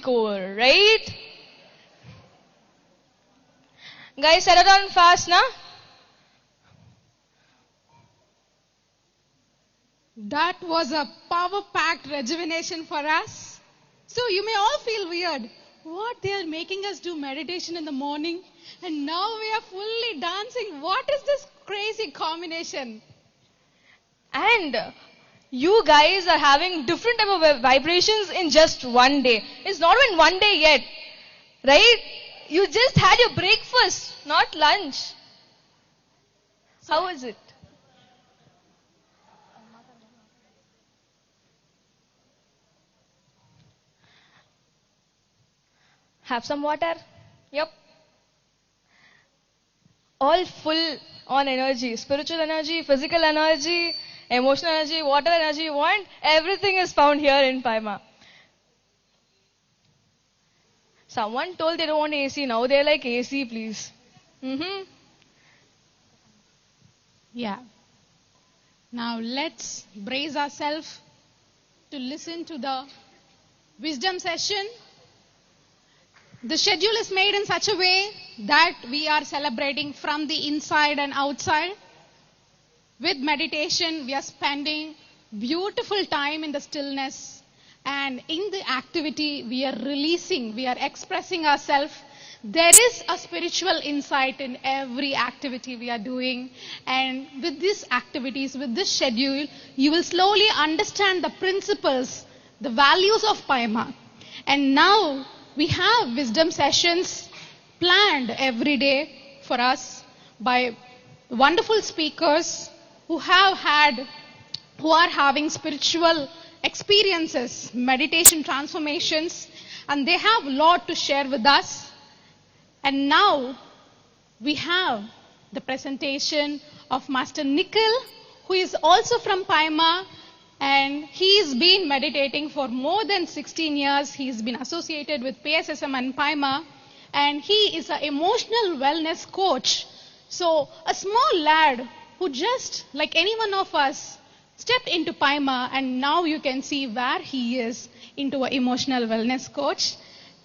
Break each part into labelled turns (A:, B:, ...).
A: over, right? Guys, settle down fast, na?
B: That was a power-packed rejuvenation for us. So you may all feel weird. What, they are making us do meditation in the morning and now we are fully dancing. What is this crazy combination?
A: And you guys are having different type of vibrations in just one day. It's not even one day yet, right? You just had your breakfast, not lunch. How is it? Have some water? Yep. All full on energy. Spiritual energy, physical energy, emotional energy, whatever energy you want. Everything is found here in Paima. Someone told they don't want AC. Now they're like, AC please.
B: Yeah. Now let's brace ourselves to listen to the wisdom session. The schedule is made in such a way that we are celebrating from the inside and outside. With meditation, we are spending beautiful time in the stillness. And in the activity, we are releasing, we are expressing ourselves. There is a spiritual insight in every activity we are doing. And with these activities, with this schedule, you will slowly understand the principles, the values of Paima. And now, we have wisdom sessions planned every day for us by wonderful speakers who are having spiritual experiences, meditation transformations, and they have a lot to share with us. And now we have the presentation of Master Nikhil, who is also from Paima. And he's been meditating for more than 16 years. He's been associated with PSSM and Paima. And he is an emotional wellness coach. So a small lad who just, like any one of us, stepped into Paima. And now you can see where he is into an emotional wellness coach.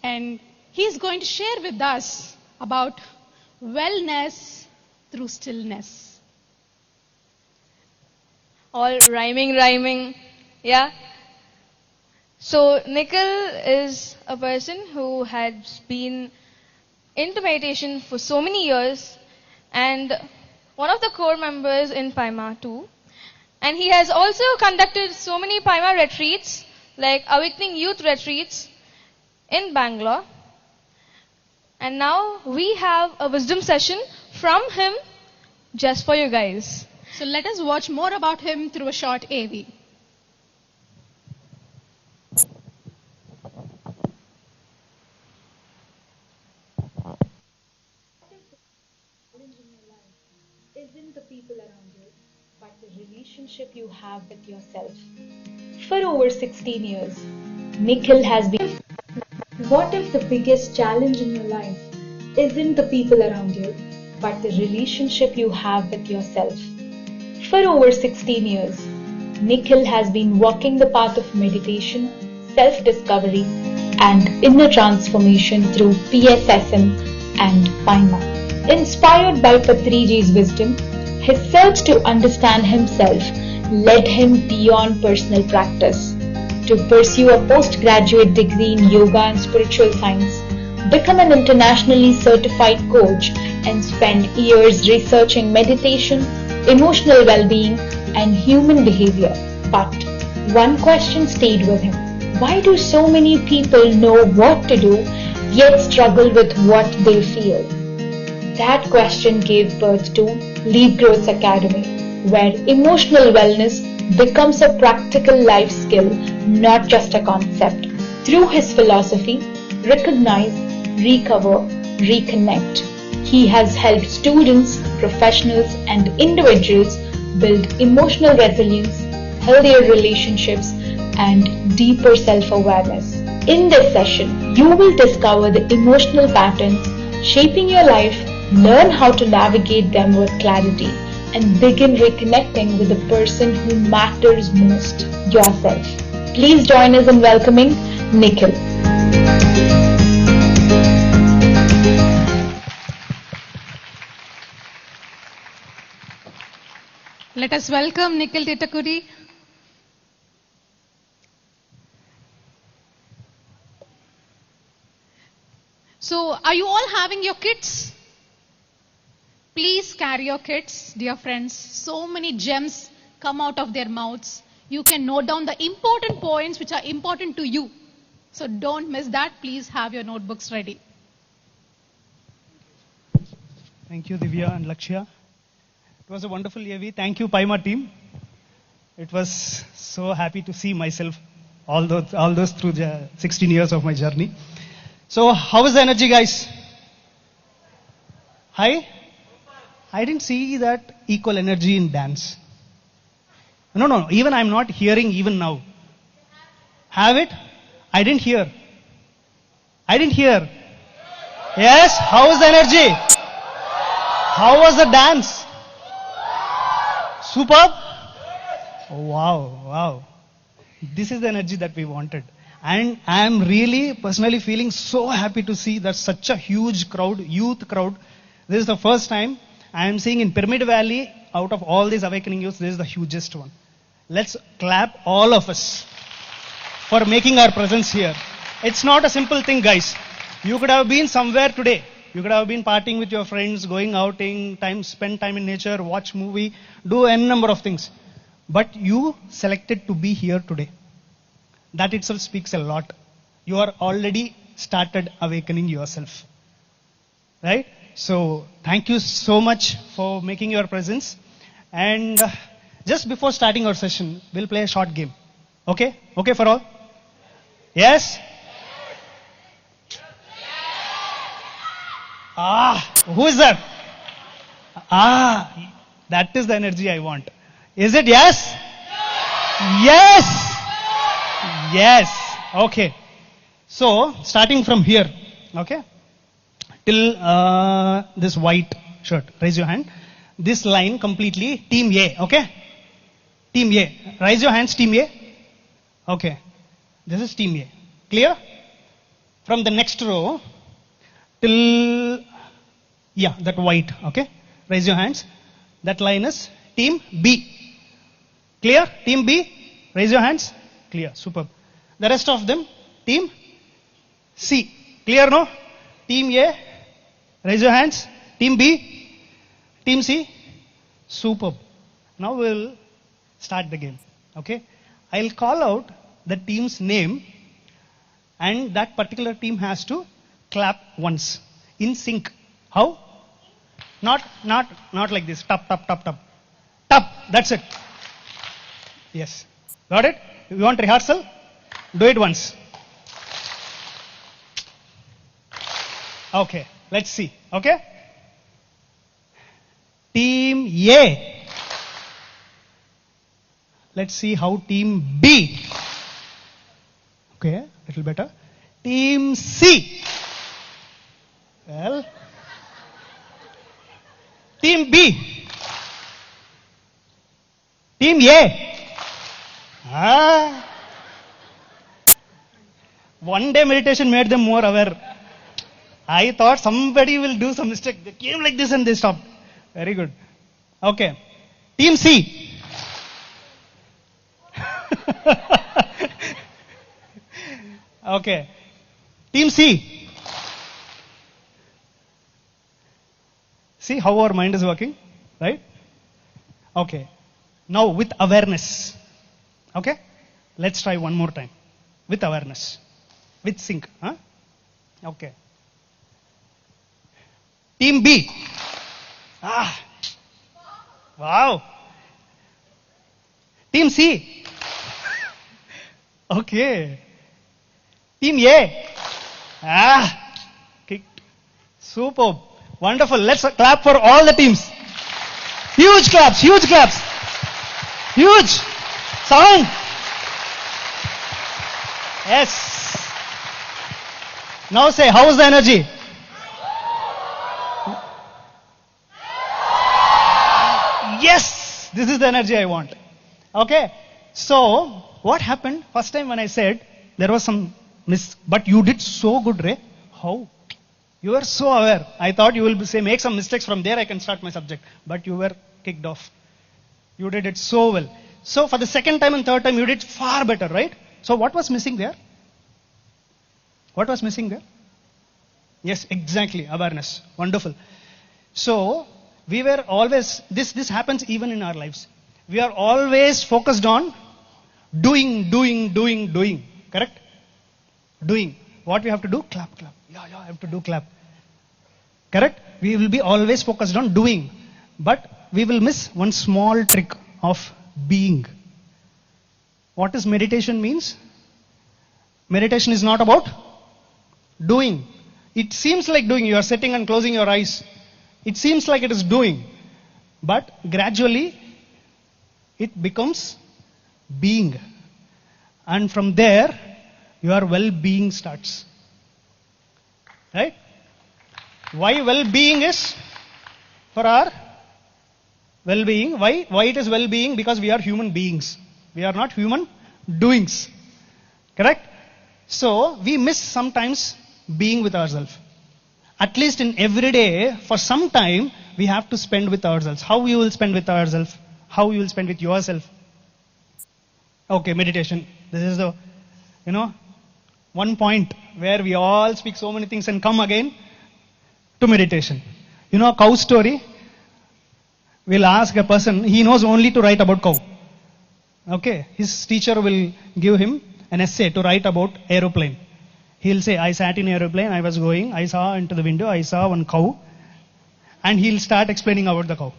B: And he's going to share with us about wellness through stillness.
A: All rhyming, yeah. So Nikhil is a person who has been into meditation for so many years and one of the core members in Paima too. And he has also conducted so many Paima retreats like Awakening Youth Retreats in Bangalore. And now we have a wisdom session from him just for you guys.
B: So let us watch more about him through a short AV.
C: Isn't the people around you, but the relationship you have with yourself. For over 16 years, Nikhil has been. What if the biggest challenge in your life isn't the people around you, but the relationship you have with yourself? For over 16 years, Nikhil has been walking the path of meditation, self-discovery, and inner transformation through PSSM and Paima. Inspired by Patriji's wisdom, his search to understand himself led him beyond personal practice to pursue a postgraduate degree in yoga and spiritual science, become an internationally certified coach, and spend years researching meditation, emotional well-being, and human behavior. But one question stayed with him. Why do so many people know what to do, yet struggle with what they feel? That question gave birth to Leap Growth Academy, where emotional wellness becomes a practical life skill, not just a concept. Through his philosophy, recognize, recover, reconnect, he has helped students, professionals, and individuals build emotional resilience, healthier relationships, and deeper self-awareness. In this session, you will discover the emotional patterns shaping your life, learn how to navigate them with clarity, and begin reconnecting with the person who matters most, yourself. Please join us in welcoming Nikhil.
B: Let us welcome Nikhil Titakuri. So, are you all having your kits? Please carry your kits, dear friends. So many gems come out of their mouths. You can note down the important points which are important to you. So don't miss that. Please have your notebooks ready.
D: Thank you, Divya and Lakshya. It was a wonderful EAV. Thank you, Paima team. It was so happy to see myself all those through the 16 years of my journey. So, how is the energy, guys? High? I didn't see that equal energy in dance. No, even I'm not hearing even now. Have it? I didn't hear. Yes? How is the energy? How was the dance? Superb? Wow. This is the energy that we wanted. And I am really personally feeling so happy to see that such a huge crowd, youth crowd. This is the first time I am seeing in Pyramid Valley, out of all these awakening youths, this is the hugest one. Let's clap all of us for making our presence here. It's not a simple thing, guys. You could have been somewhere today. You could have been partying with your friends, going outing, spend time in nature, watch movie, do n number of things. But you selected to be here today. That itself speaks a lot. You are already started awakening yourself. Right? So, thank you so much for making your presence. And just before starting our session, we'll play a short game. Okay? Okay for all? Yes? Who is that? That is the energy I want. Is it yes? Yes! Yes. Okay. So, starting from here, okay, till this white shirt. Raise your hand. This line completely, Team A, okay? Team A. Raise your hands, Team A. Okay. This is Team A. Clear? From the next row till, that white, okay? Raise your hands. That line is Team B. Clear? Team B? Raise your hands. Clear. Superb. The rest of them, Team C. Clear, no? Team A, raise your hands. Team B, Team C. Superb. Now we'll start the game. Okay? I'll call out the team's name and that particular team has to clap once. In sync. How? Not like this. Tap, tap, tap, tap. Tap. That's it. Yes. Got it? You want rehearsal? Do it once. Okay, let's see. Okay? Team A. Let's see how Team B. Okay, little better. Team C. Well. Team B. Team A. One day meditation made them more aware. I thought somebody will do some mistake. They came like this and they stopped. Very good. Okay. Team C. Okay. Team C. See how our mind is working? Right? Okay. Now with awareness. Okay? Let's try one more time. With awareness. With sync. Huh? Okay. Team B. Wow. Team C. Okay. Team A. Kicked. Superb. Wonderful. Let's clap for all the teams. Huge claps. Huge claps. Huge. Sound. Yes. Now say, how is the energy? Yes, this is the energy I want. Okay. So, what happened? First time when I said, there was some but you did so good, Ray. How? You were so aware. I thought you will say, make some mistakes from there, I can start my subject. But you were kicked off. You did it so well. So for the second time and third time, you did far better, right? So what was missing there? What was missing there? Yes, exactly. Awareness. Wonderful. So we were always, this happens even in our lives. We are always focused on doing. Correct? Doing. What we have to do? Clap. Yeah, I have to do clap. Correct? We will be always focused on doing. But we will miss one small trick of being. What is meditation means? Meditation is not about doing. It seems like doing. You are sitting and closing your eyes. It seems like it is doing. But gradually, it becomes being. And from there, your well-being starts. Right? Why well-being is? For our well-being. Why it is well-being? Because we are human beings. We are not human doings. Correct? So, we miss sometimes being with ourselves. At least in every day, for some time, we have to spend with ourselves. How you will spend with ourselves? How you will spend with yourself? Okay, meditation. This is the, one point where we all speak so many things and come again to meditation. A cow story? We'll ask a person, he knows only to write about cow. Okay, his teacher will give him an essay to write about aeroplane. He'll say, I sat in aeroplane, I was going, I saw into the window, I saw one cow. And he'll start explaining about the cow.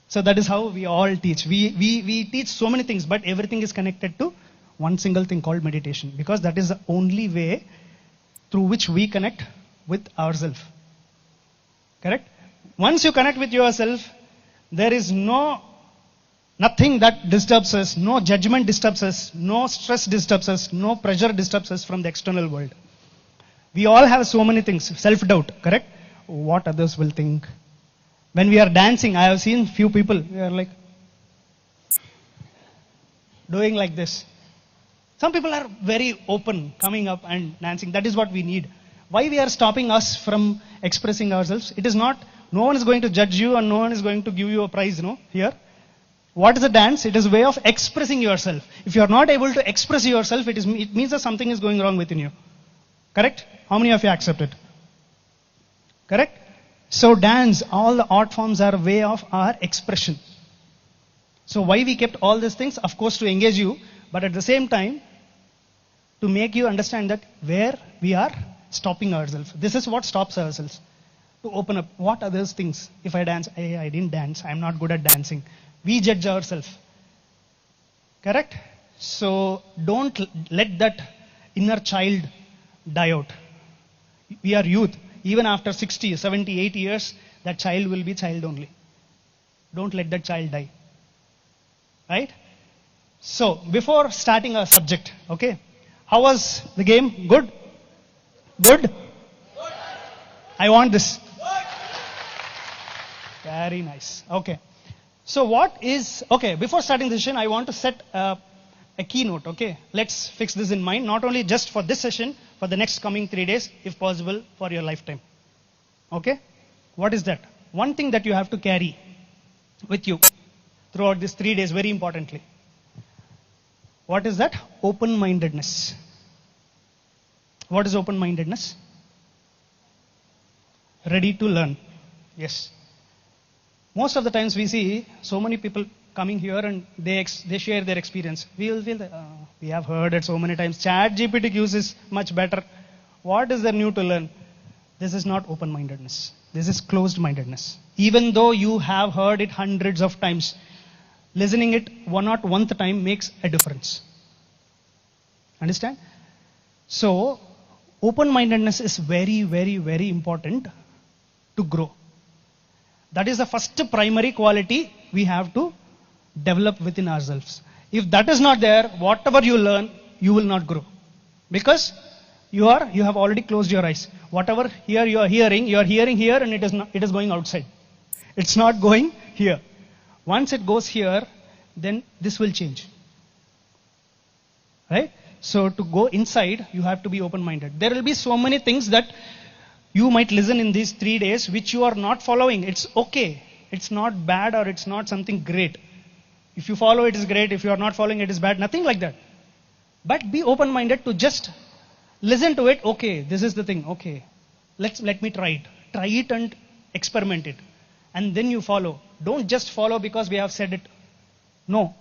D: So that is how we all teach. We teach so many things, but everything is connected to one single thing called meditation. Because that is the only way through which we connect with ourselves. Correct? Once you connect with yourself, there is nothing that disturbs us, no judgment disturbs us, no stress disturbs us, no pressure disturbs us from the external world. We all have so many things. Self-doubt, correct? What others will think. When we are dancing, I have seen few people, they are like, doing like this. Some people are very open, coming up and dancing. That is what we need. Why we are stopping us from expressing ourselves? It is not, no one is going to judge you and no one is going to give you a prize, here. What is a dance? It is a way of expressing yourself. If you are not able to express yourself, it means that something is going wrong within you. Correct? How many of you accept it? Correct? So dance, all the art forms are a way of our expression. So why we kept all these things? Of course to engage you, but at the same time, to make you understand that where we are stopping ourselves. This is what stops ourselves. To open up. What others things? If I dance, I didn't dance, I'm not good at dancing. We judge ourselves. Correct? So don't let that inner child die out. We are youth. Even after 60, 70, 80 years, that child will be child only. Don't let that child die. Right? So, before starting our subject, okay, how was the game? Good? Good? I want this. Very nice. Okay. So before starting the session, I want to set a keynote, okay. Let's fix this in mind, not only just for this session, for the next coming 3 days, if possible, for your lifetime. Okay? What is that? One thing that you have to carry with you throughout these 3 days, very importantly. What is that? Open-mindedness. What is open-mindedness? Ready to learn. Yes. Most of the times we see so many people coming here and they share their experience. We will feel that, we have heard it so many times. ChatGPT uses much better. What is there new to learn? This is not open-mindedness. This is closed-mindedness. Even though you have heard it hundreds of times, listening it one or one time makes a difference. Understand? So, open-mindedness is very, very, very important to grow. That is the first primary quality we have to develop within ourselves. If that is not there, whatever you learn, you will not grow. Because you have already closed your eyes. Whatever here you are hearing here and it is going outside. It's not going here. Once it goes here, then this will change. Right? So to go inside, you have to be open-minded. There will be so many things that you might listen in these 3 days which you are not following. It's okay. It's not bad or it's not something great. If you follow, it is great. If you are not following, it is bad. Nothing like that. But be open-minded to just listen to it. Okay, this is the thing. Okay, let me try it. Try it and experiment it. And then you follow. Don't just follow because we have said it. No.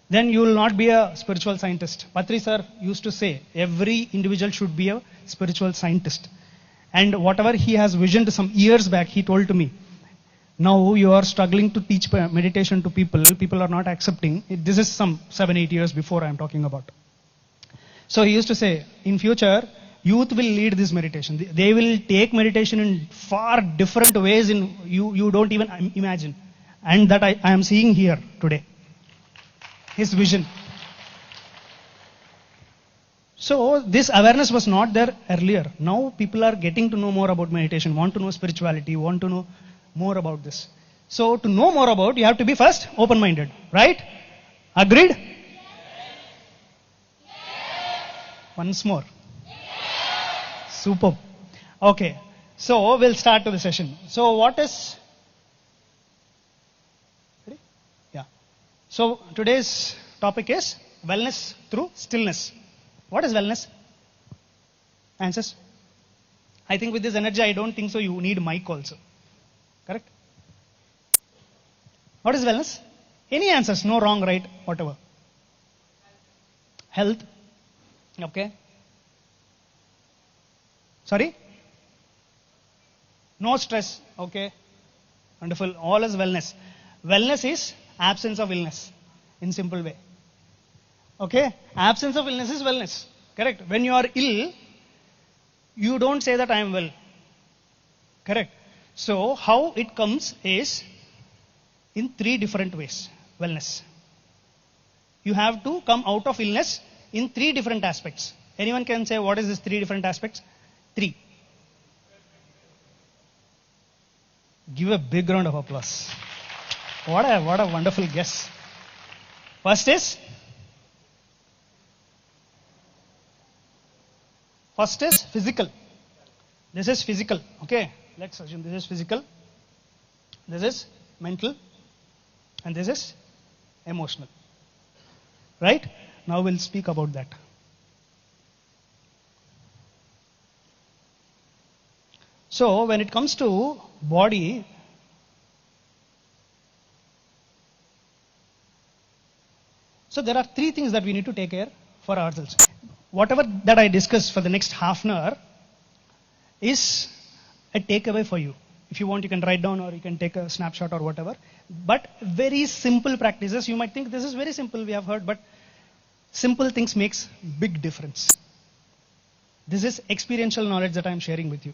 D: Then you will not be a spiritual scientist. Patri sir used to say, every individual should be a spiritual scientist. And whatever he has visioned some years back, he told to me, now you are struggling to teach meditation to people. People are not accepting. This is some 7-8 years before I am talking about. So he used to say, in future, youth will lead this meditation. They will take meditation in far different ways in you don't even imagine. And that I am seeing here today. His vision. So this awareness was not there earlier. Now people are getting to know more about meditation, want to know spirituality, want to know more about this. So to know more about, you have to be first open-minded, right? Agreed? Once more. Superb. Okay. So we'll start to the session. So what is... Ready? Yeah. So today's topic is wellness through stillness. What is wellness? Answers? I think with this energy, I don't think so you need mic also. Correct? What is wellness? Any answers? No wrong, right, whatever. Health. Okay. Sorry? No stress. Okay. Wonderful. All is wellness. Wellness is absence of illness. In simple way. Okay? Absence of illness is wellness. Correct? When you are ill, you don't say that I am well. Correct? So, how it comes is in 3 different ways. Wellness. You have to come out of illness in 3 different aspects. Anyone can say what is these 3 different aspects? 3. Give a big round of applause. What a wonderful guess. First is physical. This is physical. Okay. Let's assume this is physical. This is mental. And this is emotional. Right? Now we'll speak about that. So when it comes to body, so there are 3 things that we need to take care for ourselves. Whatever that I discuss for the next half an hour is a takeaway for you. If you want, you can write down or you can take a snapshot or whatever. But very simple practices. You might think this is very simple, we have heard, but simple things makes big difference. This is experiential knowledge that I am sharing with you.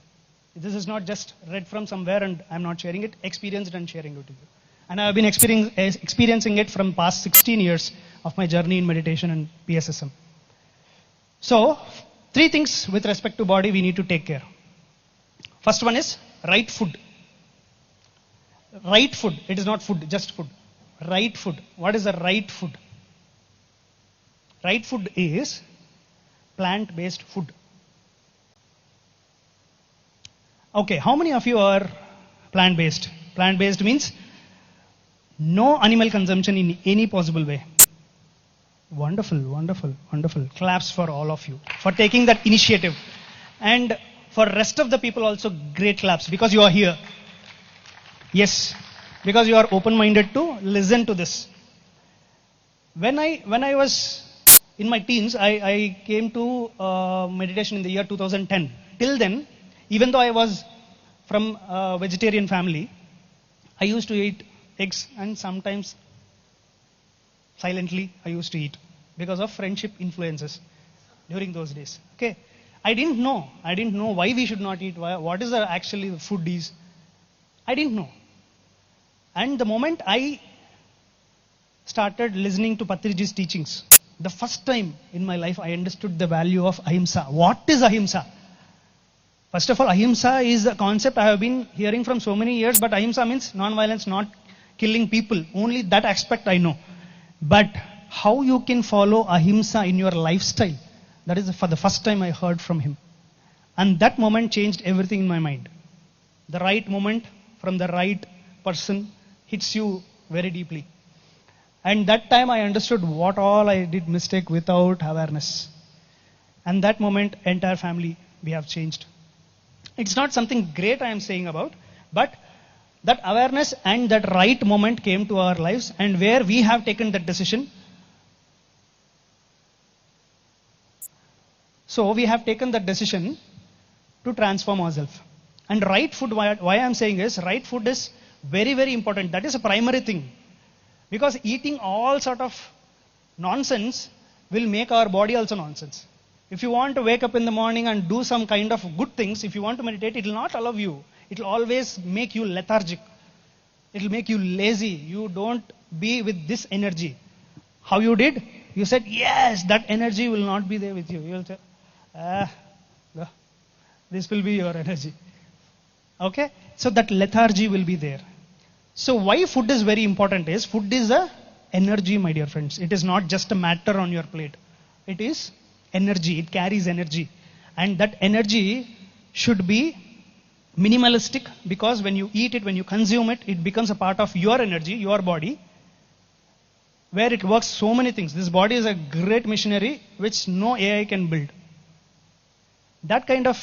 D: This is not just read from somewhere and I am not sharing it, experienced and sharing it with you. And I have been experiencing it from past 16 years of my journey in meditation and PSSM. So, 3 things with respect to body we need to take care. First one is right food. Right food. It is not food, just food. Right food. What is the right food? Right food is plant-based food. Okay, how many of you are plant-based? Plant-based means no animal consumption in any possible way. Wonderful, wonderful, wonderful. Claps for all of you for taking that initiative. And for rest of the people also, great claps because you are here. Yes, because you are open-minded to listen to this. When I was in my teens, I came to meditation in the year 2010. Till then, even though I was from a vegetarian family, I used to eat eggs and sometimes silently I used to eat because of friendship influences during those days. Okay. I didn't know why we should not eat, what is actually the food is. I didn't know. And the moment I started listening to Patriji's teachings, the first time in my life I understood the value of ahimsa. What is ahimsa? First of all, ahimsa is a concept I have been hearing from so many years, but ahimsa means non-violence, not killing people. Only that aspect I know. But how you can follow ahimsa in your lifestyle, that is for the first time I heard from him. And that moment changed everything in my mind. The right moment from the right person hits you very deeply. And that time I understood what all I did mistake without awareness. And that moment, entire family, we have changed. It's not something great I am saying about, but that awareness and that right moment came to our lives, and where we have taken that decision. So we have taken that decision to transform ourselves. And right food, why I am saying is, right food is very, very important. That is a primary thing. Because eating all sort of nonsense will make our body also nonsense. If you want to wake up in the morning and do some kind of good things, if you want to meditate, it will not allow you. It will always make you lethargic. It will make you lazy. You don't be with this energy. How you did? You said, yes, that energy will not be there with you. You will say, this will be your energy. Okay? So that lethargy will be there. So why food is very important is, food is a energy, my dear friends. It is not just a matter on your plate. It is energy. It carries energy. And that energy should be minimalistic, because when you eat it, when you consume it, it becomes a part of your energy, your body, where it works so many things. This body is a great machinery which no AI can build. That kind of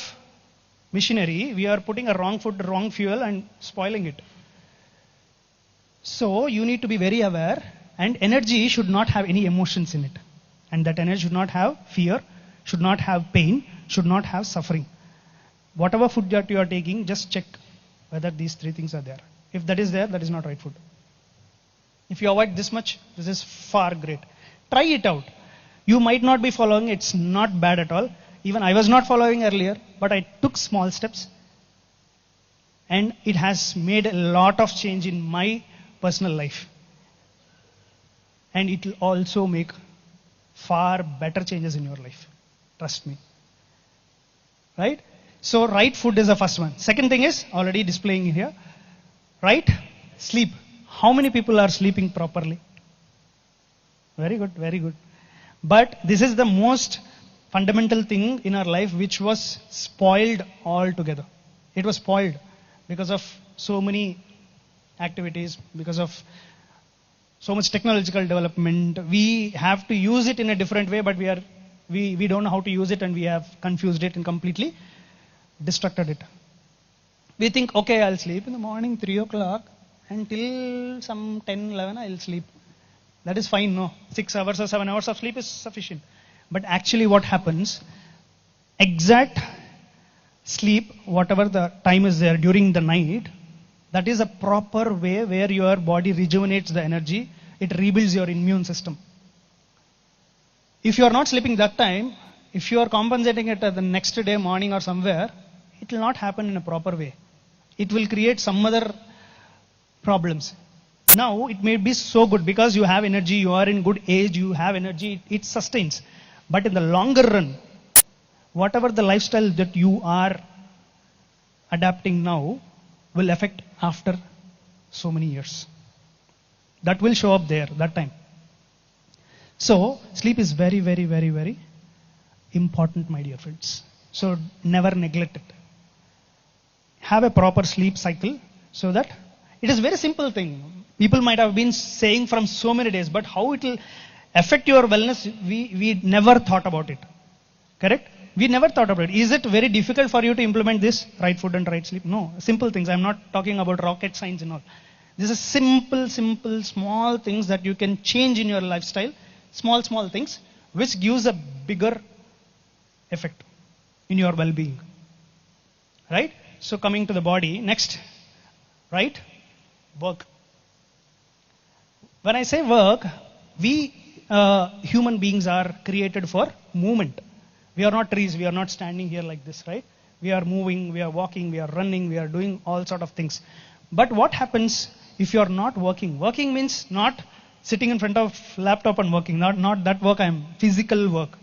D: machinery, we are putting a wrong food, wrong fuel and spoiling it. So you need to be very aware, and energy should not have any emotions in it. And that energy should not have fear, should not have pain, should not have suffering. Whatever food that you are taking, just check whether these three things are there. If that is there, that is not right food. If you avoid this much, this is far great. Try it out. You might not be following, it's not bad at all. Even I was not following earlier, but I took small steps. And it has made a lot of change in my personal life. And it will also make far better changes in your life. Trust me. Right? So right food is the first one. Second thing is, already displaying here. Right? Sleep. How many people are sleeping properly? Very good, very good. But this is the most fundamental thing in our life which was spoiled altogether. It was spoiled because of so many activities, because of so much technological development. We have to use it in a different way, but we don't know how to use it, and we have confused it and completely destructed it. We think, okay, I'll sleep in the morning 3 o'clock until some 10, 11 I'll sleep. That is fine, no. 6 hours or 7 hours of sleep is sufficient. But actually what happens, exact sleep, whatever the time is there during the night, that is a proper way where your body rejuvenates the energy. It rebuilds your immune system. If you are not sleeping that time, if you are compensating it the next day morning or somewhere, it will not happen in a proper way. It will create some other problems. Now it may be so good because you have energy, you are in good age, you have energy, it sustains. But in the longer run, whatever the lifestyle that you are adapting now will affect after so many years. That will show up there, that time. So, sleep is very, very, very, very important, my dear friends. So, never neglect it. Have a proper sleep cycle so that it is a very simple thing. People might have been saying from so many days, but how it will affect your wellness, we never thought about it. Correct? We never thought about it. Is it very difficult for you to implement this? Right food and right sleep? No. Simple things. I'm not talking about rocket science and all. This is simple, small things that you can change in your lifestyle. Small things, which gives a bigger effect in your well-being. Right? So coming to the body, next. Right? Work. When I say work, we human beings are created for movement. We are not trees, we are not standing here like this, right? We are moving, we are walking, we are running, we are doing all sort of things. But what happens if you are not working? Working means not sitting in front of laptop and working, not that work, physical work.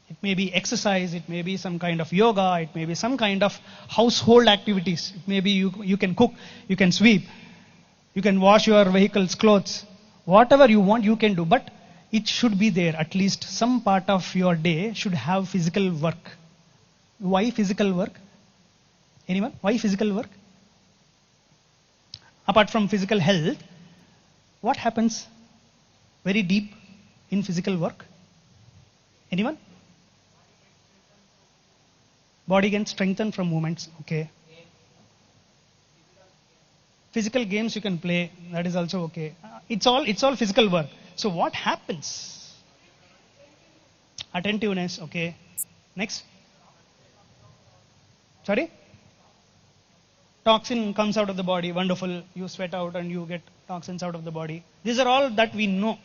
D: It may be exercise, it may be some kind of yoga, it may be some kind of household activities. It may be you can cook, you can sweep, you can wash your vehicle's clothes. Whatever you want, you can do. But it should be there. At least some part of your day should have physical work. Why physical work? Anyone? Why physical work? Apart from physical health, what happens very deep in physical work? Anyone? Body can strengthen from movements. Okay. Physical games you can play. That is also okay. It's all physical work. So what happens? Attentiveness. Okay. Next. Sorry? Toxin comes out of the body. Wonderful. You sweat out and you get toxins out of the body. These are all that we know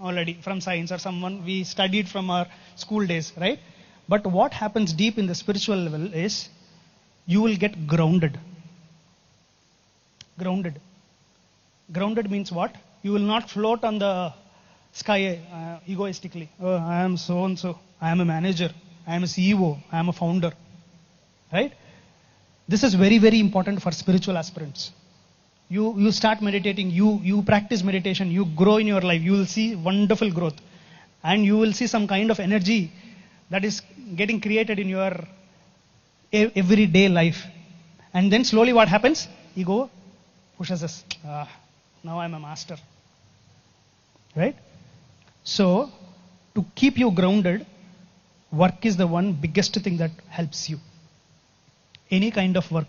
D: already from science or someone we studied from our school days, right? But what happens deep in the spiritual level is you will get grounded. Grounded. Grounded means what? You will not float on the sky egoistically. Oh, I am so and so. I am a manager. I am a CEO. I am a founder. Right? This is very, very important for spiritual aspirants. You start meditating, you practice meditation, you grow in your life, you will see wonderful growth. And you will see some kind of energy that is getting created in your everyday life. And then slowly what happens? Ego pushes us. Now I'm a master. Right? So, to keep you grounded, work is the one biggest thing that helps you. Any kind of work.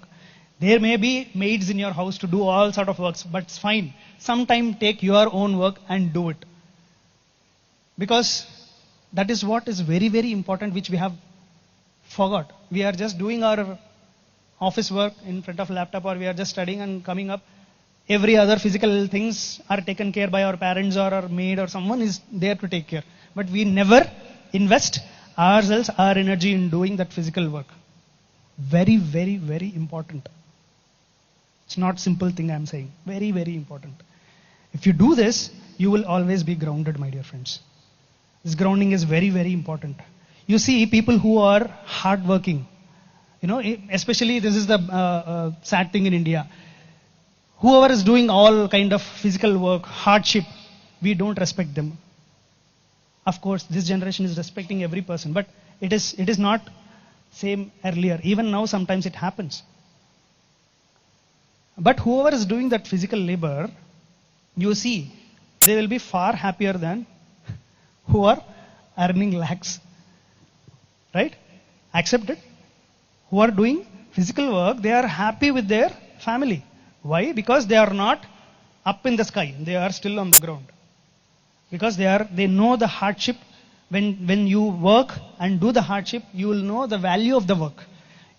D: There may be maids in your house to do all sort of works, but it's fine. Sometime take your own work and do it. Because that is what is very, very important, which we have forgot. We are just doing our office work in front of laptop, or we are just studying and coming up. Every other physical things are taken care by our parents or our maid or someone is there to take care. But we never invest ourselves, our energy in doing that physical work. Very, very, very important. It's not simple thing I'm saying. Very, very important. If you do this, you will always be grounded, my dear friends. This grounding is very, very important. You see, people who are hardworking, especially this is the sad thing in India. Whoever is doing all kind of physical work, hardship, we don't respect them. Of course, this generation is respecting every person, but it is not same earlier. Even now, sometimes it happens. But whoever is doing that physical labor, you see, they will be far happier than who are earning lakhs. Right? Accept it. Who are doing physical work, they are happy with their family. Why? Because they are not up in the sky. They are still on the ground. Because they know the hardship. When you work and do the hardship, you will know the value of the work.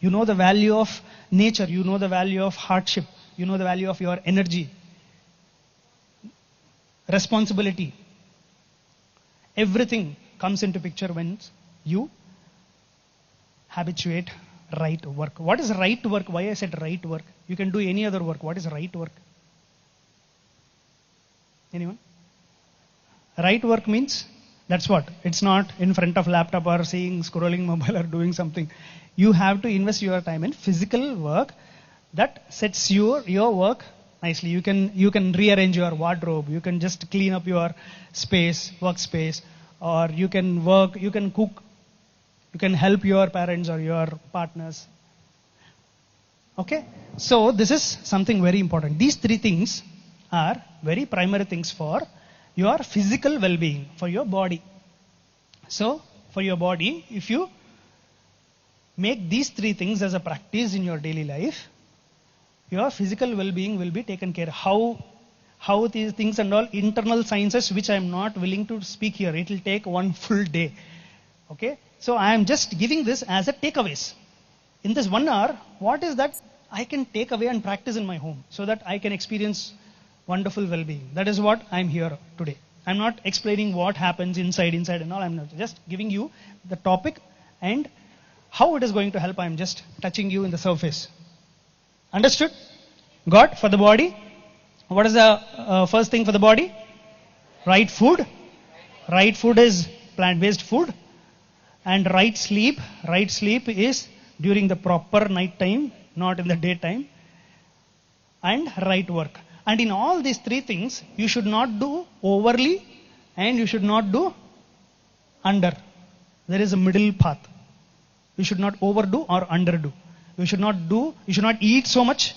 D: You know the value of nature. You know the value of hardship. You know the value of your energy. Responsibility. Everything comes into picture when you habituate right work. What is right work? Why I said right work? You can do any other work. What is right work? Anyone? Right work means, that's what? It's not in front of laptop or scrolling mobile or doing something. You have to invest your time in physical work that sets your work nicely. You can rearrange your wardrobe. You can just clean up your space, workspace, or you can work, you can cook. You can help your parents or your partners. Okay? So this is something very important. These three things are very primary things for your physical well-being, for your body. So, for your body, if you make these three things as a practice in your daily life, your physical well-being will be taken care of. How these things and all internal sciences, which I am not willing to speak here. It will take one full day. Okay? So I am just giving this as a takeaways. In this 1 hour, what is that I can take away and practice in my home so that I can experience wonderful well-being. That is what I am here today. I am not explaining what happens inside and all. I am not just giving you the topic and how it is going to help. I am just touching you in the surface. Understood? Got? For the body? What is the first thing for the body? Right food. Right food is plant-based food. And right sleep is during the proper night time, not in the daytime. And right work. And in all these three things, you should not do overly and you should not do under. There is a middle path. You should not overdo or underdo. You should not eat so much.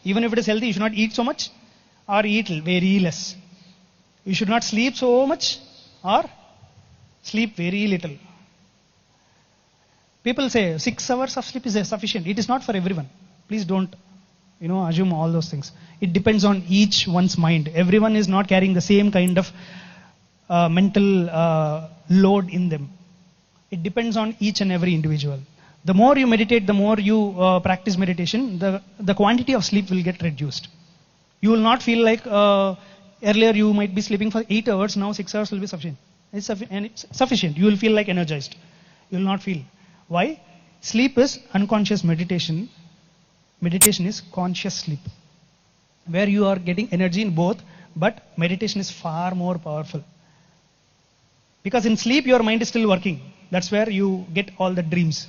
D: Even if it is healthy, you should not eat so much or eat very less. You should not sleep so much or sleep very little. People say 6 hours of sleep is sufficient. It is not for everyone. Please don't, assume all those things. It depends on each one's mind. Everyone is not carrying the same kind of mental load in them. It depends on each and every individual. The more you meditate, the more you practice meditation, the quantity of sleep will get reduced. You will not feel like earlier you might be sleeping for 8 hours, now 6 hours will be sufficient. It's sufficient. You will feel like energized. You will not feel. Why? Sleep is unconscious meditation. Meditation is conscious sleep, where you are getting energy in both, but meditation is far more powerful. Because in sleep your mind is still working. That's where you get all the dreams.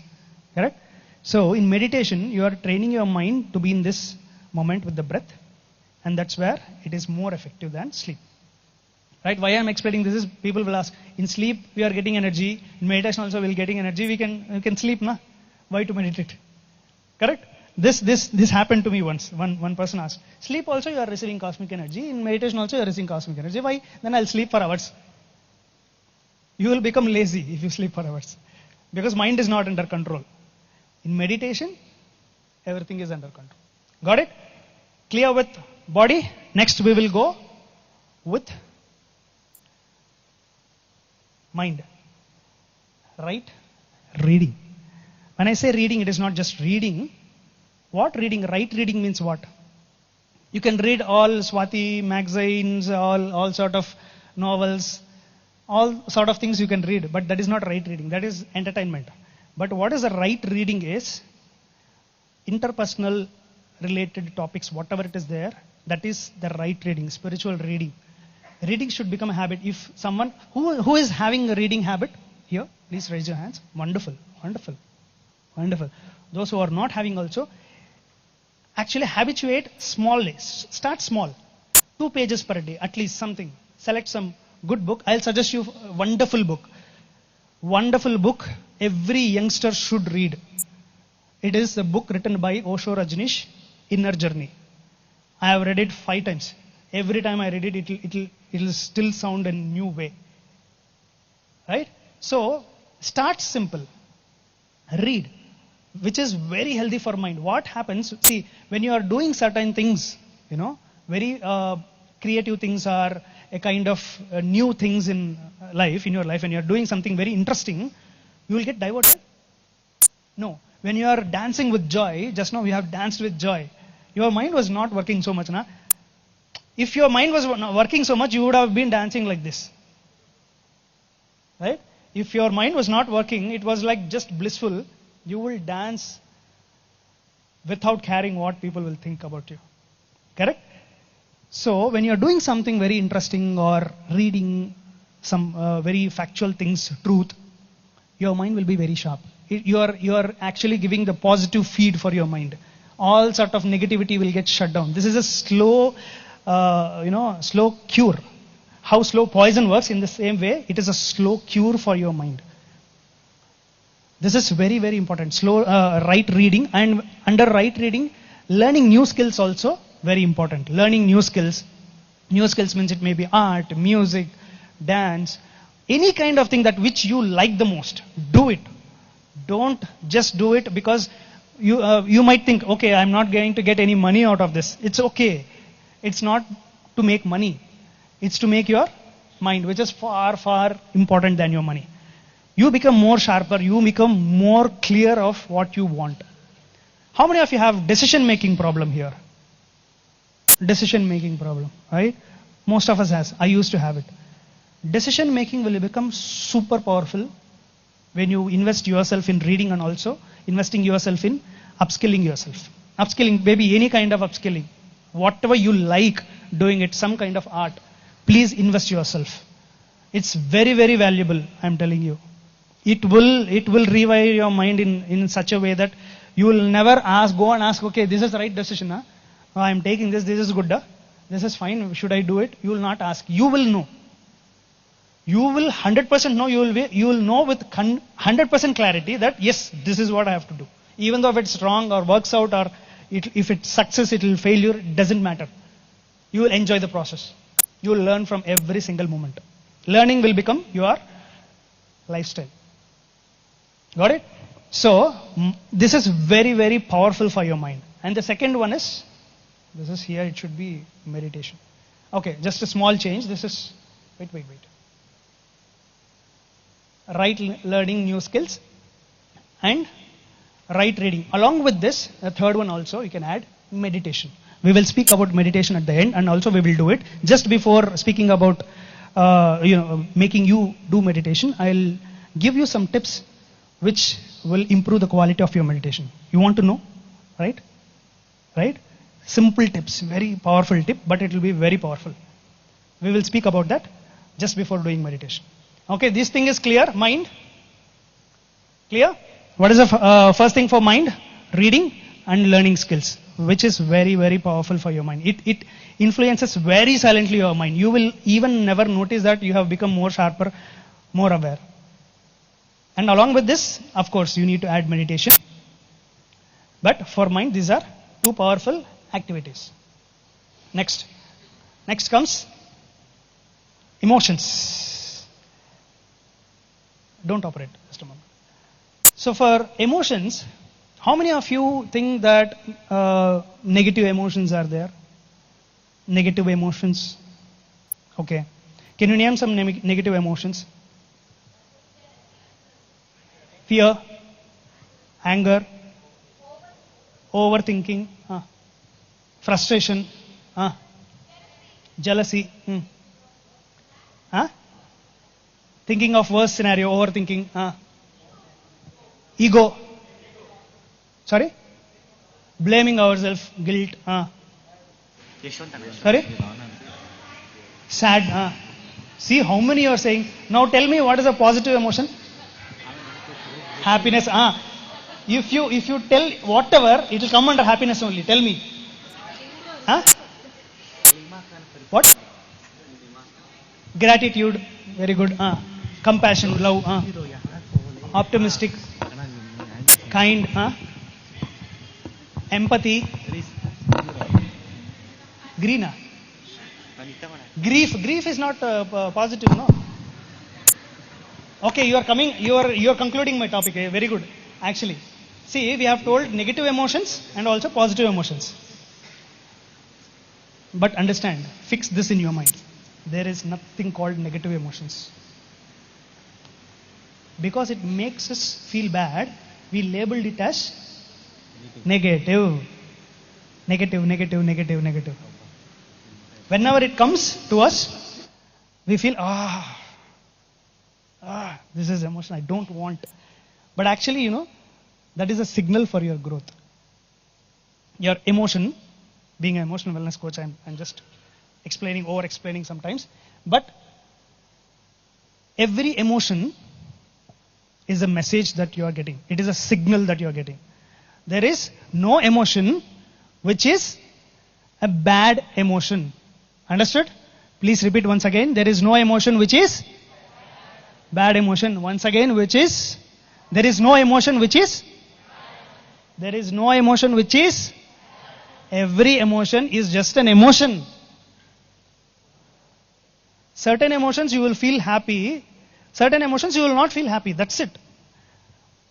D: Correct? So in meditation you are training your mind to be in this moment with the breath, and that's where it is more effective than sleep. Right? Why I am explaining this is, people will ask, in sleep we are getting energy, in meditation also we are getting energy, we can sleep, na? Why to meditate? Correct? This happened to me once. One person asked, sleep also you are receiving cosmic energy, in meditation also you are receiving cosmic energy. Why? Then I'll sleep for hours. You will become lazy if you sleep for hours. Because mind is not under control. In meditation, everything is under control. Got it? Clear with body? Next we will go with mind. Right? Reading. When I say reading, it is not just reading. What reading? Right reading means what? You can read all Swati magazines, all sort of novels, all sort of things you can read, but that is not right reading. That is entertainment. But what is the right reading is interpersonal related topics, whatever it is there, that is the right reading, spiritual reading. Reading should become a habit. If someone who is having a reading habit here, please raise your hands. Wonderful, wonderful, wonderful. Those who are not having also, actually habituate small. Start small. 2 pages per day, at least something. Select some good book. I'll suggest you a wonderful book. Wonderful book every youngster should read. It is the book written by Osho Rajneesh, Inner Journey. I have read it 5 times. Every time I read it, it'll still sound a new way. Right? So, start simple. Read. Which is very healthy for mind. What happens, see, when you are doing certain things, very creative things are a kind of new things in your life, and you are doing something very interesting, you will get diverted. No. When you are dancing with joy, just now we have danced with joy, your mind was not working so much. Na? If your mind was working so much, you would have been dancing like this. Right? If your mind was not working, it was like just blissful, you will dance without caring what people will think about you. Correct? So, when you are doing something very interesting or reading some very factual things, truth, your mind will be very sharp. You are actually giving the positive feed for your mind. All sort of negativity will get shut down. This is a slow, slow cure. How slow poison works, in the same way, it is a slow cure for your mind. This is very, very important. Slow, right reading, and under right reading, learning new skills also very important. Learning new skills. New skills means it may be art, music, dance, any kind of thing that which you like the most. Do it. Don't just do it because you might think, okay, I'm not going to get any money out of this. It's okay. It's not to make money. It's to make your mind, which is far, far important than your money. You become more sharper. You become more clear of what you want. How many of you have decision-making problem here? Decision-making problem, right? Most of us has. I used to have it. Decision-making will become super powerful when you invest yourself in reading and also investing yourself in upskilling yourself. Upskilling, maybe any kind of upskilling. Whatever you like doing it, some kind of art, please invest yourself. It's very, very valuable, I'm telling you. It will rewire your mind in such a way that you will never go and ask, okay, this is the right decision. Huh? I am taking this is good. Huh? This is fine. Should I do it? You will not ask. You will know. You will 100% know. You will know with 100% clarity that yes, this is what I have to do. Even though if it's wrong or works out or if it success, it will failure. It doesn't matter. You will enjoy the process. You will learn from every single moment. Learning will become your lifestyle. Got it? So, this is very, very powerful for your mind. And the second one is, this is here, it should be meditation. Okay, just a small change. This is, wait. Right learning new skills and right reading. Along with this, the third one also, you can add meditation. We will speak about meditation at the end, and also we will do it. Just before speaking about, making you do meditation, I'll give you some tips which will improve the quality of your meditation. You want to know? Right? Right? Simple tips, very powerful tip, but it will be very powerful. We will speak about that just before doing meditation. Okay, this thing is clear. Mind? Clear? What is the first thing for mind? Reading and learning skills, which is very, very powerful for your mind. It influences very silently your mind. You will even never notice that you have become more sharper, more aware. And along with this, of course, you need to add meditation. But for mind, these are two powerful activities. Next comes emotions. Don't operate, just a moment. So for emotions, how many of you think that negative emotions are there? Negative emotions. Okay. Can you name some negative emotions? Fear, anger, overthinking, frustration, jealousy, thinking of worst scenario, overthinking, ego, sorry, blaming ourselves, guilt, sorry, sad. See how many you are saying. Now tell me, what is a positive emotion? Happiness. If you tell whatever, it will come under happiness only. Tell me. What? Gratitude. Very good. Compassion, love. Optimistic. Kind. Empathy. Green. Grief is not positive, no? Okay, you are concluding my topic. Very good. Actually, see, we have told negative emotions and also positive emotions. But understand, fix this in your mind. There is nothing called negative emotions. Because it makes us feel bad, we labeled it as negative. Negative. Whenever it comes to us, we feel, this is emotion I don't want. But actually, that is a signal for your growth. Your emotion, being an emotional wellness coach, I'm just over-explaining sometimes. But every emotion is a message that you are getting. It is a signal that you are getting. There is no emotion which is a bad emotion. Understood? Please repeat once again. There is no emotion which is bad emotion. Once again, which is? There is no emotion which is? There is no emotion which is? Every emotion is just an emotion. Certain emotions you will feel happy. Certain emotions you will not feel happy. That's it.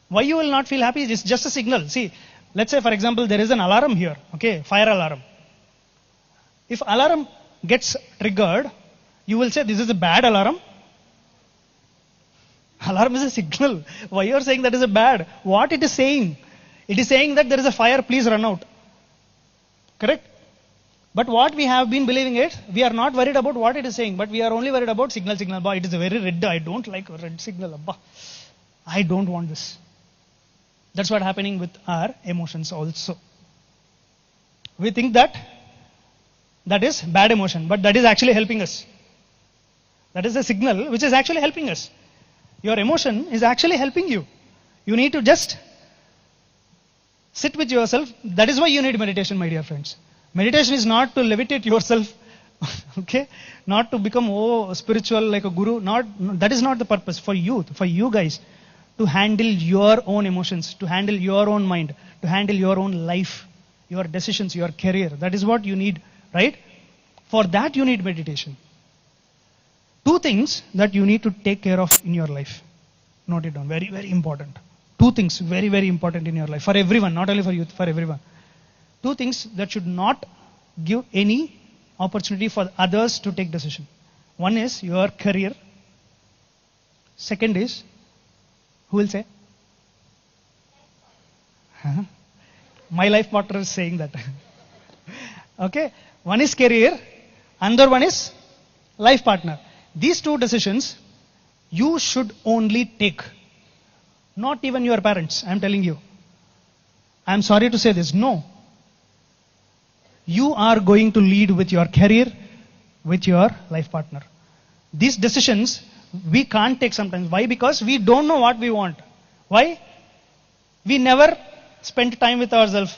D: Why you will not feel happy is just a signal. See, let's say for example there is an alarm here. Okay, fire alarm. If alarm gets triggered, you will say this is a bad alarm. Alarm is a signal. Why you are saying that is a bad? What it is saying? It is saying that there is a fire, please run out. Correct? But what we have been believing it, we are not worried about what it is saying, but we are only worried about signal. Bah, it is a very red. I don't like red signal. Bah, I don't want this. That's what happening with our emotions also. We think that is bad emotion, but that is actually helping us. That is a signal which is actually helping us. Your emotion is actually helping you. You need to just sit with yourself. That is why you need meditation, my dear friends. Meditation is not to levitate yourself, okay? Not to become spiritual like a guru. That is not the purpose for you guys, to handle your own emotions, to handle your own mind, to handle your own life, your decisions, your career. That is what you need, right? For that you need meditation. 2 things that you need to take care of in your life. Note it down. Very, very important. 2 things very, very important in your life. For everyone, not only for youth, for everyone. 2 things that should not give any opportunity for others to take decision. One is your career. Second is, who will say? My life partner is saying that. Okay. One is career. Another one is life partner. These 2 decisions you should only take. Not even your parents, I am telling you. I am sorry to say this. No. You are going to lead with your career, with your life partner. These decisions we can't take sometimes. Why? Because we don't know what we want. Why? We never spend time with ourselves.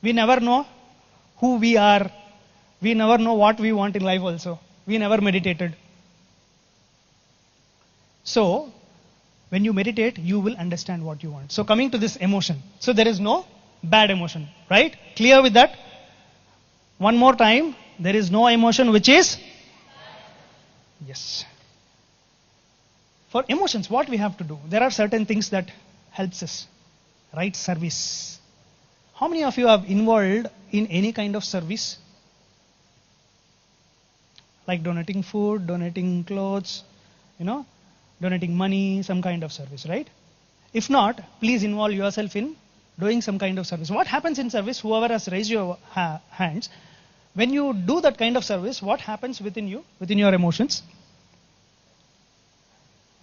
D: We never know who we are. We never know what we want in life also. We never meditated. So, when you meditate, you will understand what you want. So, coming to this emotion. So, there is no bad emotion. Right? Clear with that? One more time. There is no emotion which is? Yes. For emotions, what we have to do? There are certain things that helps us. Right service. How many of you have involved in any kind of service? Like donating food, donating clothes, donating money, some kind of service, right? If not, please involve yourself in doing some kind of service. What happens in service? Whoever has raised your hands, when you do that kind of service, what happens within you, within your emotions?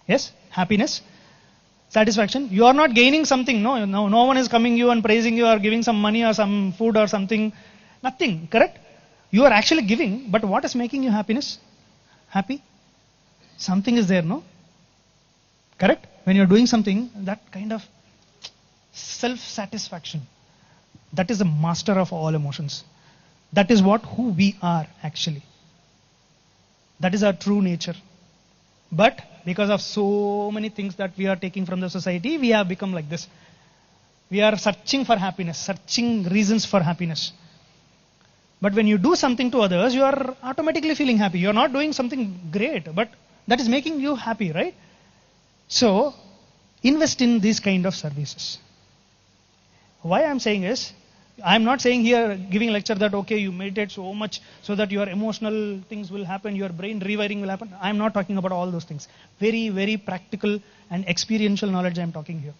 D: Yes? Happiness? Satisfaction? You are not gaining something. No one is coming you and praising you or giving some money or some food or something. Nothing. Correct? You are actually giving, but what is making you happiness? Happy? Something is there, no? Correct? When you are doing something, that kind of self-satisfaction, that is the master of all emotions. That is who we are actually. That is our true nature. But because of so many things that we are taking from the society, we have become like this. We are searching for happiness, searching reasons for happiness. But when you do something to others, you are automatically feeling happy. You are not doing something great, but that is making you happy, right? So, invest in these kind of services. Why I am saying is, I am not saying here, giving lecture that, okay, you meditate so much so that your emotional things will happen, your brain rewiring will happen. I am not talking about all those things. Very, very practical and experiential knowledge I am talking here.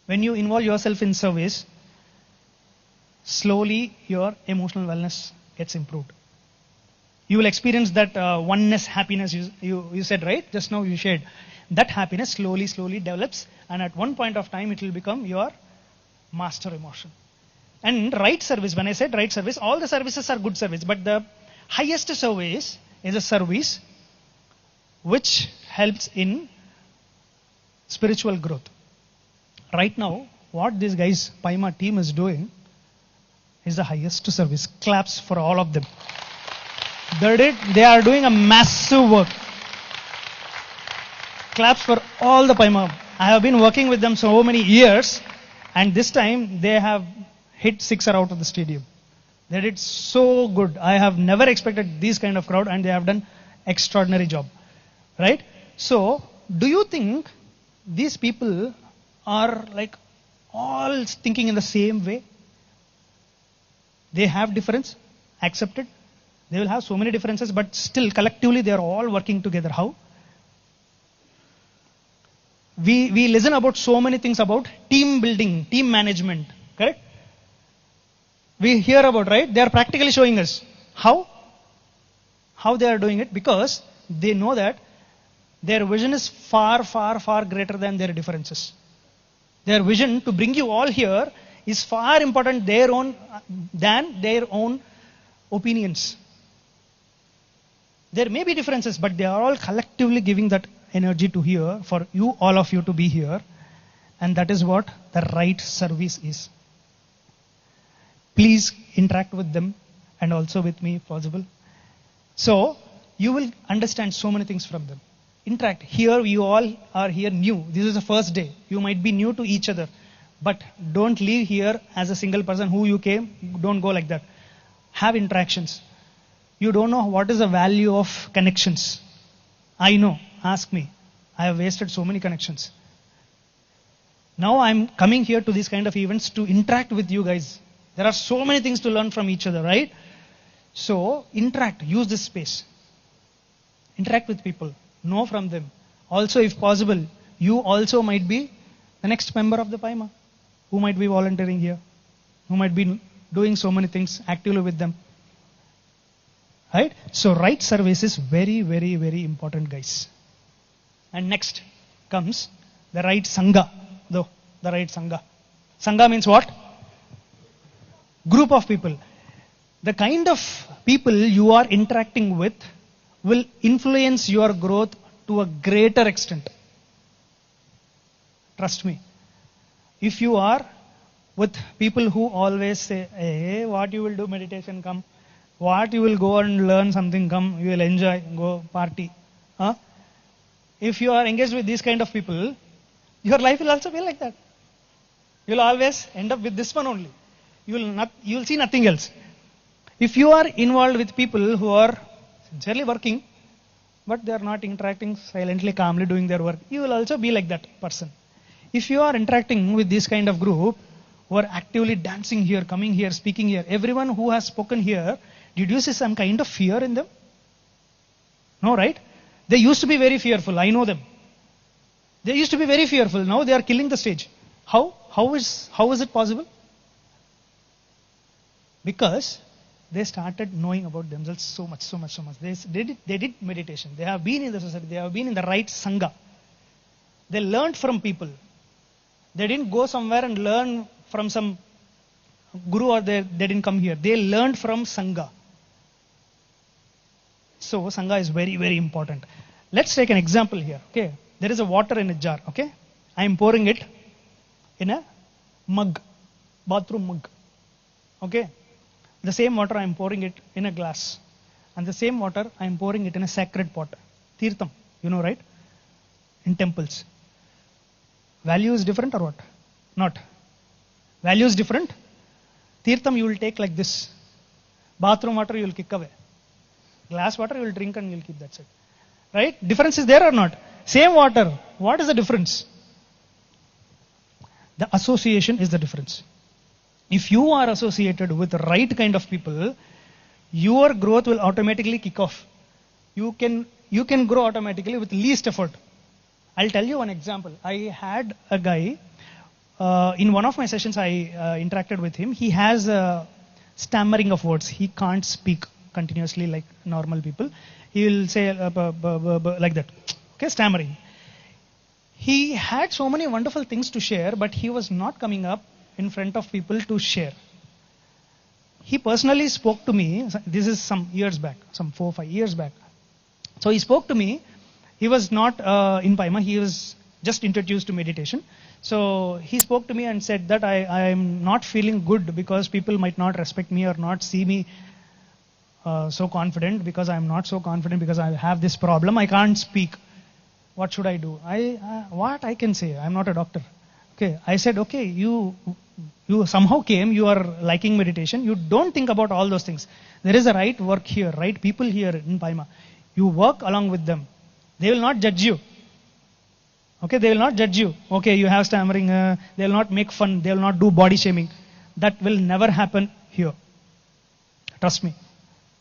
D: When you involve yourself in service, slowly your emotional wellness gets improved. You will experience that oneness, happiness you said, right? Just now you shared. That happiness slowly develops, and at one point of time it will become your master emotion. And right service, when I said right service, all the services are good service, but the highest service is a service which helps in spiritual growth. Right now, what this guys, Paima team is doing is the highest service. Claps for all of them. They are doing a massive work. Claps for all the Paima. I have been working with them so many years, and this time they have hit 6 out of the stadium. They did so good. I have never expected this kind of crowd, and they have done extraordinary job. Right? So, do you think these people are like all thinking in the same way? They have difference, accepted. They will have so many differences, but still collectively they are all working together. How? We listen about so many things about team building, team management. Correct? We hear about, right? They are practically showing us. How? How they are doing it? Because they know that their vision is far greater than their differences. Their vision to bring you all here is far important than their own opinions. There may be differences, but they are all collectively giving that energy to here, for you, all of you to be here. And that is what the right service is. Please interact with them and also with me if possible. So, you will understand so many things from them. Interact. Here, you all are here new. This is the first day. You might be new to each other. But don't leave here as a single person who you came. Don't go like that. Have interactions. You don't know what is the value of connections. I know. Ask me. I have wasted so many connections. Now I'm coming here to these kind of events to interact with you guys. There are so many things to learn from each other, right? So interact. Use this space. Interact with people. Know from them. Also, if possible, you also might be the next member of the PMA who might be volunteering here, who might be doing so many things actively with them. Right? So right service is very, very, very important, guys. And next comes the right Sangha. Though, the right Sangha. Sangha means what? Group of people. The kind of people you are interacting with will influence your growth to a greater extent. Trust me. If you are with people who always say, hey, what you will do meditation, come. What you will go and learn something, come. You will enjoy, go party. Huh? If you are engaged with these kind of people, your life will also be like that. You will always end up with this one only. You will see nothing else. If you are involved with people who are sincerely working, but they are not interacting, silently, calmly doing their work, you will also be like that person. If you are interacting with this kind of group, who are actively dancing here, coming here, speaking here, everyone who has spoken here, did you see some kind of fear in them? No, right? They used to be very fearful. I know them. They used to be very fearful. Now they are killing the stage. How is it possible? Because they started knowing about themselves so much. They did meditation. They have been in the society. They have been in the right Sangha. They learned from people. They didn't go somewhere and learn from some guru, or they didn't come here. They learned from Sangha. So Sangha is very, very important. Let's take an example here. Okay, there is a water in a jar. Okay, I am pouring it in a mug, bathroom mug. Okay, the same water I am pouring it in a glass, and the same water I am pouring it in a sacred pot, tirtham. You know, right? In temples. Value is different or what? Not. Value is different. Tirtham you will take like this. Bathroom water you will kick away. Glass water you will drink and you will keep that side. Right? Difference is there or not? Same water. What is the difference? The association is the difference. If you are associated with the right kind of people, your growth will automatically kick off. You can grow automatically with least effort. I'll tell you one example. I had a guy, in one of my sessions I interacted with him. He has stammering of words. He can't speak continuously like normal people. He will say like that. Okay, stammering. He had so many wonderful things to share, but he was not coming up in front of people to share. He personally spoke to me. This is some years back, some 4 or 5 years back. So he spoke to me. He was not in Paima. He was just introduced to meditation. So he spoke to me and said that I am not feeling good because people might not respect me or not see me so confident, because I am not so confident because I have this problem. I can't speak. What should I do? What I can say? I am not a doctor. Okay. I said, okay, you somehow came, you are liking meditation. You don't think about all those things. There is a right work here, right people here in Paima. You work along with them. They will not judge you. Okay, they will not judge you. Okay, you have stammering. They will not make fun. They will not do body shaming. That will never happen here. Trust me.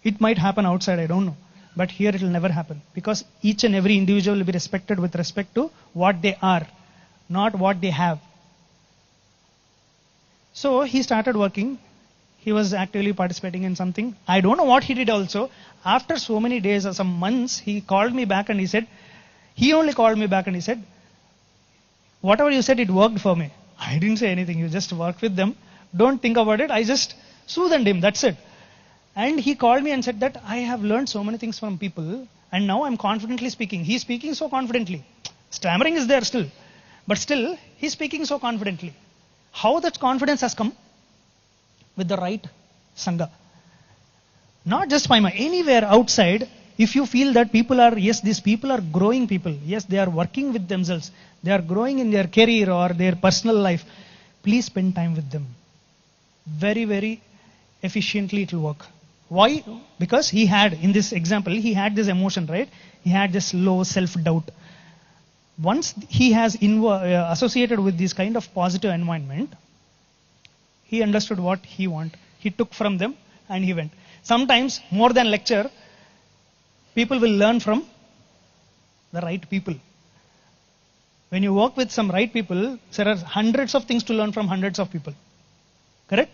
D: It might happen outside, I don't know. But here it will never happen. Because each and every individual will be respected with respect to what they are, not what they have. So he started working. He was actively participating in something. I don't know what he did also. After so many days or some months, he called me back and he said, whatever you said, it worked for me. I didn't say anything. You just work with them. Don't think about it. I just soothed him. That's it. And he called me and said that I have learned so many things from people and now I'm confidently speaking. He's speaking so confidently. Stammering is there still. But still, he's speaking so confidently. How that confidence has come? With the right Sangha. Not just Paima, anywhere outside, if you feel that people are, yes, these people are growing people. Yes, they are working with themselves. They are growing in their career or their personal life. Please spend time with them. Very, very efficiently it will work. Why? Because he had, in this example, he had this emotion, right? He had this low self-doubt. Once he has associated with this kind of positive environment, he understood what he wanted. He took from them and he went. Sometimes, more than lecture, people will learn from the right people. When you work with some right people, there are hundreds of things to learn from hundreds of people. Correct?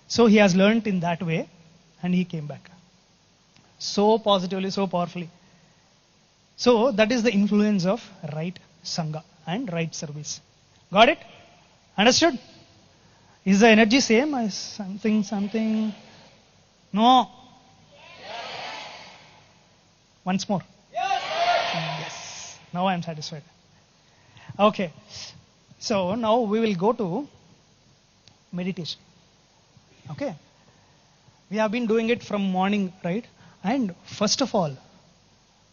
D: So he has learned in that way and he came back. So positively, so powerfully. So that is the influence of right Sangha and right service. Got it? Understood? Is the energy same as something? No. Once more. Yes. Now I am satisfied. Okay. So now we will go to meditation. Okay. We have been doing it from morning, right? And first of all,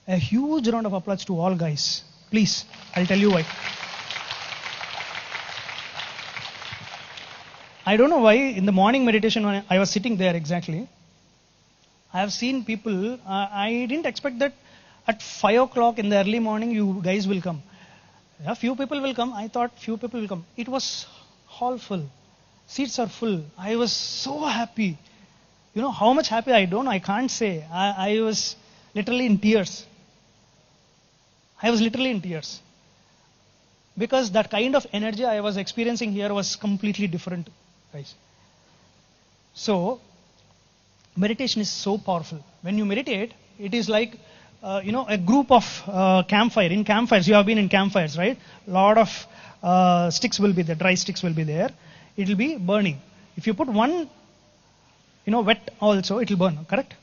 D: a huge round of applause to all guys. Please, I'll tell you why. I don't know why in the morning meditation when I was sitting there exactly, I have seen people, I didn't expect that at 5 o'clock in the early morning you guys will come. A few people will come. I thought few people will come. It was all full. Seats are full. I was so happy. You know how much happy I don't know. I can't say. I was literally in tears. I was literally in tears. Because that kind of energy I was experiencing here was completely different, guys. So, meditation is so powerful. When you meditate, it is like, a group of campfire. In campfires, you have been in campfires, right? A lot of sticks will be there, dry sticks will be there. It will be burning. If you put one, wet also, it will burn, correct?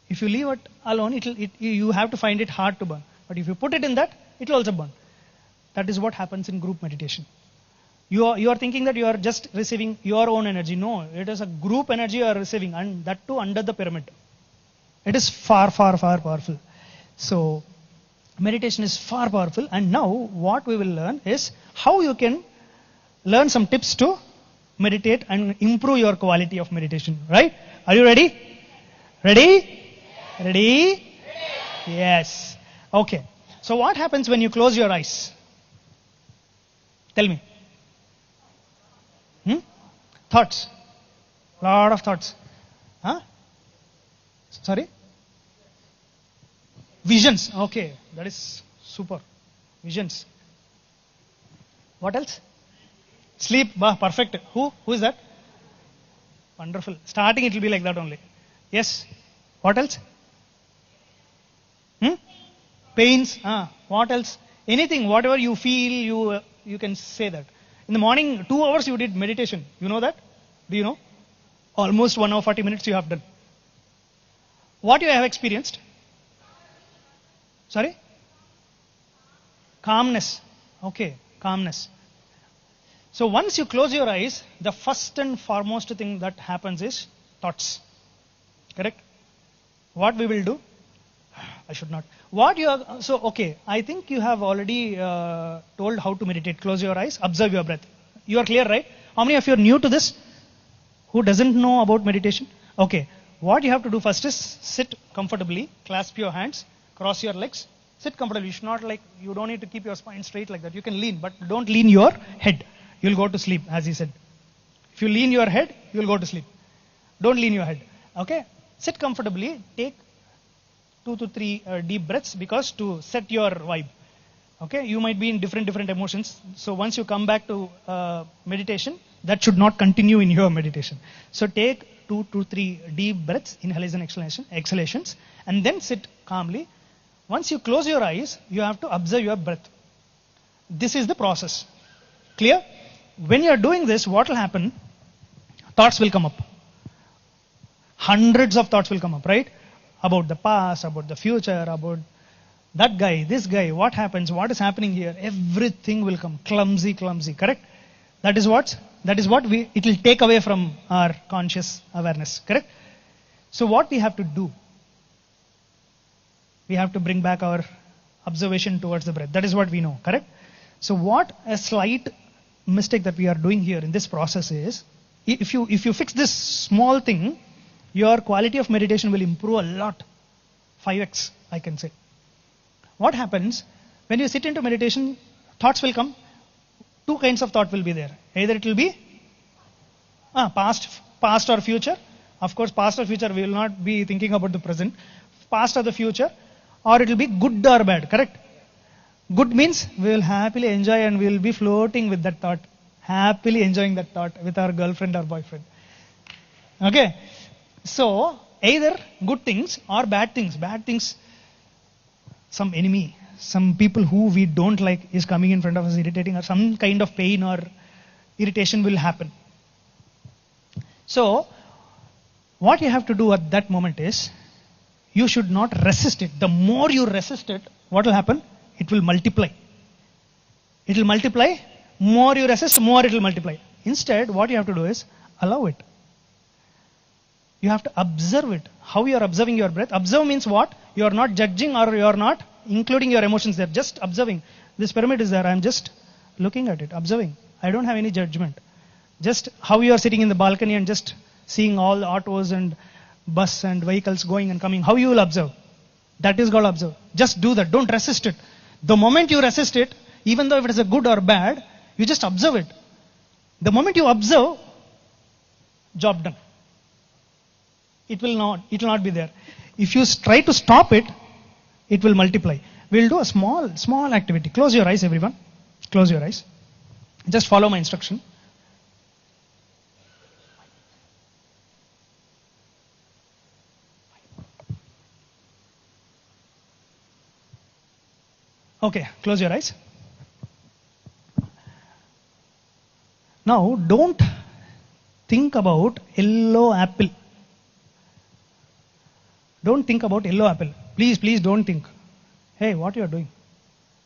D: If you leave it alone, you have to find it hard to burn. But if you put it in that, it will also burn. That is what happens in group meditation. You are thinking that you are just receiving your own energy. No, it is a group energy you are receiving, and that too under the pyramid. It is far, far, far powerful. So, meditation is far powerful. And now, what we will learn is how you can learn some tips to meditate and improve your quality of meditation. Right? Are you ready? Ready? Ready? Yes. Okay. So, what happens when you close your eyes? Tell me. Thoughts. Lot of thoughts. Huh? Sorry? Visions. Okay. That is super. Visions. What else? Sleep. Bah, perfect. Who is that? Wonderful. Starting it will be like that only. Yes. What else? Pains. What else? Anything. Whatever you feel, you can say that. In the morning, 2 hours you did meditation. You know that? Do you know? Almost 1 hour 40 minutes you have done. What you have experienced? Sorry? Calmness. Okay, calmness. So once you close your eyes, the first and foremost thing that happens is thoughts. Correct? What we will do? I should not. I think you have already told how to meditate. Close your eyes, observe your breath. You are clear, right? How many of you are new to this? Who doesn't know about meditation? Okay. What you have to do first is sit comfortably, clasp your hands, cross your legs, sit comfortably. You should not you don't need to keep your spine straight like that. You can lean, but don't lean your head. You'll go to sleep, as he said. If you lean your head, you'll go to sleep. Don't lean your head. Okay? Sit comfortably, take 2 to 3 deep breaths because to set your vibe. Okay? You might be in different emotions. So once you come back to meditation, that should not continue in your meditation. So take 2 to 3 deep breaths, inhalation, exhalations, and then sit calmly. Once you close your eyes, you have to observe your breath. This is the process. Clear? When you are doing this, what will happen? Thoughts will come up. Hundreds of thoughts will come up, right? About the past, about the future, about that guy, this guy, what happens, what is happening here, everything will come. Clumsy, correct? That is what it will take away from our conscious awareness, correct? So what we have to do? We have to bring back our observation towards the breath. That is what we know, correct? So what a slight mistake that we are doing here in this process is, if you fix this small thing, your quality of meditation will improve a lot. 5x, I can say. What happens when you sit into meditation? Thoughts will come. Two kinds of thought will be there. Either it will be past or future. Of course, past or future, we will not be thinking about the present. Past or the future, or it will be good or bad. Correct? Good means we will happily enjoy and we will be floating with that thought, happily enjoying that thought with our girlfriend or boyfriend. Okay? So, either good things or bad things. Bad things, some enemy, some people who we don't like is coming in front of us, irritating, or some kind of pain or irritation will happen. So, what you have to do at that moment is, you should not resist it. The more you resist it, what will happen? It will multiply. It will multiply. More you resist, more it will multiply. Instead, what you have to do is allow it. You have to observe it. How you are observing your breath. Observe means what? You are not judging or you are not including your emotions there. Just observing. This pyramid is there. I am just looking at it, observing. I don't have any judgment. Just how you are sitting in the balcony and just seeing all the autos and bus and vehicles going and coming. How you will observe. That is called observe. Just do that. Don't resist it. The moment you resist it, even though if it is a good or bad, you just observe it. The moment you observe, job done. It will not be there. If you try to stop it, it will multiply. We'll do a small activity. Close your eyes, everyone. Close your eyes. Just follow my instruction. Okay, close your eyes. Now, don't think about yellow apple. Don't think about yellow apple. Please don't think. Hey, what you are doing?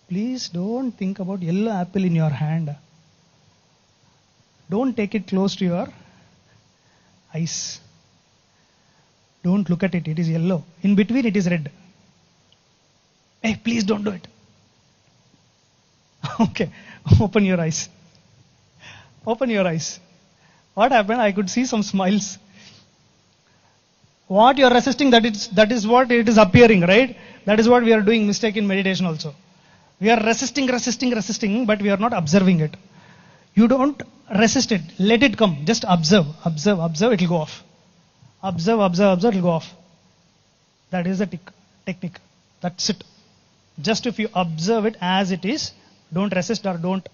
D: Please don't think about yellow apple in your hand. Don't take it close to your eyes. Don't look at it. It is yellow. In between it is red. Hey, please don't do it. Okay, open your eyes. Open your eyes. What happened? I could see some smiles. What you are resisting, that is what it is appearing, right? That is what we are doing mistake in meditation also. We are resisting, but we are not observing it. You don't resist it. Let it come. Just observe, it will go off. Observe, it will go off. That is the technique. That's it. Just if you observe it as it is, don't resist or don't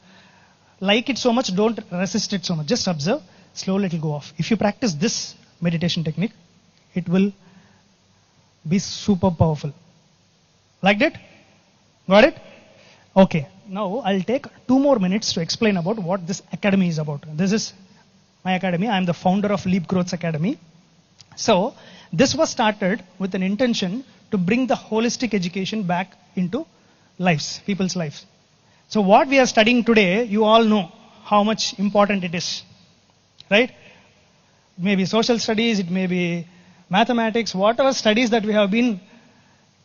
D: like it so much, don't resist it so much. Just observe, slowly it will go off. If you practice this meditation technique, it will be super powerful. Liked it? Got it? Okay. Now I'll take 2 more minutes to explain about what this academy is about. This is my academy. I am the founder of Leap Growth's Academy. So this was started with an intention to bring the holistic education back into people's lives. So what we are studying today, you all know how much important it is. Right? Maybe social studies, it may be mathematics, whatever studies that we have been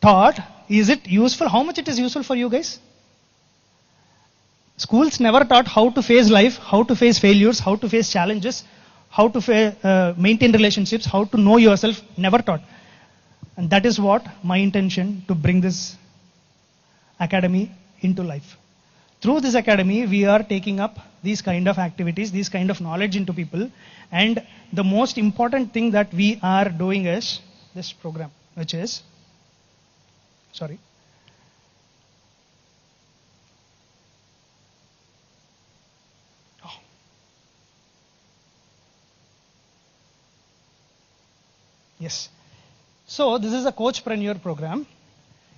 D: taught, is it useful? How much it is useful for you guys? Schools never taught how to face life, how to face failures, how to face challenges, how to maintain relationships, how to know yourself, never taught. And that is what my intention to bring this academy into life. Through this academy, we are taking up these kind of activities, these kind of knowledge into people. And the most important thing that we are doing is this program, which is, Yes. So this is a coachpreneur program.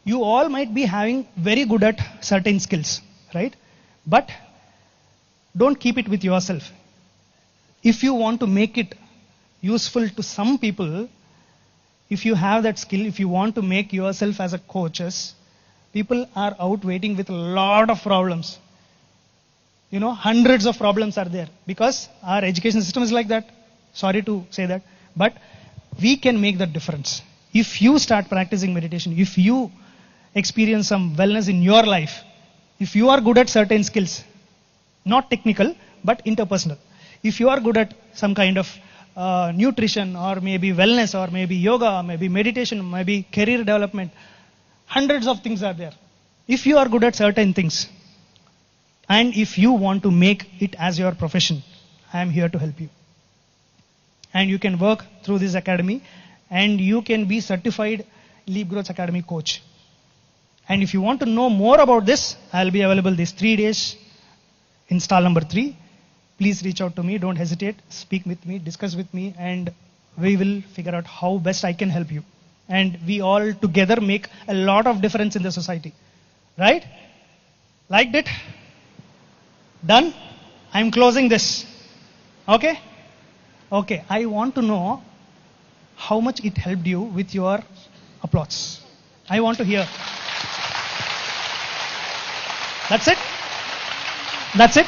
D: You all might be having very good at certain skills, right? But don't keep it with yourself. If you want to make it useful to some people, if you have that skill, if you want to make yourself as a coaches, people are out waiting with a lot of problems. You know, hundreds of problems are there because our education system is like that. Sorry to say that, but we can make that difference. If you start practicing meditation, if you experience some wellness in your life, if you are good at certain skills, not technical, but interpersonal. If you are good at some kind of nutrition, or maybe wellness, or maybe yoga, or maybe meditation, maybe career development. Hundreds of things are there. If you are good at certain things, and if you want to make it as your profession, I am here to help you. And you can work through this academy, and you can be certified Leap Growth Academy coach. And if you want to know more about this, I'll be available these 3 days in stall number 3. Please reach out to me. Don't hesitate. Speak with me, discuss with me, and we will figure out how best I can help you. And we all together make a lot of difference in the society. Right? Liked it? Done? I'm closing this. Okay? Okay. I want to know how much it helped you with your applause. I want to hear. That's it? That's it?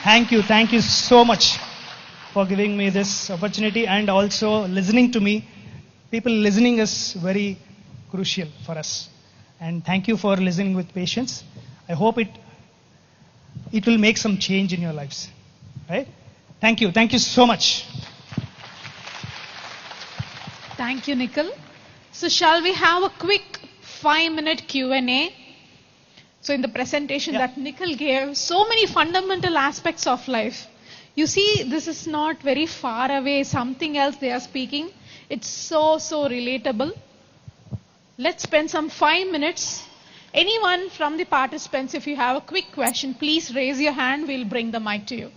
D: Thank you so much for giving me this opportunity and also listening to me. People listening is very crucial for us. And thank you for listening with patience. I hope it will make some change in your lives. Right? Thank you so much.
B: Thank you, Nikhil. So shall we have a quick 5-minute Q&A? So in the presentation that Nikhil gave, so many fundamental aspects of life. You see, this is not very far away, something else they are speaking. It's so relatable. Let's spend some 5 minutes. Anyone from the participants, if you have a quick question, please raise your hand. We'll bring the mic to you.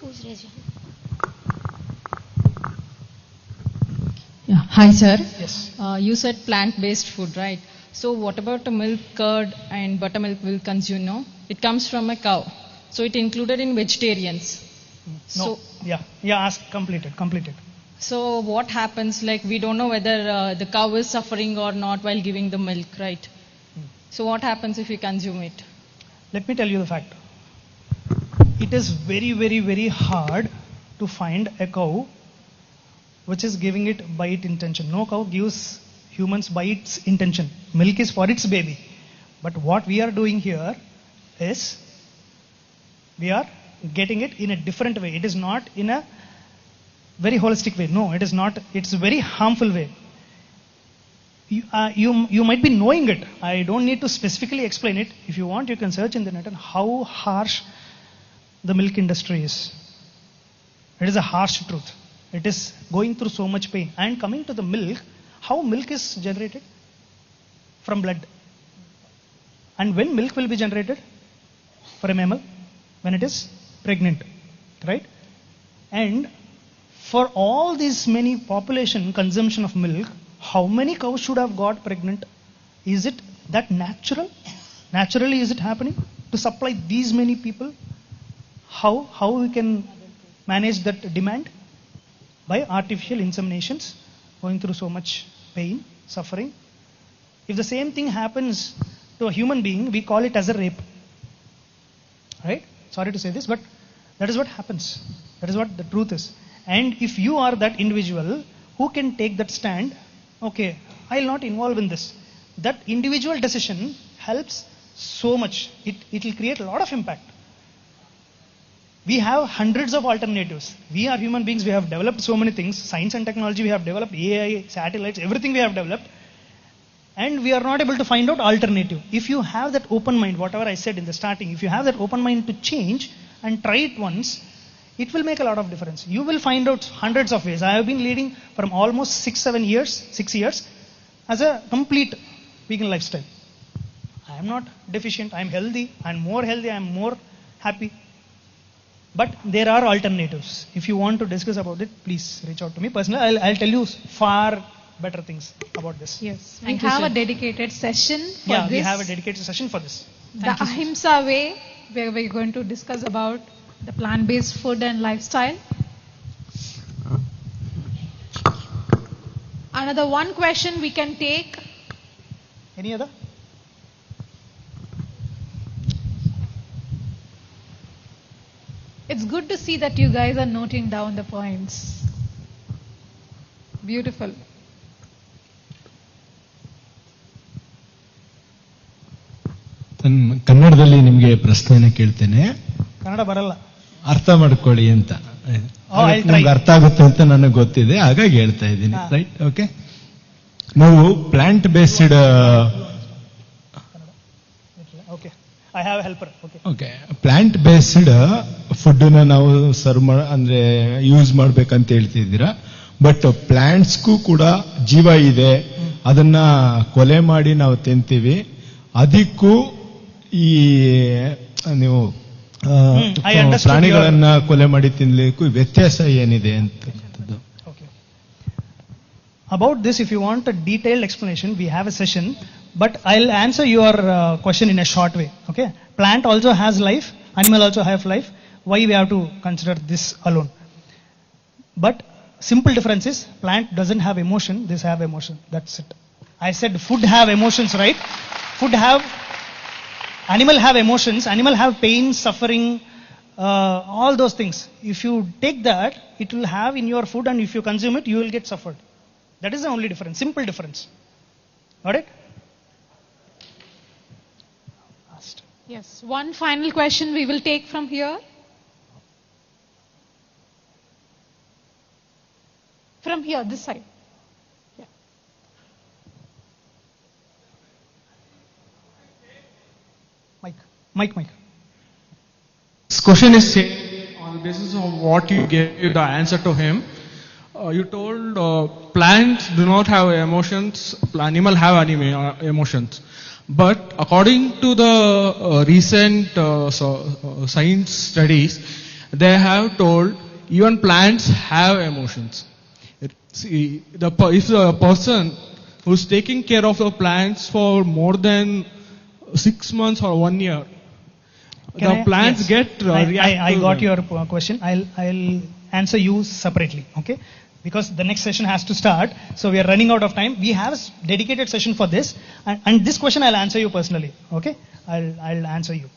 E: Who's raised your hand?
F: Yeah. Hi, sir.
D: Yes.
F: You said plant-based food, right? So what about the milk, curd, and buttermilk we'll consume? No, it comes from a cow, so it included in vegetarians.
D: No. Ask. Completed.
F: So what happens? Like we don't know whether the cow is suffering or not while giving the milk, right? So what happens if we consume it?
D: Let me tell you the fact. It is very hard to find a cow which is giving it by its intention. No cow gives humans by its intention. Milk is for its baby. But what we are doing here is we are getting it in a different way. It is not in a very holistic way. No, it is not. It's a very harmful way. You might be knowing it. I don't need to specifically explain it. If you want, you can search in the net on how harsh the milk industry is. It is a harsh truth. It is going through so much pain. And coming to the milk, how milk is generated? From blood. And when milk will be generated? For a mammal? When it is pregnant. Right? And for all these many population consumption of milk, how many cows should have got pregnant? Is it that natural? Naturally is it happening? To supply these many people? How we can manage that demand? By artificial inseminations, going through so much pain, suffering. If the same thing happens to a human being, we call it as a rape. Right? Sorry to say this, but that is what happens. That is what the truth is. And if you are that individual who can take that stand, okay, I will not involve in this. That individual decision helps so much. It will create a lot of impact. We have hundreds of alternatives. We are human beings. We have developed so many things. Science and technology, we have developed AI, satellites, everything we have developed. And we are not able to find out alternative. If you have that open mind, whatever I said in the starting, if you have that open mind to change and try it once, it will make a lot of difference. You will find out hundreds of ways. I have been leading from almost 6 years as a complete vegan lifestyle. I am not deficient. I am healthy. I am more healthy. I am more happy. But there are alternatives. If you want to discuss about it, please reach out to me. Personally, I'll tell you far better things about this.
B: Yes, we have a dedicated session for this.
D: We have a dedicated session for this.
B: The Ahimsa way, where we're going to discuss about the plant-based food and lifestyle. Another one question we can take.
D: Any other?
B: It's good to see that you guys are noting down the points. Beautiful.
G: ಕನ್ನಡದಲ್ಲಿ ನಿಮಗೆ ಪ್ರಶ್ನೆನ ಕೇಳ್ತೇನೆ,
D: ಕನ್ನಡ ಬರಲ್ಲ,
G: ಅರ್ಥ ಮಾಡ್ಕೊಳ್ಳಿ ಅಂತ.
D: I'll try.
G: ನಿಮ್ಗೆ ಅರ್ಥ ಆಗುತ್ತೆ ಅಂತ ನನಗೆ ಗೊತ್ತಿದೆ, ಹಾಗಾಗಿ ಹೇಳ್ತಾ ಇದ್ದೀನಿ. Right, okay. ನಾವು plant based
D: I have helper.
G: Okay, plant based food ನಾವು ಸರ್ವ್ ಅಂದ್ರೆ ಯೂಸ್ ಮಾಡ್ಬೇಕಂತ ಹೇಳ್ತಿದ್ದೀರಾ. ಬಟ್ ಪ್ಲಾಂಟ್ಸ್ಗೂ ಕೂಡ ಜೀವ ಇದೆ, ಅದನ್ನ ಕೊಲೆ ಮಾಡಿ ನಾವು ತಿಂತೀವಿ. ಅದಕ್ಕೂ ಈ ನೀವು ಪ್ರಾಣಿಗಳನ್ನ ಕೊಲೆ ಮಾಡಿ ತಿನ್ಲಿಕ್ಕೂ ವ್ಯತ್ಯಾಸ ಏನಿದೆ ಅಂತ.
D: About this, if you want a detailed explanation, we have a session, but I'll answer your question in a short way. Okay, plant also has life, animal also have life. Why we have to consider this alone? But simple difference is plant doesn't have emotion, this have emotion. That's it. I said food have emotions, right? Food have, animal have emotions, animal have pain, suffering, all those things. If you take that, it will have in your food, and if you consume it, you will get suffered. That is the only difference, simple difference. Got it?
B: Yes, one final question we will take from here. From here, this side. Yeah.
D: Mike.
H: This question is on the basis of what you gave the answer to him. You told plants do not have emotions, animal have emotions. But according to the recent science studies, they have told even plants have emotions. See, if the person who's taking care of the plants for more than 6 months or 1 year, the plants get react.
D: I got your question. I'll answer you separately. Okay. Because the next session has to start, so we are running out of time. We have a dedicated session for this, and this question I'll answer you personally. Okay, I'll answer you.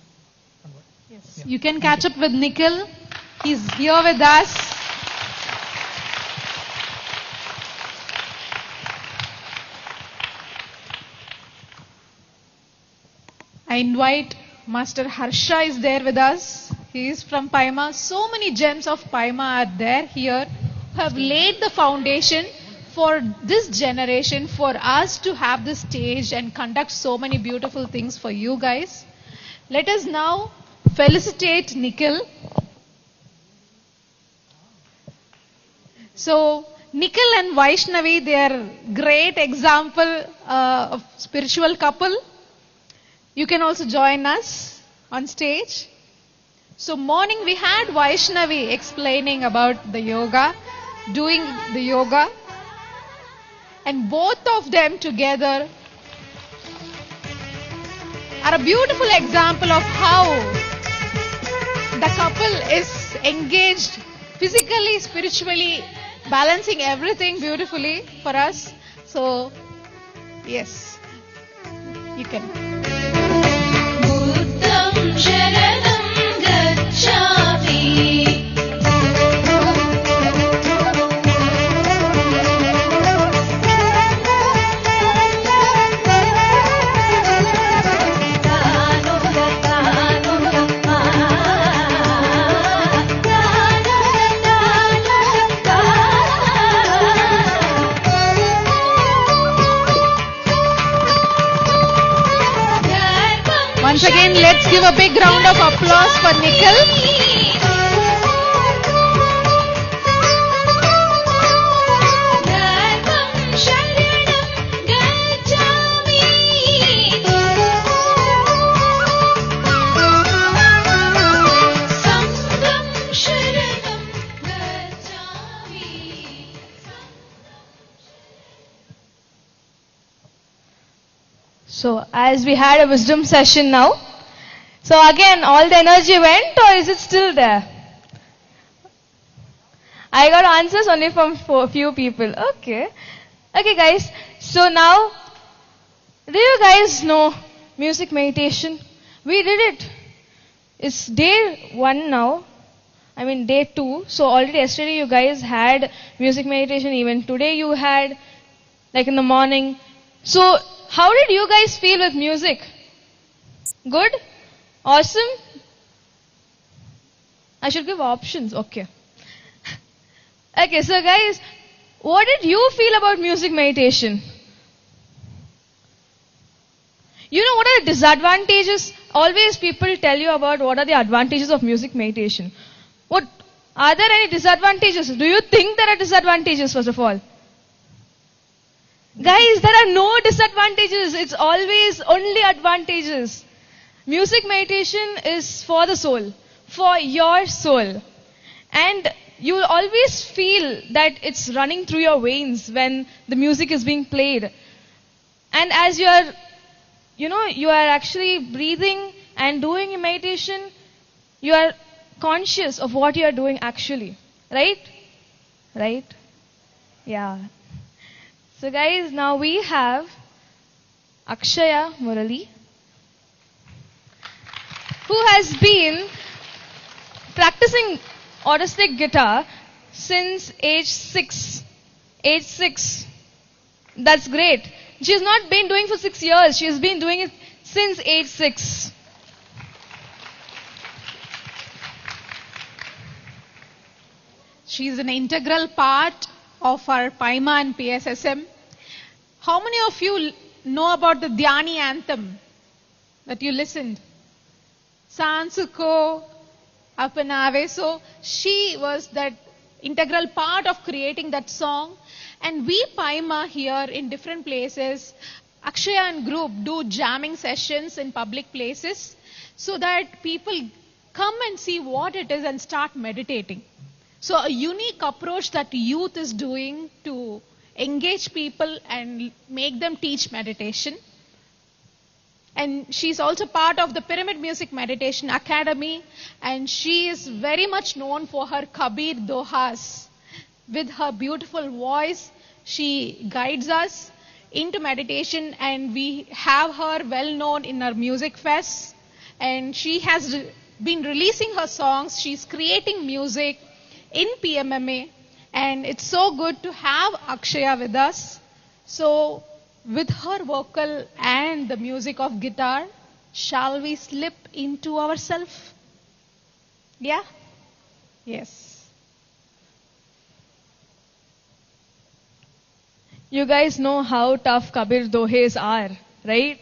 B: Yes. Yeah. You can catch up with Nikhil. He's here with us. I invite Master Harsha is there with us. He is from Paima. So many gems of Paima are there here, have laid the foundation for this generation, for us to have this stage and conduct so many beautiful things for you guys. Let us now felicitate Nikhil. So, Nikhil and Vaishnavi, they are great example of spiritual couple. You can also join us on stage. So, morning we had Vaishnavi explaining about the yoga, doing the yoga, and both of them together are a beautiful example of how the couple is engaged physically, spiritually, balancing everything beautifully for us. So, yes, you can. Buddham sharanam gacchami. Once again, let's give a big round of applause for Nikhil.
A: So, as we had a wisdom session now, so again, all the energy went, or is it still there? I got answers only from few people. Okay. Okay, guys. So now, do you guys know music meditation? We did it. It's day 1 now. I mean day 2. So already yesterday you guys had music meditation. Even today you had, like in the morning. So how did you guys feel with music? Good? Awesome? I should give options. Okay. Okay, so guys, what did you feel about music meditation? You know what are the disadvantages? Always people tell you about what are the advantages of music meditation. What are there any disadvantages? Do you think there are disadvantages first of all? Guys, there are no disadvantages. It's always only advantages. Music meditation is for the soul, for your soul. And you will always feel that it's running through your veins when the music is being played. And as you are actually breathing and doing your meditation, you are conscious of what you are doing actually. Right? Right? Yeah. So guys, now we have Akshaya Murali, who has been practicing autistic guitar since age 6. Age 6. That's great. She's not been doing for 6 years. She's been doing it since age 6.
B: She's an integral part of our PIMA and PSSM. How many of you know about the Dhyani anthem that you listened? Sansuko, Apana. So she was that integral part of creating that song. And we PIMA here in different places, Akshaya and group do jamming sessions in public places so that people come and see what it is and start meditating. So a unique approach that youth is doing to engage people and make them teach meditation. And she's also part of the Pyramid Music Meditation Academy, and she is very much known for her Kabir Dohas. With her beautiful voice, she guides us into meditation, and we have her well known in our music fest. And she has been releasing her songs. She's creating music in PMMA, and it's so good to have Akshaya with us. So with her vocal and the music of guitar, shall we slip into ourselves? Yeah? Yes.
A: You guys know how tough Kabir Dohes are, right?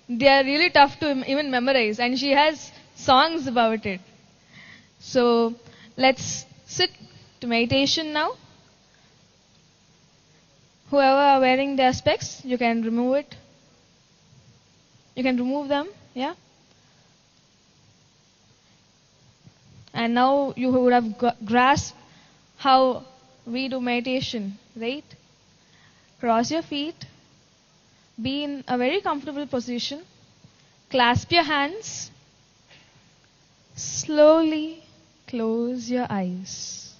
A: They are really tough to even memorize, and she has songs about it. So let's sit to meditation now. Whoever are wearing their specs, you can remove it. You can remove them, yeah? And now you would have grasped how we do meditation, right? Cross your feet. Be in a very comfortable position. Clasp your hands. Slowly close your eyes.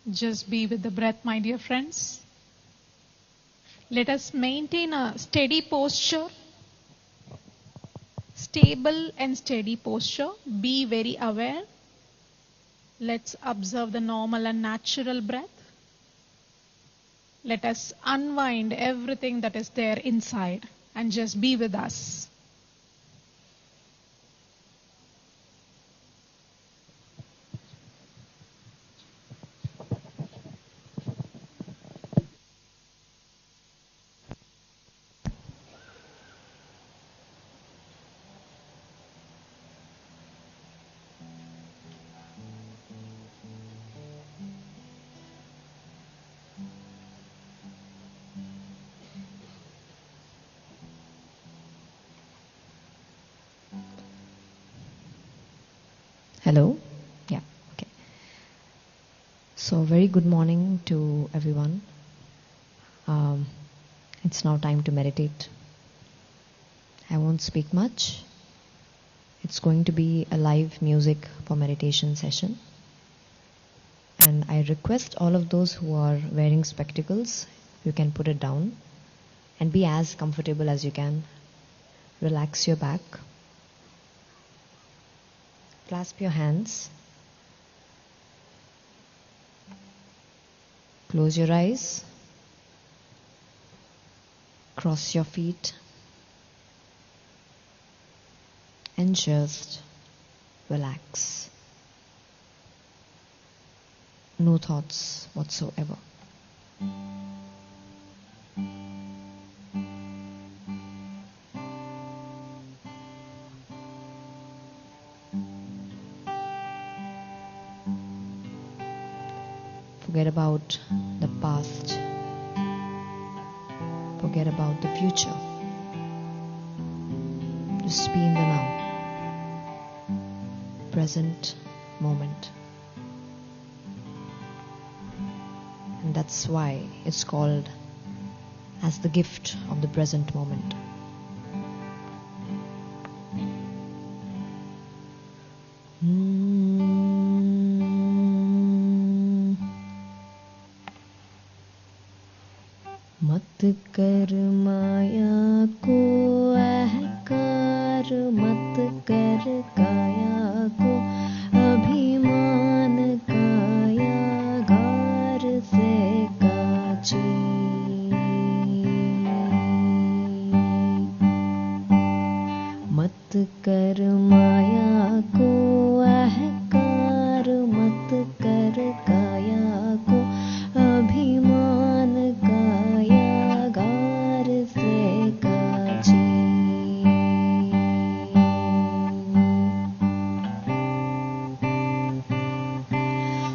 B: Just be with the breath, my dear friends. Let us maintain a steady posture. Stable and steady posture. Be very aware. Let's observe the normal and natural breath. Let us unwind everything that is there inside and just be with us.
I: Hello? Yeah, okay. So, very good morning to everyone. It's now time to meditate. I won't speak much. It's going to be a live music for meditation session. And I request all of those who are wearing spectacles, you can put it down and be as comfortable as you can. Relax your back. Clasp your hands. Close your eyes. cross your feet and just relax. No thoughts whatsoever. Forget about the past. Forget about the future. Just be in the now. Present moment. And that's why it's called as the gift of the present moment. मत कर माया को अहंकार, मत कर काया को अभिमान, कायागार से काची। मत कर माया को अहंकार, मत कर काया को अभिमान, कायागार से काची।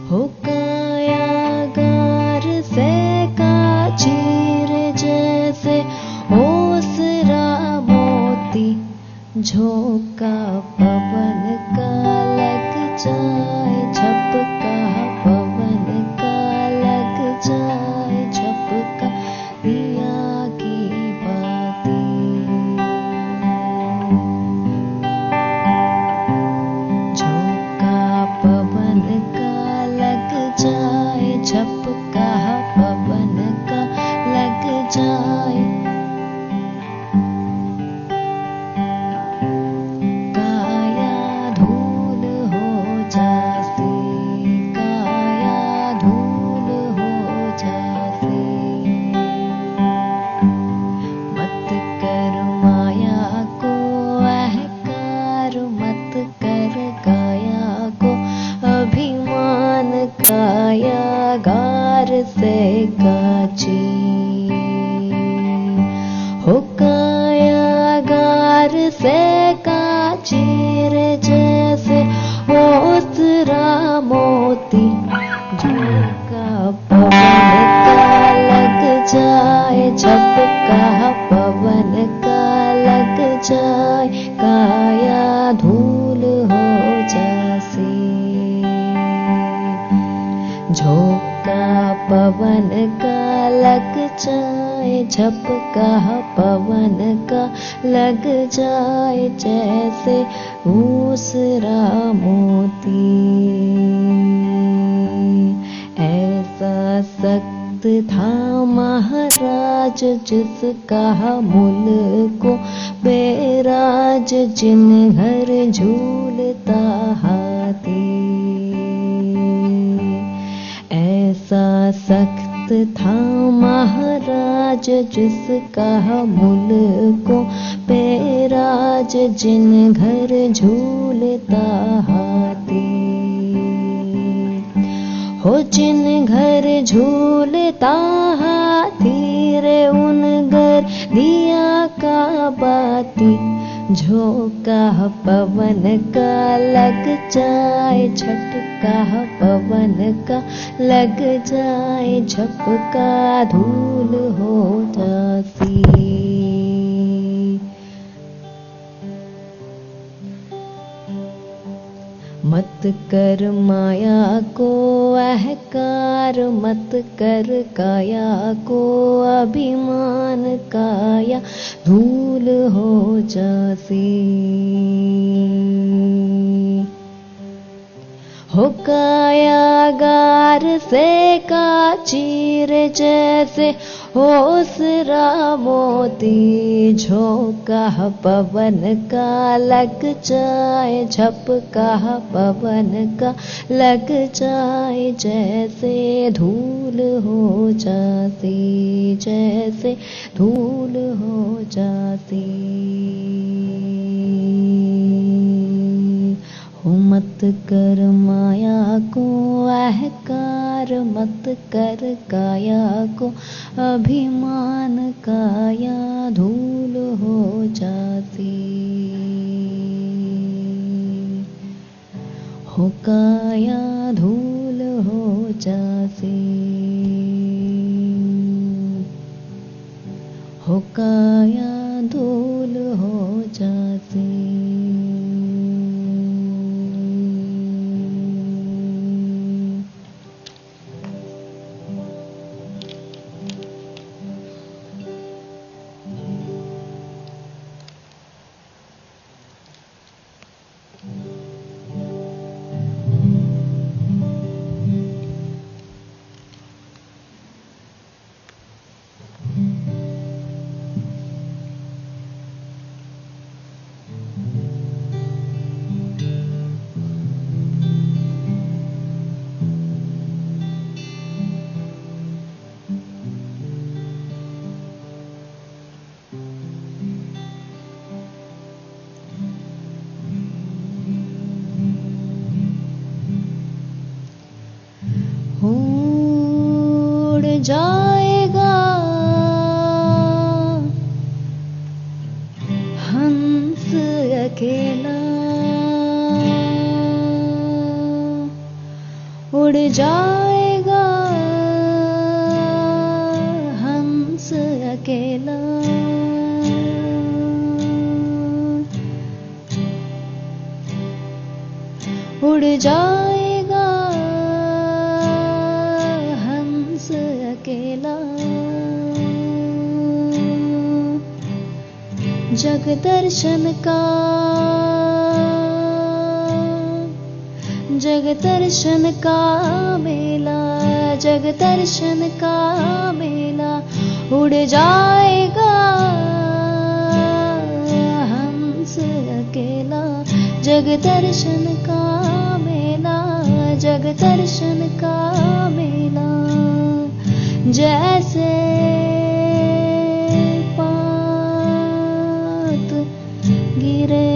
I: हो कायागार से काची रे जैसे ओसरा मोती, झोंका पवन का लग जाए, झपका पवन का लग जाए, झपका दिया की बाती। झोंका पवन का लग जाए, झपका पवन का लग जाए, काया धूल हो जासी, काया धूल हो जासी। मत कर माया को अहंकार, मत कर काया को अभिमान, कायागार से काची। हो कायागार से काची रे जैसे ओसरा मोती, झोंका पवन का लग जाए, झपका पवन का लग जाए, काया धूल हो जासी। झोंका पवन का लग जाए, झपका पवन का लग जाए, जैसे ऊसरा मोती। ऐसा सख्त था महाराज जिसका मुल्क को बेराज, जिन घर झूलता हाथी। ऐसा सख्त था महाराज जिसका मुल्क को बेराज, जिन घर झूलता हाथी। हो जिन घर झूलता हाथी रे उन घर दिया का बाती, झोंका पवन का लग जाए, झटका पवन का लग जाए, झपका धूल हो जासी। मत कर माया को अहंकार, मत कर काया को अभिमान, काया धूल हो जासी। हो कायागार से काची रे जैसे ओसरा मोती, झोंका पवन का लग जाए, झपका पवन का लग जाए, जैसे धूल हो जाती, जैसे धूल जाती। हो मत कर माया को अहंकार, मत कर काया को अभिमान, काया धूल हो जाती। हो काया धूल हो जाती। हो काया धूल हो जाती। उड़ जाएगा हंस अकेला, उड़ जाएगा हंस अकेला। उड़ जाएगा हंस अकेला। जग दर्शन का, जग दर्शन का मेला, जग दर्शन का मेला। उड़ जाएगा हंस अकेला। जग दर्शन का मेला, जग दर्शन का मेला। जैसे पात गिरे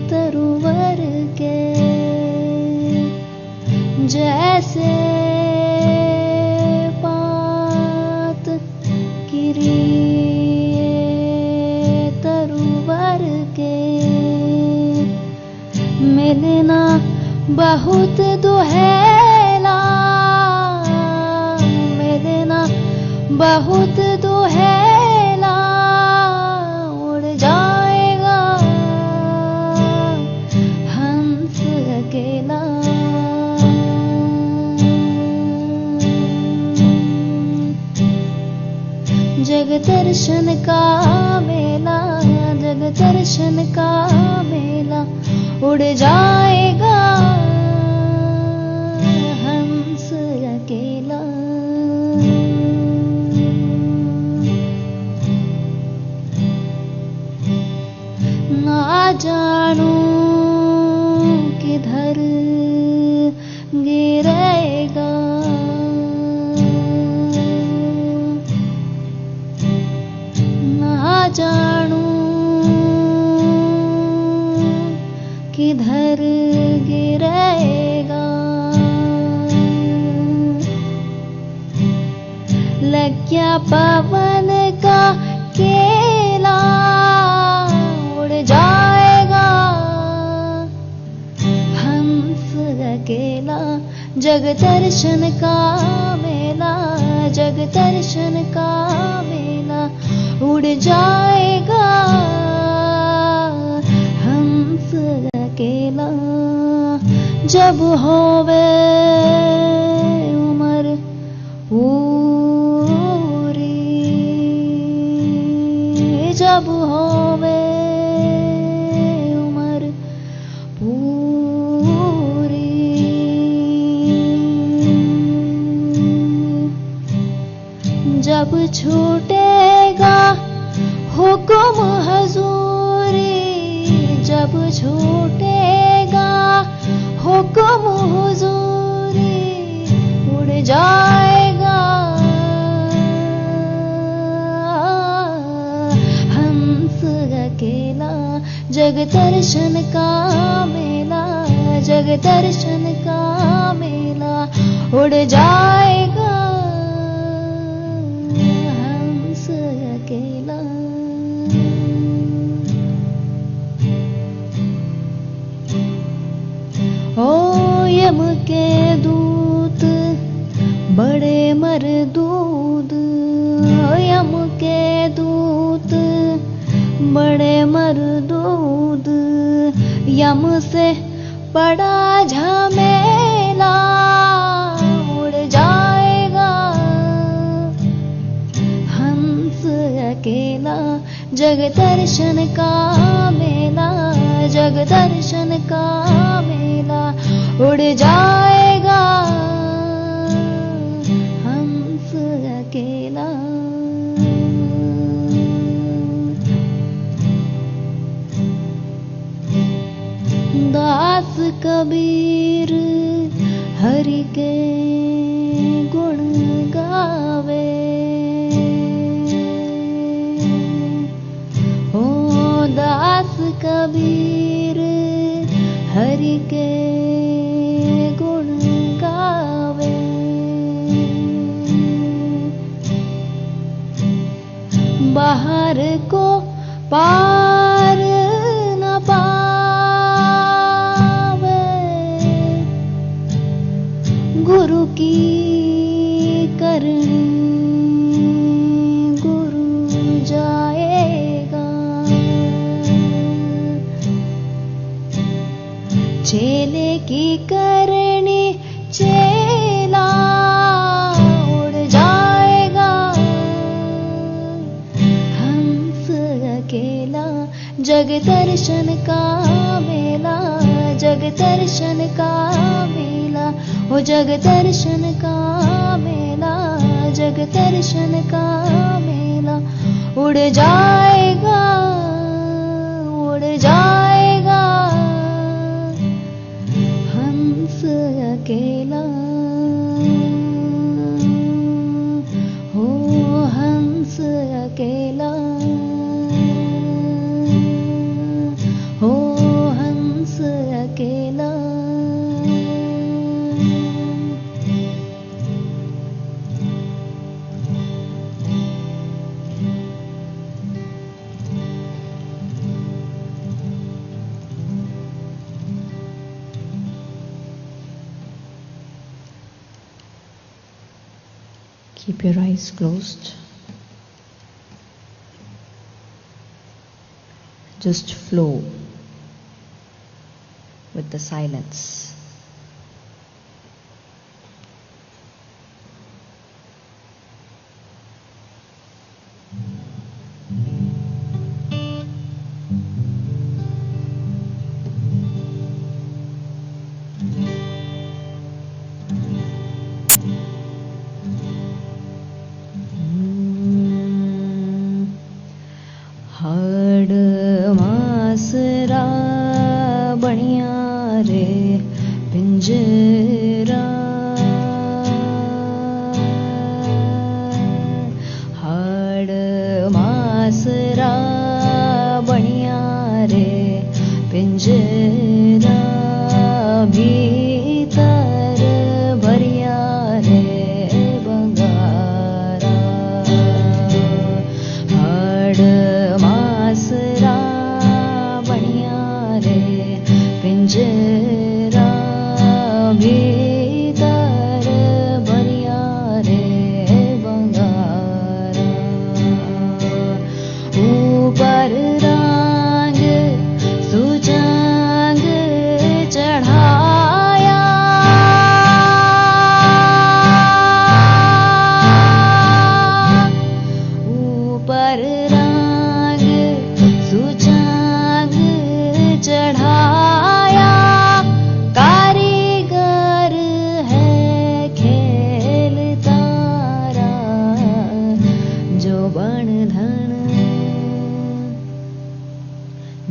I: तरुवर के, जैसे पात गिरी तरुवर के। मिलना बहुत दुहेला, मिलना बहुत दुहेला। उड़ जाएगा हंस अकेला। जग दर्शन का मेला, जग दर्शन का मेला। उड़ जाएगा हंस अकेला। ना जानू किधर गिरेगा, ना जानू किधर गिरेगा। लग गया पवन का केला। उड़ जाएगा हंस अकेला। जग दर्शन का मेला, जग दर्शन का मेला। उड़ जाएगा हंस अकेला। जब होवे उमर पूरी, जब होवे उमर पूरी। जब छूटेगा हुक्म हजूरी, जब छूटेगा हुक्म हुजूरी। उड़ जाएगा
J: अकेला जग दर्शन का मेला, जग दर्शन का मेला, उड़ जाएगा हंस अकेला। ओ यम के दूत बड़े मरदूद, यम के दूत बड़े मरदूद, यम से बड़ा झमेला, उड़ जाएगा हंस अकेला जग दर्शन का मेला, जग दर्शन का मेला, उड़ जाएगा हंस अकेला। दास कबीर हरि के गुण गावे, ओ दास कबीर हरि के गुण गावे। बाहर को पार न पावे, गुरु की करनी गुरु जाएगा। चेले की करनी चेला, उड़ जाएगा हंस अकेला जग दर्शन का मेला, जग दर्शन का मेला, ओ जग दर्शन का मेला, जग दर्शन का मेला, उड़ जाएगा, उड़ जाएगा हंस अकेला, हो हंस अकेला, हो हंस अकेला।
I: Keep your eyes closed. Just flow with the silence.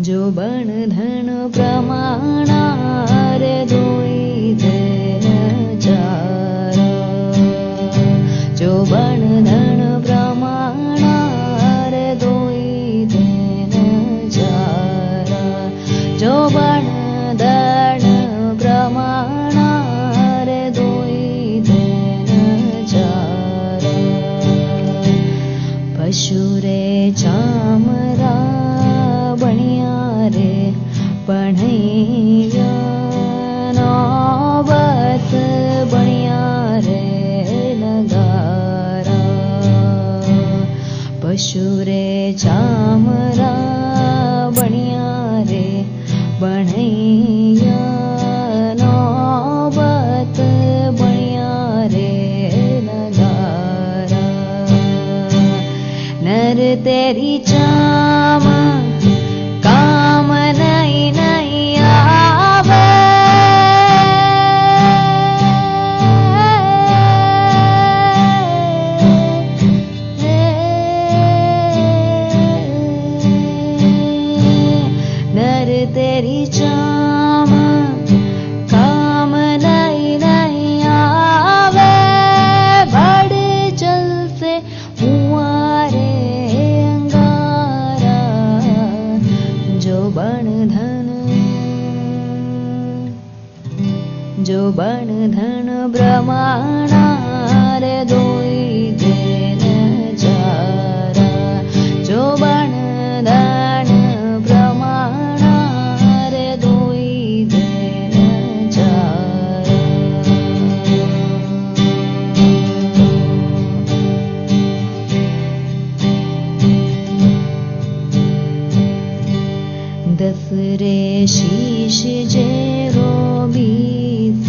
I: जो बण धन प्रमाणार दोई देन चारा, जो बण धन प्रमाणार दोई देन चारा।
J: पशुरे चामरा बणिया रे पढ़ैया नौबत बणिया रे नगारा पशुरे चामरा बणिया रे बणैया नौबत बणिया रे नगारा नर तेरी चाम काम नहीं नहीं आवे नर तेरी चाम काम नहीं नहीं आवे बड़ जल से मुआरे अंगारा जो बण धन ब्रह्माणा रे दोई देन जारा जो बण धन ब्रह्माणा रे दोई देन जारा दस रे शीश जे रो बीस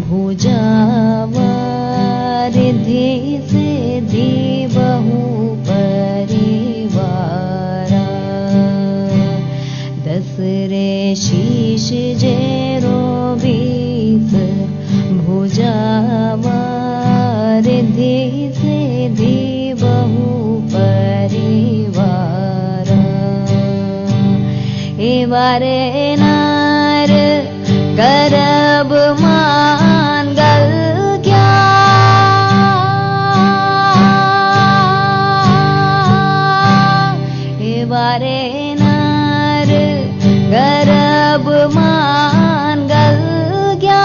J: भुजावा रिद्धि सिद्धि बहु परिवारा दस रे शीश जे रो बीस भुजावा रिद्धि सिद्धि बहु परिवारा एवारे नार करब मांगल क्या एवारे नार करब मांगल क्या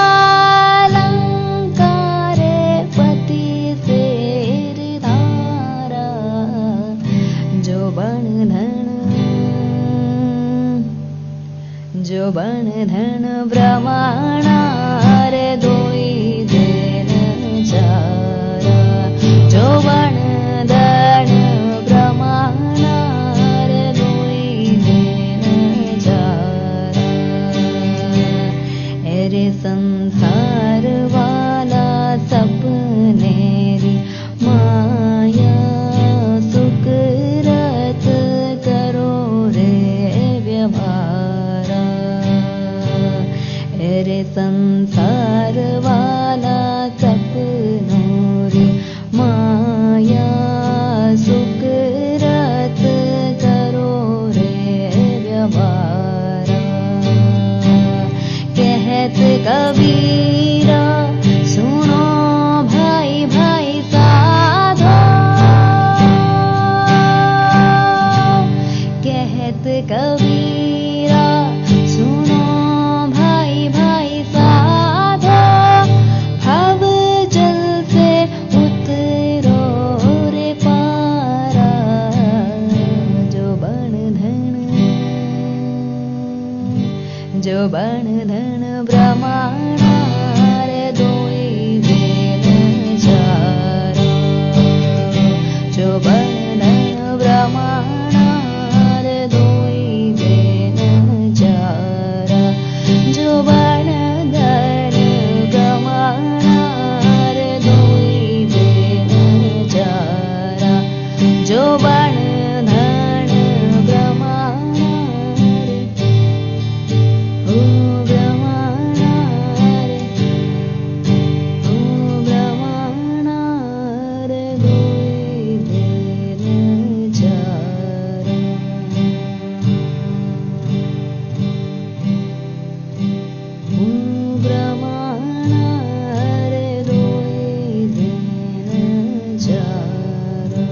J: लंकारे पति शेर धारा जो बण धन ब्रह्माणा रे दोई देन जारा जो बण धन ब्रह्माणा रे दोई देन जारा एरे संसार वाला सपने री माया सुकरत करो रे व्यवहार रे संसार वाला सपनों रे माया सुकरत करो रे व्यवहार कहत कबीरा सुनो भाई भाई साधो कहत कबीरा सुनो भाई भाई साधो भव जल से उतरो रे पारा जो बण धन ब्रह्माणा रे दोई देन जारा जो बण धन ब्रह्माणा रे दोई देन जारा जो बण धन ब्रह्माणा रे दोई देन जारा जो बण धन ब्रह्माणा रे ओ ब्रह्माणा रे ओ ब्रह्माणा रे दोई देन जारा ओ ब्रह्माणा रे दोई देन जारा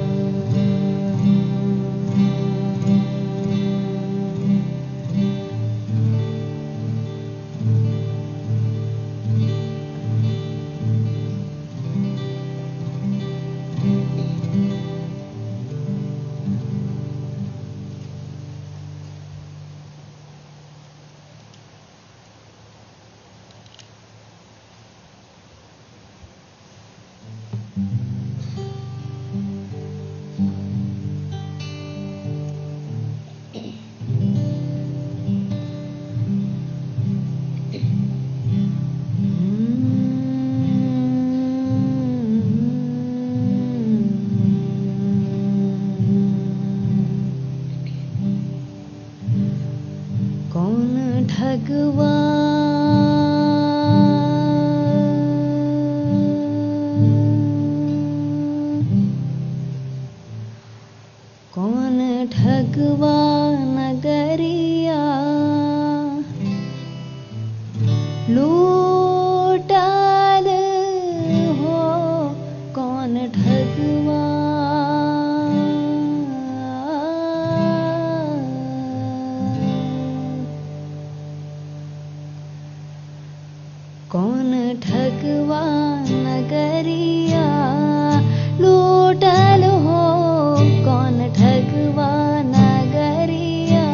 J: ठगवा कौन ठगवा नगरिया लूटाल हो कौन ठगवा कौन ठगवा नगरिया लूटल हो कौन ठगवा नगरिया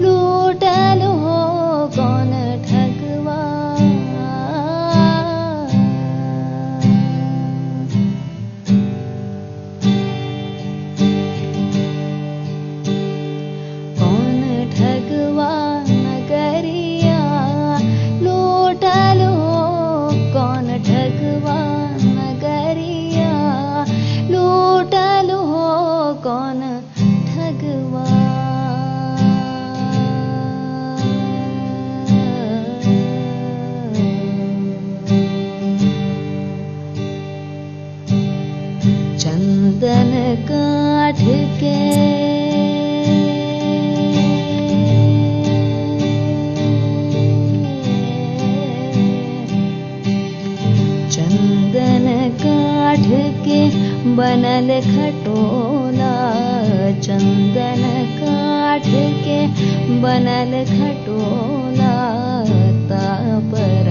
J: लूटल हो कौन ठगवा कौन ठगवा नगरिया लूटल हो कौन ठगवा नगरिया लूटल हो कौन ठगवा चंदन काठ के चंदन काठ के बनल खटोला चंदन काठ के बनल खटोला तापर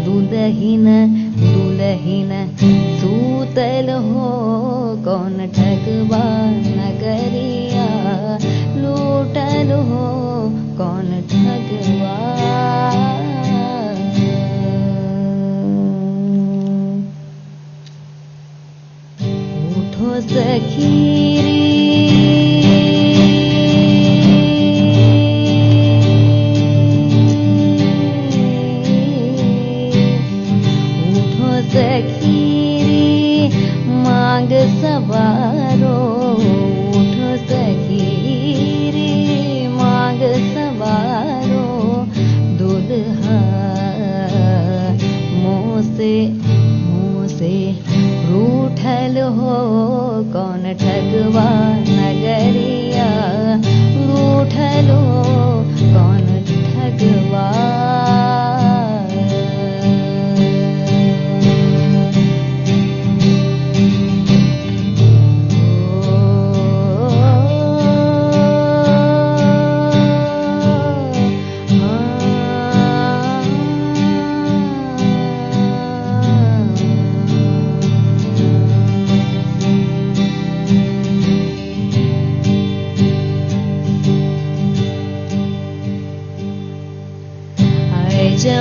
J: दुलहिन दुलहिन सूतल हो कौन ठगवा नगरिया लूटल हो कौन ठगवा उठो सखीरी उठो सखीरी मांग सवारो उठो सखीरी मांग सवारो दुल्हा मुँह से रूठल हो कौन ठगवा नगरिया रूठल हो कौन ठगवा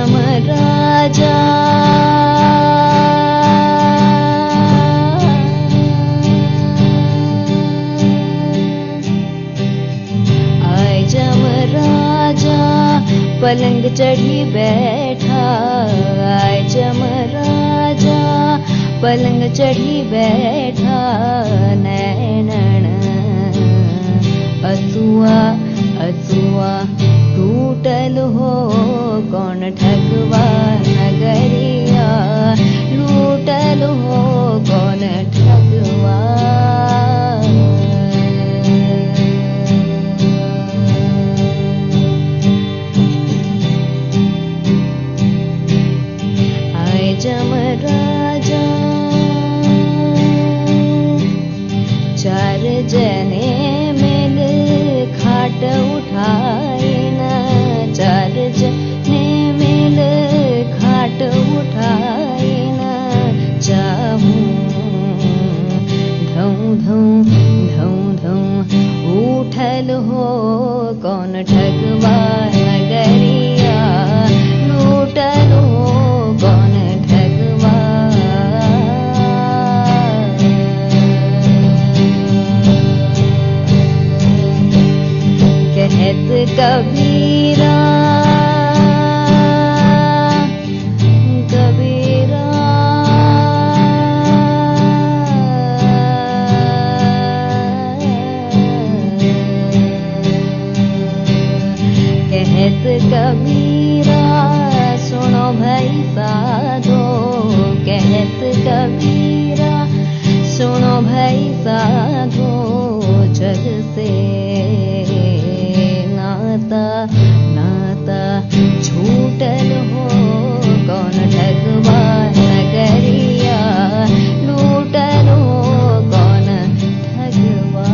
J: जमराजा आय जमराजा पलंग चढ़ी बैठा आय जमराजा पलंग चढ़ी बैठा नैनन असुआ असुआ टूटल हो कौन ठगवा नगरिया लूटल हो कौन ठगवा आय जमराजा चार जने मिल खाट उठाए न चार जने मिल खाट उठाए न चाहूं धऊं धऊं धऊं धऊं उठल हो कौन ठगवा नगरिया लूटल हो कौन ठगवा कहत कबीरा कबीरा बांधो जग से नाता नाता छूटल हो कौन ठगवा नगरिया लूटल हो कौन ठगवा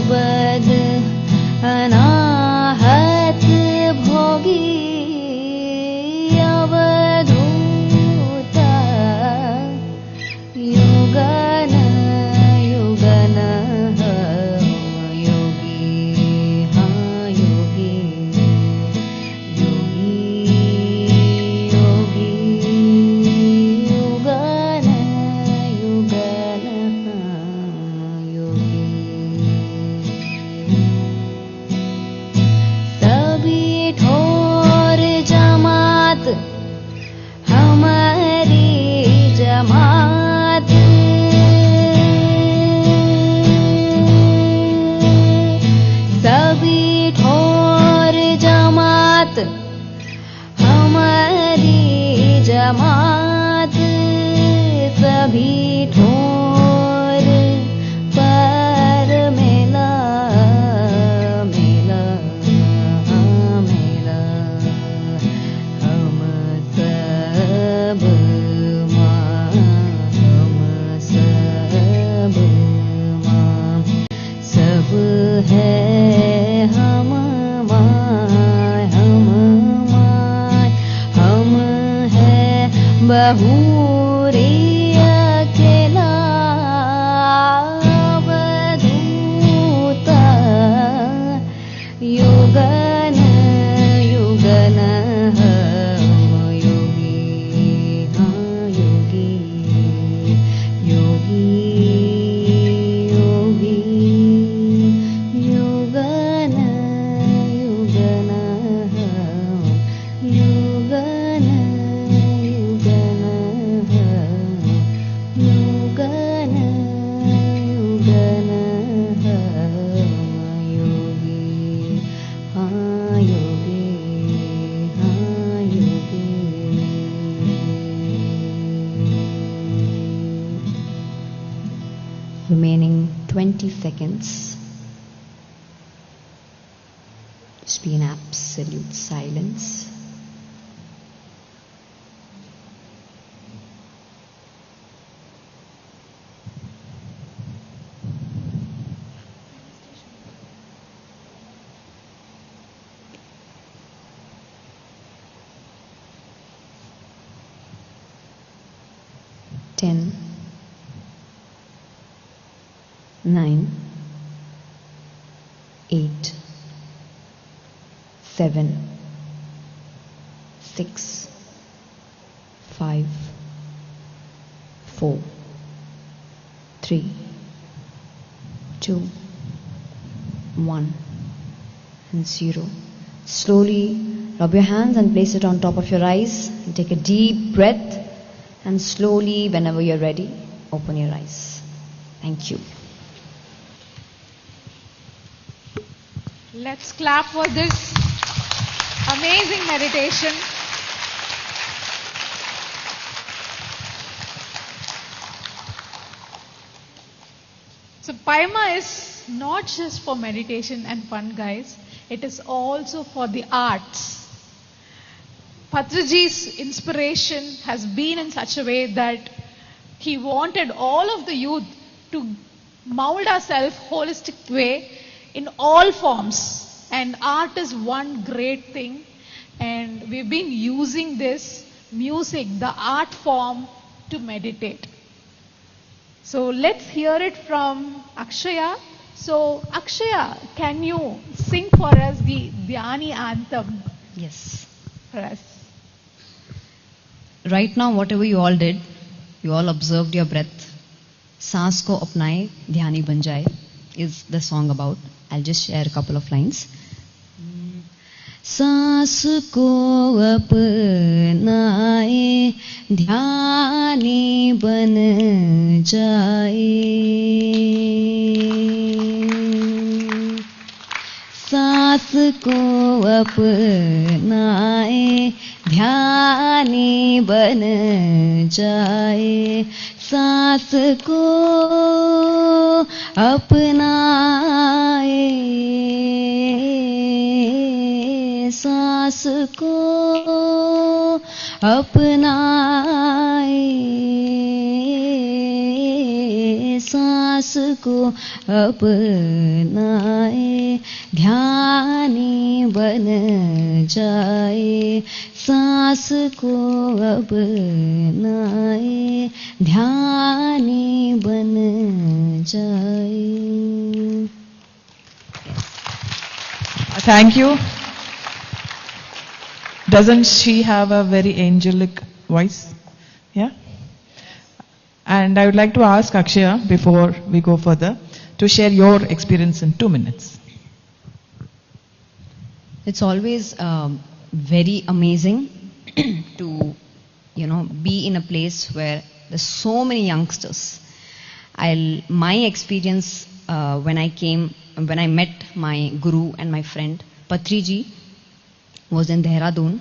J: अवध अनाहत भोगी अवधूता युगन युगन योगी हाँ योगी योगी योगी युगन युगन योगी सभी ठोर जमात हमारी जमात सभी ठोर जमात हमारी जमात सभी ठोर पर मेला मेला हाँ मेला हम सब माँ हम सब माँ सब है हम माँ हम है बहुरी अकेला अवधूता युगन युगन हम योगी हाँ योगी योगी योगी युगन युगन हम युगन युगन हम युगन युगन हम योगी हाँ योगी हाँ योगी remaining 20 seconds. Just be in absolute silence. Ten, 9, 8, 7, 6, 5, 4, 3, 2, 1 and 0. Slowly rub your hands and place it on top of your eyes. And take a deep breath and slowly, whenever you're ready, open your eyes. Thank you.
B: Let's clap for this amazing meditation. So Paima is not just for meditation and fun, guys. It is also for the arts. Patriji's inspiration has been in such a way that he wanted all of the youth to mold ourselves holistic way in all forms. And art is one great thing. And we've been using this music, the art form, to meditate. So let's hear it from Akshaya. So Akshaya, can you sing for us the Dhyani anthem?
I: Yes.
B: For us.
I: Right now, whatever you all did, you all observed your breath. Saans ko apnaye, dhyani ban jaye is the song about. I'll just share a couple of lines. सांस को अपनाए ध्यानी बन जाए सांस को अपनाए ध्यानी बन जाए सांस को अपनाए सांस को अपनाए सांस को अपनाए
J: बन जाए, सांस को अब नाए, ध्यानी बन जाए.
K: Thank you. Doesn't she have a very angelic voice? Yeah? And I would like to ask Akshaya, before we go further, to share your experience in 2 minutes.
J: It's always very amazing to, be in a place where there's so many youngsters. My experience when I met my guru and my friend Patriji was in Dehradun,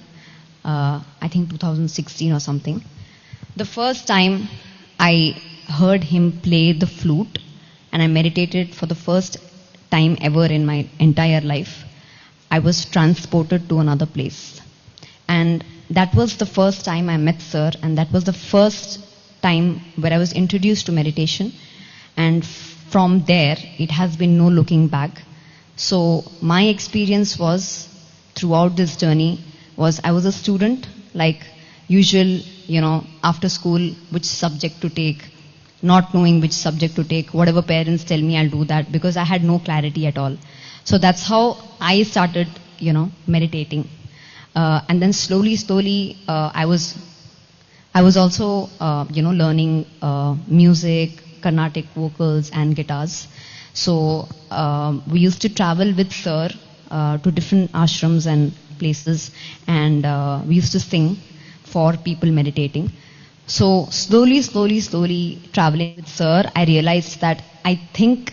J: I think 2016 or something. The first time I heard him play the flute and I meditated for the first time ever in my entire life, I was transported to another place. And that was the first time I met Sir, and that was the first time where I was introduced to meditation. And from there, it has been no looking back. So my experience was, throughout this journey, was I was a student, like usual, after school, which subject to take, not knowing which subject to take, whatever parents tell me, I'll do that, because I had no clarity at all. So that's how I started, meditating. And then slowly, I was also, learning music, Carnatic vocals and guitars. So we used to travel with Sir to different ashrams and places, and we used to sing for people meditating. So slowly traveling with Sir, I realized that I think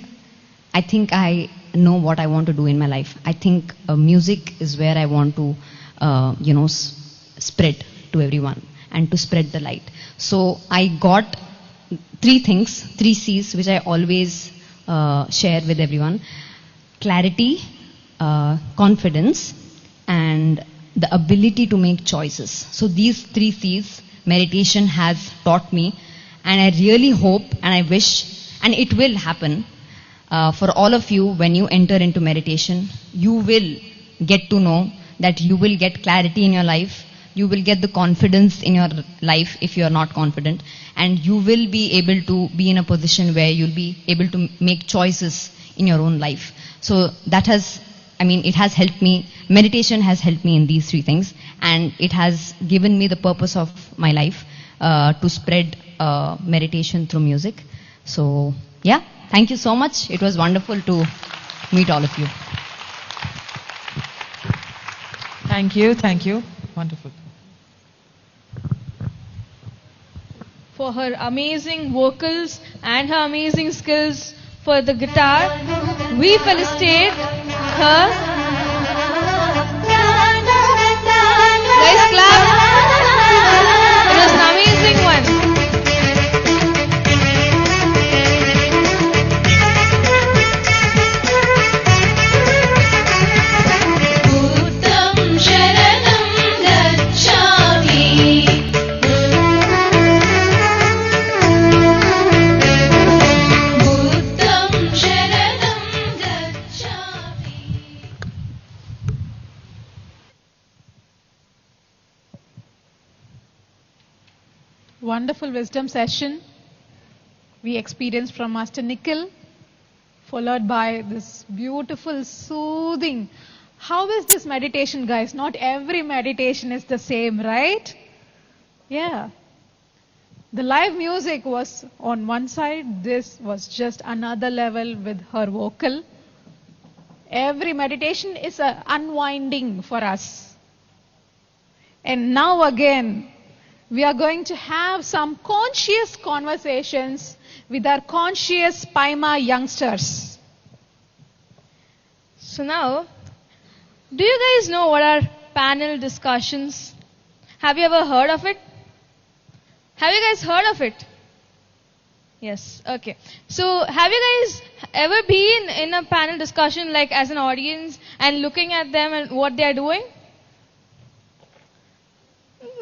J: I know what I want to do in my life. I think music is where I want to, spread to everyone and to spread the light. So I got 3 things, 3 C's, which I always share with everyone: clarity, confidence, and the ability to make choices. So these 3 C's meditation has taught me, and I really hope and I wish, and it will happen for all of you. When you enter into meditation, you will get to know that you will get clarity in your life. You will get the confidence in your life if you are not confident, and you will be able to be in a position where you'll be able to make choices in your own life. So that has, it has helped me. Meditation has helped me in these 3 things, and it has given me the purpose of my life to spread meditation through music. So yeah, thank you so much. It was wonderful to meet all of you.
K: Thank you. Wonderful.
A: For her amazing vocals and her amazing skills for the guitar, we felicitate her. Guys, clap. It was an amazing one.
B: Wonderful wisdom session we experienced from Master Nikhil, followed by this beautiful soothing. How is this meditation, guys? Not every meditation is the same, right? Yeah. The live music was on one side. This was just another level with her vocal. Every meditation is an unwinding for us. And now again, we are going to have some conscious conversations with our conscious Paima youngsters.
A: So now, do you guys know what are panel discussions? Have you ever heard of it? Have you guys heard of it? Yes, okay. So have you guys ever been in a panel discussion, like as an audience, and looking at them and what they are doing?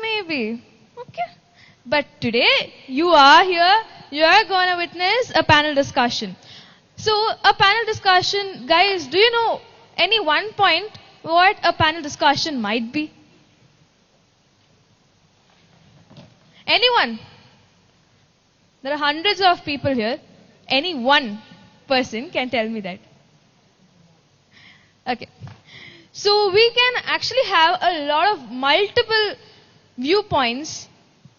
A: Maybe. Okay. But today, you are here, you are going to witness a panel discussion. So, a panel discussion, guys, do you know any one point what a panel discussion might be? Anyone? There are hundreds of people here. Any one person can tell me that. Okay. So we can actually have a lot of multiple viewpoints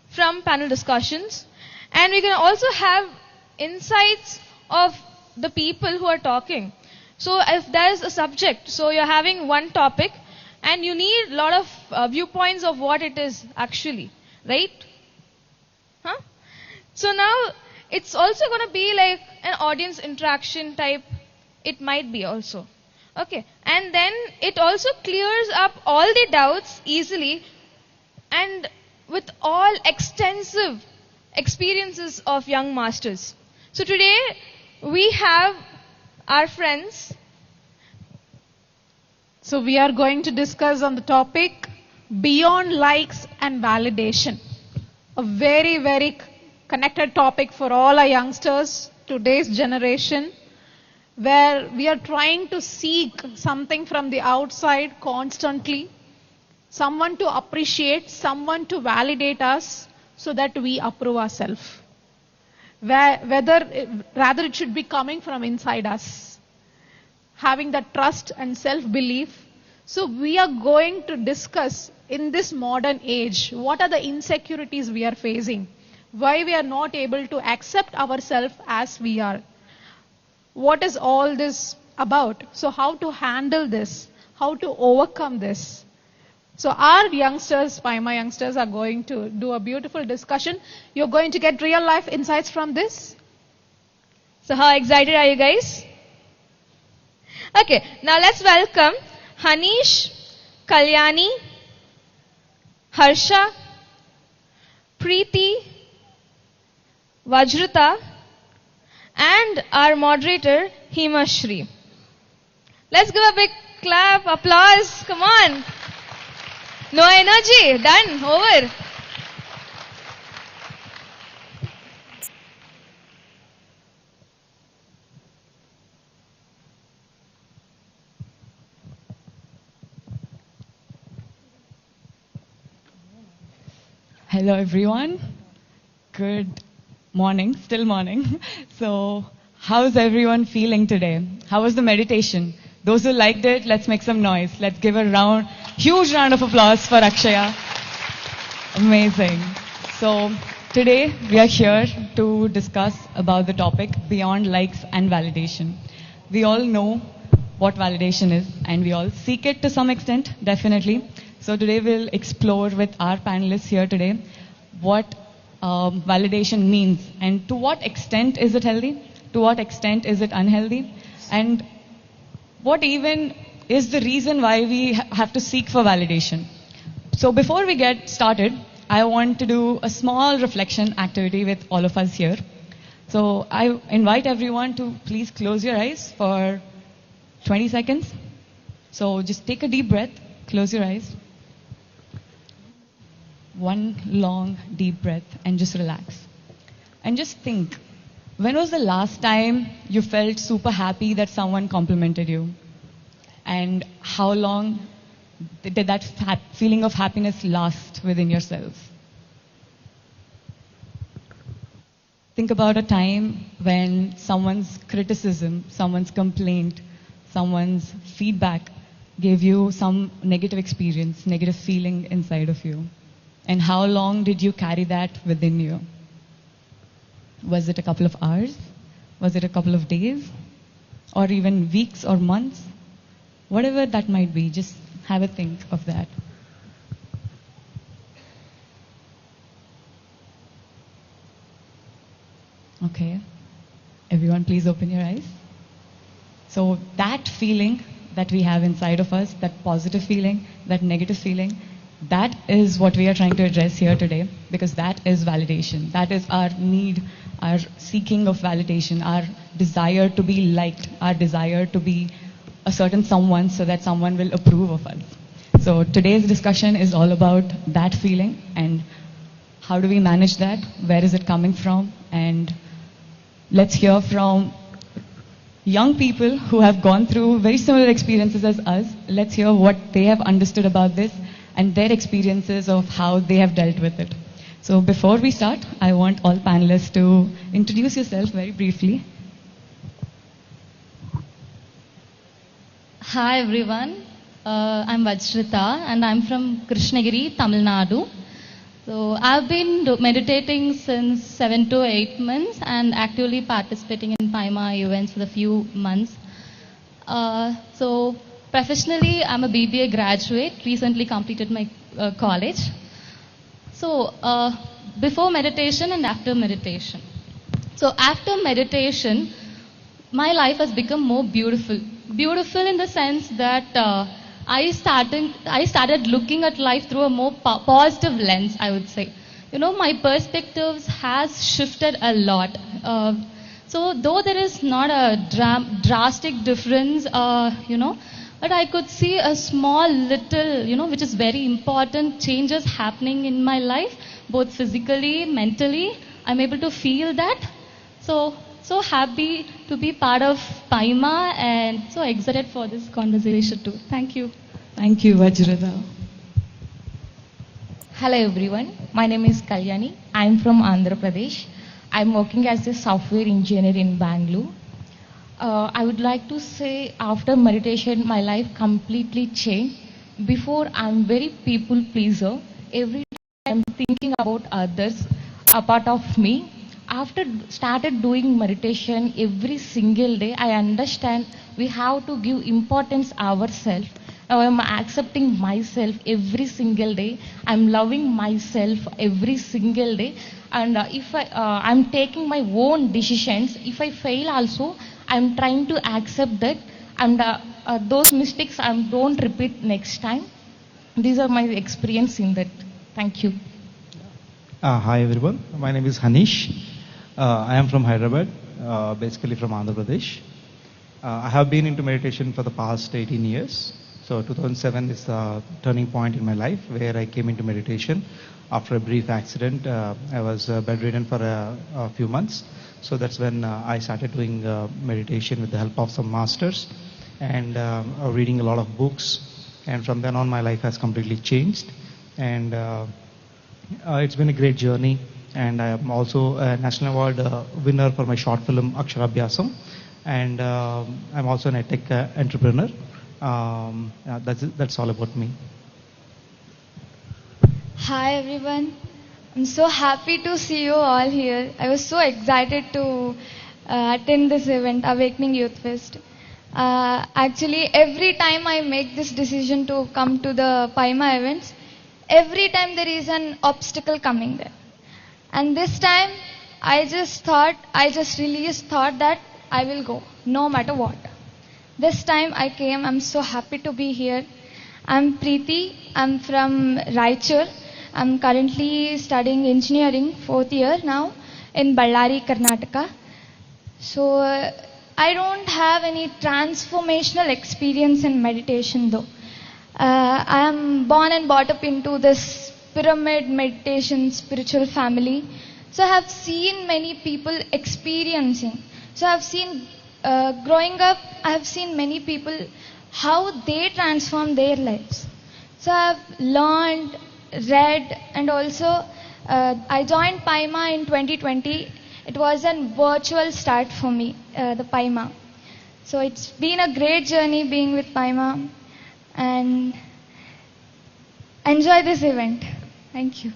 A: from panel discussions, and we can also have insights of the people who are talking. So if there is a subject, so you're having one topic and you need a lot of viewpoints of what it is actually, right? Huh? So now it's also going to be like an audience interaction type. It might be also. Okay. And then it also clears up all the doubts easily and with all extensive experiences of young masters. So today we have our friends.
B: So we are going to discuss on the topic beyond likes and validation. A very, very connected topic for all our youngsters, today's generation, where we are trying to seek something from the outside constantly, someone to appreciate, someone to validate us so that we approve ourselves. Rather it should be coming from inside us, having that trust and self-belief. So we are going to discuss in this modern age, what are the insecurities we are facing? Why we are not able to accept ourselves as we are? What is all this about? So how to handle this? How to overcome this? So our youngsters, PMA youngsters, are going to do a beautiful discussion. You're going to get real life insights from this.
A: So how excited are you guys? Okay, now let's welcome Hanish, Kalyani, Harsha, Preeti, Vajrata, and our moderator, Himashri. Let's give a big clap, applause, come on. No energy, done, over.
L: Hello everyone. Good morning, still morning. So, how's everyone feeling today? How was the meditation? Those who liked it, let's make some noise. Let's give a huge round of applause for Akshaya. Amazing. So, today we are here to discuss about the topic beyond likes and validation. We all know what validation is and we all seek it to some extent, definitely. So today we'll explore with our panelists here today what validation means and to what extent is it healthy, to what extent is it unhealthy, and what even is the reason why we have to seek for validation. So before we get started, I want to do a small reflection activity with all of us here. So I invite everyone to please close your eyes for 20 seconds. So just take a deep breath, close your eyes. One long deep breath and just relax. And just think, when was the last time you felt super happy that someone complimented you? And how long did that feeling of happiness last within yourself? Think about a time when someone's criticism, someone's complaint, someone's feedback gave you some negative experience, negative feeling inside of you. And how long did you carry that within you? Was it a couple of hours? Was it a couple of days? Or even weeks or months? Whatever that might be, just have a think of that. Okay. Everyone please open your eyes. So that feeling that we have inside of us, that positive feeling, that negative feeling, that is what we are trying to address here today, because that is validation. That is our need, our seeking of validation, our desire to be liked, our desire to be a certain someone so that someone will approve of us. So today's discussion is all about that feeling and how do we manage that, where is it coming from, and let's hear from young people who have gone through very similar experiences as us. Let's hear what they have understood about this and their experiences of how they have dealt with it. So before we start, I want all panelists to introduce yourself very briefly.
M: Hi everyone, I'm Vajrita and I'm from Krishnagiri, Tamil Nadu. So I've been meditating since 7 to 8 months and actively participating in PMA events for a few months. So professionally, I'm a BBA graduate, recently completed my college. So before meditation and after meditation. So after meditation, my life has become more beautiful. Beautiful in the sense that I started looking at life through a more positive lens, I would say. You know, my perspectives has shifted a lot. So though there is not a drastic difference, but I could see a small little, which is very important, changes happening in my life, both physically, mentally. I'm able to feel that. So happy to be part of PMA and so excited for this conversation too. Thank you.
L: Thank you, Vajrata.
N: Hello everyone, my name is Kalyani. I am from Andhra Pradesh. I am working as a software engineer in Bangalore. I would like to say after meditation my life completely changed. Before I am very people pleaser. Every time I am thinking about others apart of me. After started doing meditation every single day, I understand we have to give importance ourselves. Now I am accepting myself every single day. I am loving myself every single day. And if I am taking my own decisions, if I fail also, I am trying to accept that. And those mistakes I don't repeat next time. These are my experience in that. Thank you.
O: Hi everyone, my name is Hanish. I am from Hyderabad, basically from Andhra Pradesh. I have been into meditation for the past 18 years. So 2007 is the turning point in my life where I came into meditation. After a brief accident, I was bedridden for a few months. So that's when I started doing meditation with the help of some masters and reading a lot of books. And from then on, my life has completely changed. And it's been a great journey. And I am also a National Award winner for my short film Aksharabhyasam. And I'm also an edtech entrepreneur. That's all about me.
A: Hi everyone. I'm so happy to see you all here. I was so excited to attend this event, Awakening Youth Fest. Actually, every time I make this decision to come to the PMA events, every time there is an obstacle coming there. And this time, I just really thought that I will go, no matter what. This time I came, I'm so happy to be here. I'm Preeti, I'm from Raichur. I'm currently studying engineering, 4th year now, in Ballari, Karnataka. So, I don't have any transformational experience in meditation though. I am born and brought up into this pyramid meditation spiritual family. So I have seen many people experiencing. So I have seen, growing up, I have seen many people, how they transform their lives. So I have learned, read, and also I joined PMA in 2020. It was a virtual start for me, the PMA. So it's been a great journey being with PMA and enjoy this event. Thank you.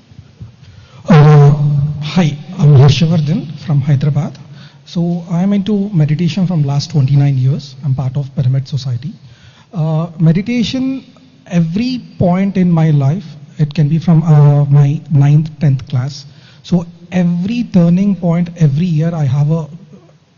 P: Hi, I'm Harshavardhan from Hyderabad. So I'm into meditation from last 29 years. I'm part of Pyramid Society. Meditation, every point in my life, it can be from my 9th, 10th class. So every turning point, every year I have a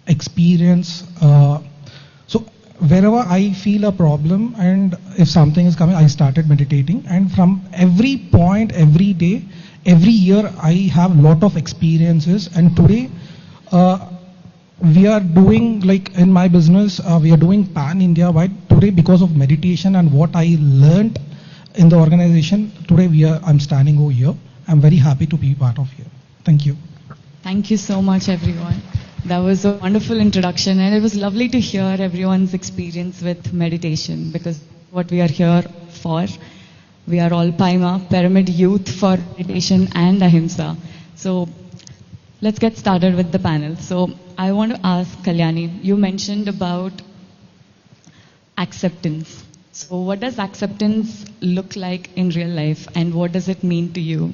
P: experience. So wherever I feel a problem and if something is coming, I started meditating. And from every point, every day, every year I have a lot of experiences. And today we are doing, like in my business, we are doing pan-India wide. Today because of meditation and what I learned in the organization, today I'm standing over here. I'm very happy to be part of here. Thank you.
L: Thank you so much everyone. That was a wonderful introduction, and it was lovely to hear everyone's experience with meditation, because what we are here for, we are all PAIMA, Pyramid Youth for Meditation and Ahimsa. So let's get started with the panel. So I want to ask Kalyani, you mentioned about acceptance. So what does acceptance look like in real life, and what does it mean to you?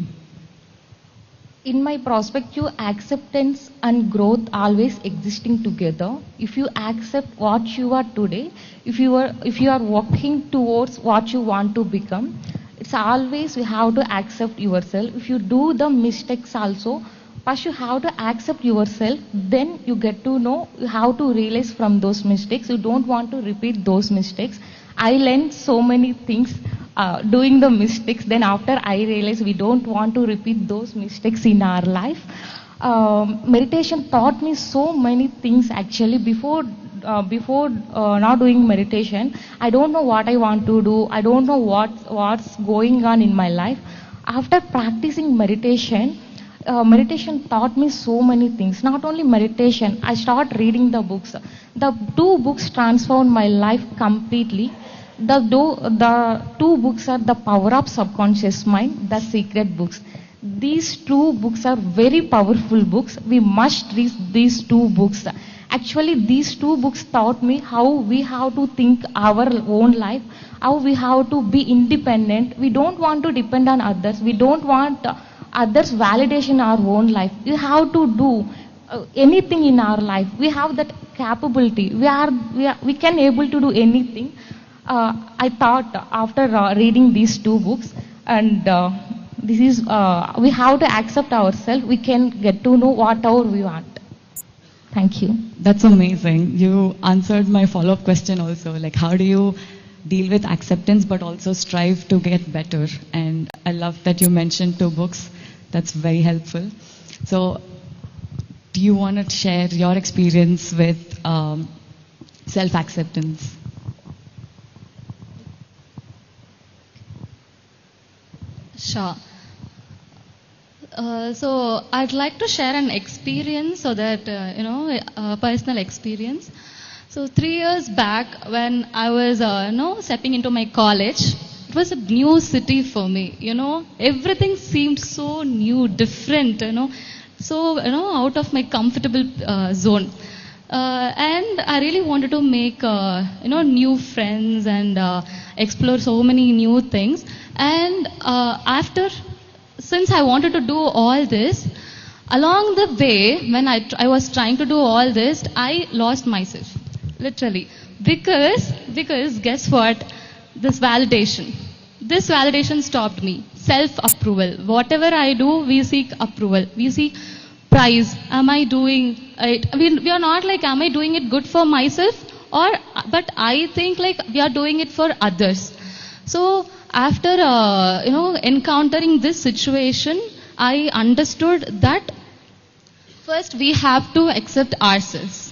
N: In my perspective, acceptance and growth always existing together. If you accept what you are today, if you are working towards what you want to become, it's always you have to accept yourself. If you do the mistakes also, first you have to accept yourself, then you get to know how to realize from those mistakes. You don't want to repeat those mistakes. I learned so many things doing the mistakes. Then after I realized we don't want to repeat those mistakes in our life. Meditation taught me so many things actually. Before not doing meditation, I don't know what I want to do. I don't know what's going on in my life. After practicing meditation, meditation taught me so many things. Not only meditation, I started reading the books. The 2 books transformed my life completely. The 2 books are The Power of Subconscious Mind, The Secret books. These 2 books are very powerful books. We must read these 2 books. Actually, these 2 books taught me how we have to think our own life, how we have to be independent. We don't want to depend on others. We don't want others' validation in our own life. We have to do anything in our life. We have that capability. We can able to do anything. I thought after reading these 2 books, and this is we have to accept ourselves. We can get to know whatever we want. Thank you.
L: That's amazing. You answered my follow-up question also. Like, how do you deal with acceptance but also strive to get better? And I love that you mentioned 2 books. That's very helpful. So do you want to share your experience with self-acceptance?
M: Sure. So I'd like to share an experience so that, personal experience. So 3 years back when I was, stepping into my college, it was a new city for me, everything seemed so new, different, so, out of my comfortable zone. And I really wanted to make, new friends and explore so many new things. And since I wanted to do all this, along the way, when I was trying to do all this, I lost myself, literally. Because guess what? This validation stopped me. Self-approval. Whatever I do, we seek approval. We seek prize. Am I doing it? We are not like, am I doing it good for myself? But I think like we are doing it for others. So after, encountering this situation, I understood that first we have to accept ourselves.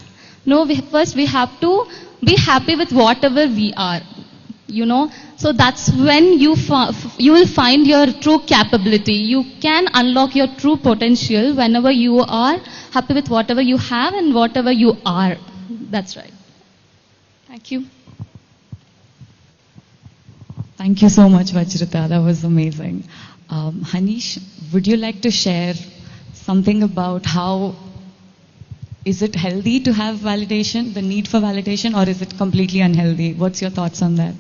M: First we have to be happy with whatever we are, So that's when you will find your true capability. You can unlock your true potential whenever you are happy with whatever you have and whatever you are. That's right. Thank you.
L: Thank you so much, Vajrita. That was amazing. Hanish, would you like to share something about how is it healthy to have validation, the need for validation, or is it completely unhealthy? What's your thoughts on that?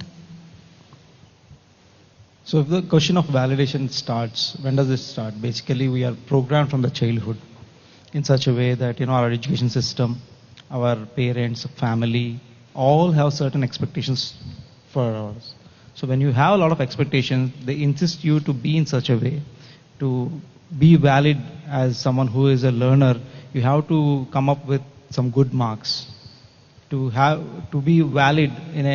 O: So if the question of validation starts, when does it start? Basically, we are programmed from the childhood in such a way that, our education system, our parents, family, all have certain expectations for us. So when you have a lot of expectations, they insist you to be in such a way, to be valid as someone who is a learner. You have to come up with some good marks. To be valid in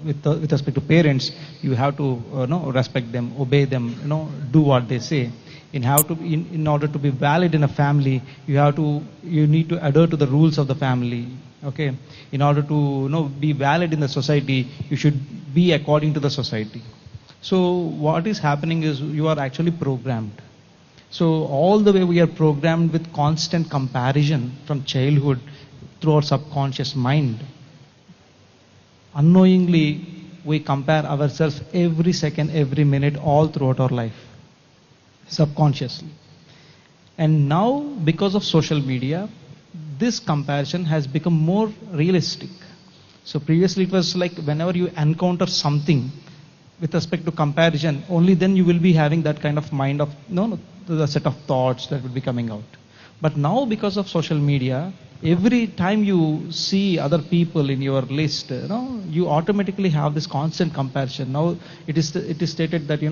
O: with respect to parents, you have to respect them, obey them, do what they say. In order to be valid in a family, you need to adhere to the rules of the family. Okay, in order to be valid in the society, you should be according to the society. So what is happening is you are actually programmed. So all the way we are programmed with constant comparison from childhood through our subconscious mind. Unknowingly, we compare ourselves every second, every minute, all throughout our life, subconsciously. And now, because of social media, this comparison has become more realistic. So previously it was like whenever you encounter something with respect to comparison, only then you will be having that kind of mind of, the set of thoughts that will be coming out. But now because of social media, every time you see other people in your list, you automatically have this constant comparison. Now it is stated that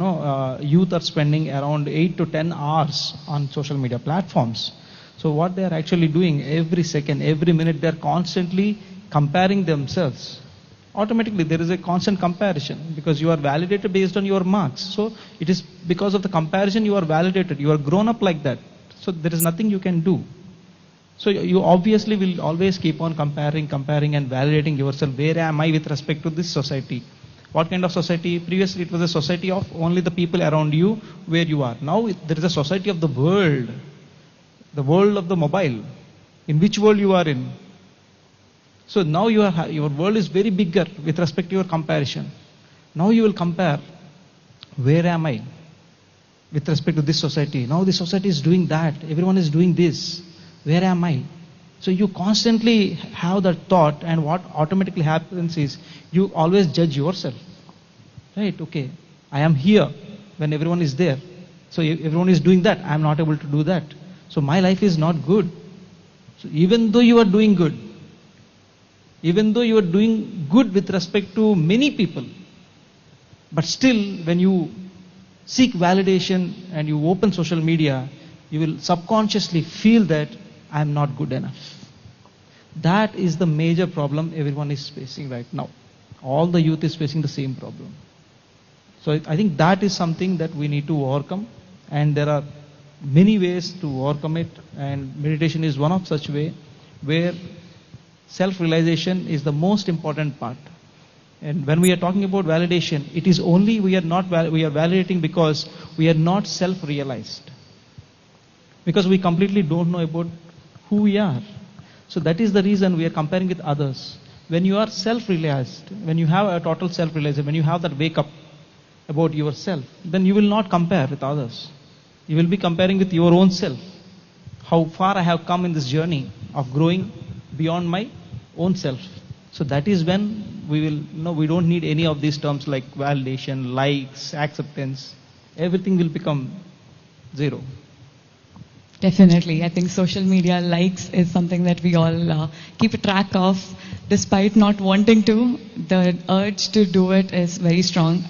O: youth are spending around 8 to 10 hours on social media platforms. So what they are actually doing every second, every minute, they are constantly comparing themselves. Automatically there is a constant comparison because you are validated based on your marks. So it is because of the comparison you are validated. You are grown up like that. So there is nothing you can do. So you obviously will always keep on comparing and validating yourself. Where am I with respect to this society? What kind of society? Previously it was a society of only the people around you where you are. Now there is a society of the world of the mobile. In which world you are in? So now your world is very bigger with respect to your comparison. Now you will compare, where am I with respect to this society? Now this society is doing that. Everyone is doing this. Where am I? So you constantly have that thought, and what automatically happens is you always judge yourself. Right? Okay, I am here when everyone is there. So everyone is doing that. I am not able to do that. So my life is not good. So even though you are doing good, with respect to many people, but still when you seek validation and you open social media, you will subconsciously feel that I am not good enough. That is the major problem everyone is facing right now. All the youth is facing the same problem. So I think that is something that we need to overcome, and there are many ways to overcome it, and meditation is one of such way where self-realization is the most important part. And when we are talking about validation, it is only we are validating because we are not self-realized. Because we completely don't know about who we are. So that is the reason we are comparing with others. When you are self-realized, when you have a total self-realization, when you have that wake up about yourself, then you will not compare with others. You will be comparing with your own self. How far I have come in this journey of growing beyond my own self. So that is when we will, we don't need any of these terms like validation, likes, acceptance. Everything will become zero.
L: Definitely. I think social media likes is something that we all keep a track of despite not wanting to. The urge to do it is very strong.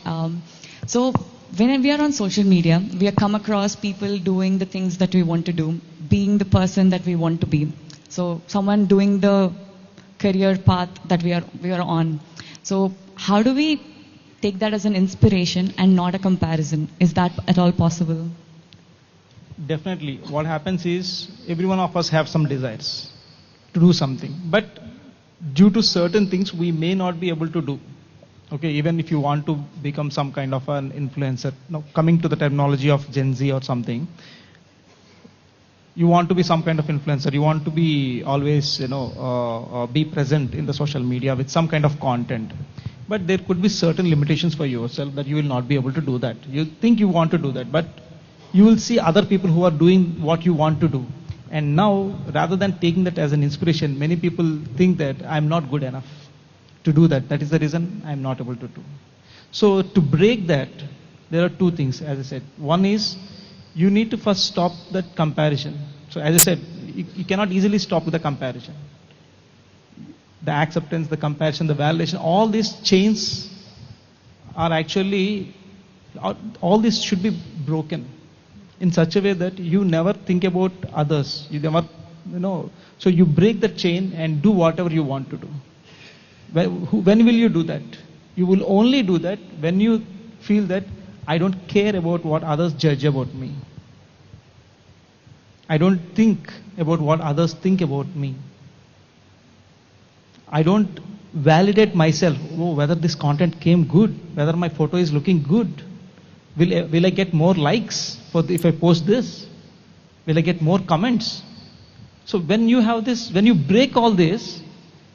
L: So when we are on social media, we have come across people doing the things that we want to do, being the person that we want to be. So someone doing the career path that we are on. So how do we take that as an inspiration and not a comparison? Is that at all possible?
O: Definitely. What happens is every one of us have some desires to do something, but due to certain things we may not be able to do. Okay, even if you want to become some kind of an influencer, coming to the terminology of Gen Z or something, you want to be some kind of influencer, you want to be always, be present in the social media with some kind of content. But there could be certain limitations for yourself that you will not be able to do that. You think you want to do that, but you will see other people who are doing what you want to do. And now, rather than taking that as an inspiration, many people think that I'm not good enough to do that. That is the reason I'm not able to do. So to break that, there are two things, as I said. One is, you need to first stop that comparison. So as I said, you cannot easily stop with the comparison. The acceptance, the comparison, the validation, all these chains are actually, all this should be broken in such a way that you never think about others. You never, so you break the chain and do whatever you want to do. When will you do that? You will only do that when you feel that I don't care about what others judge about me. I don't think about what others think about me. I don't validate myself, whether this content came good, whether my photo is looking good. Will I get more likes if I post this? Will I get more comments? So when you have this, when you break all this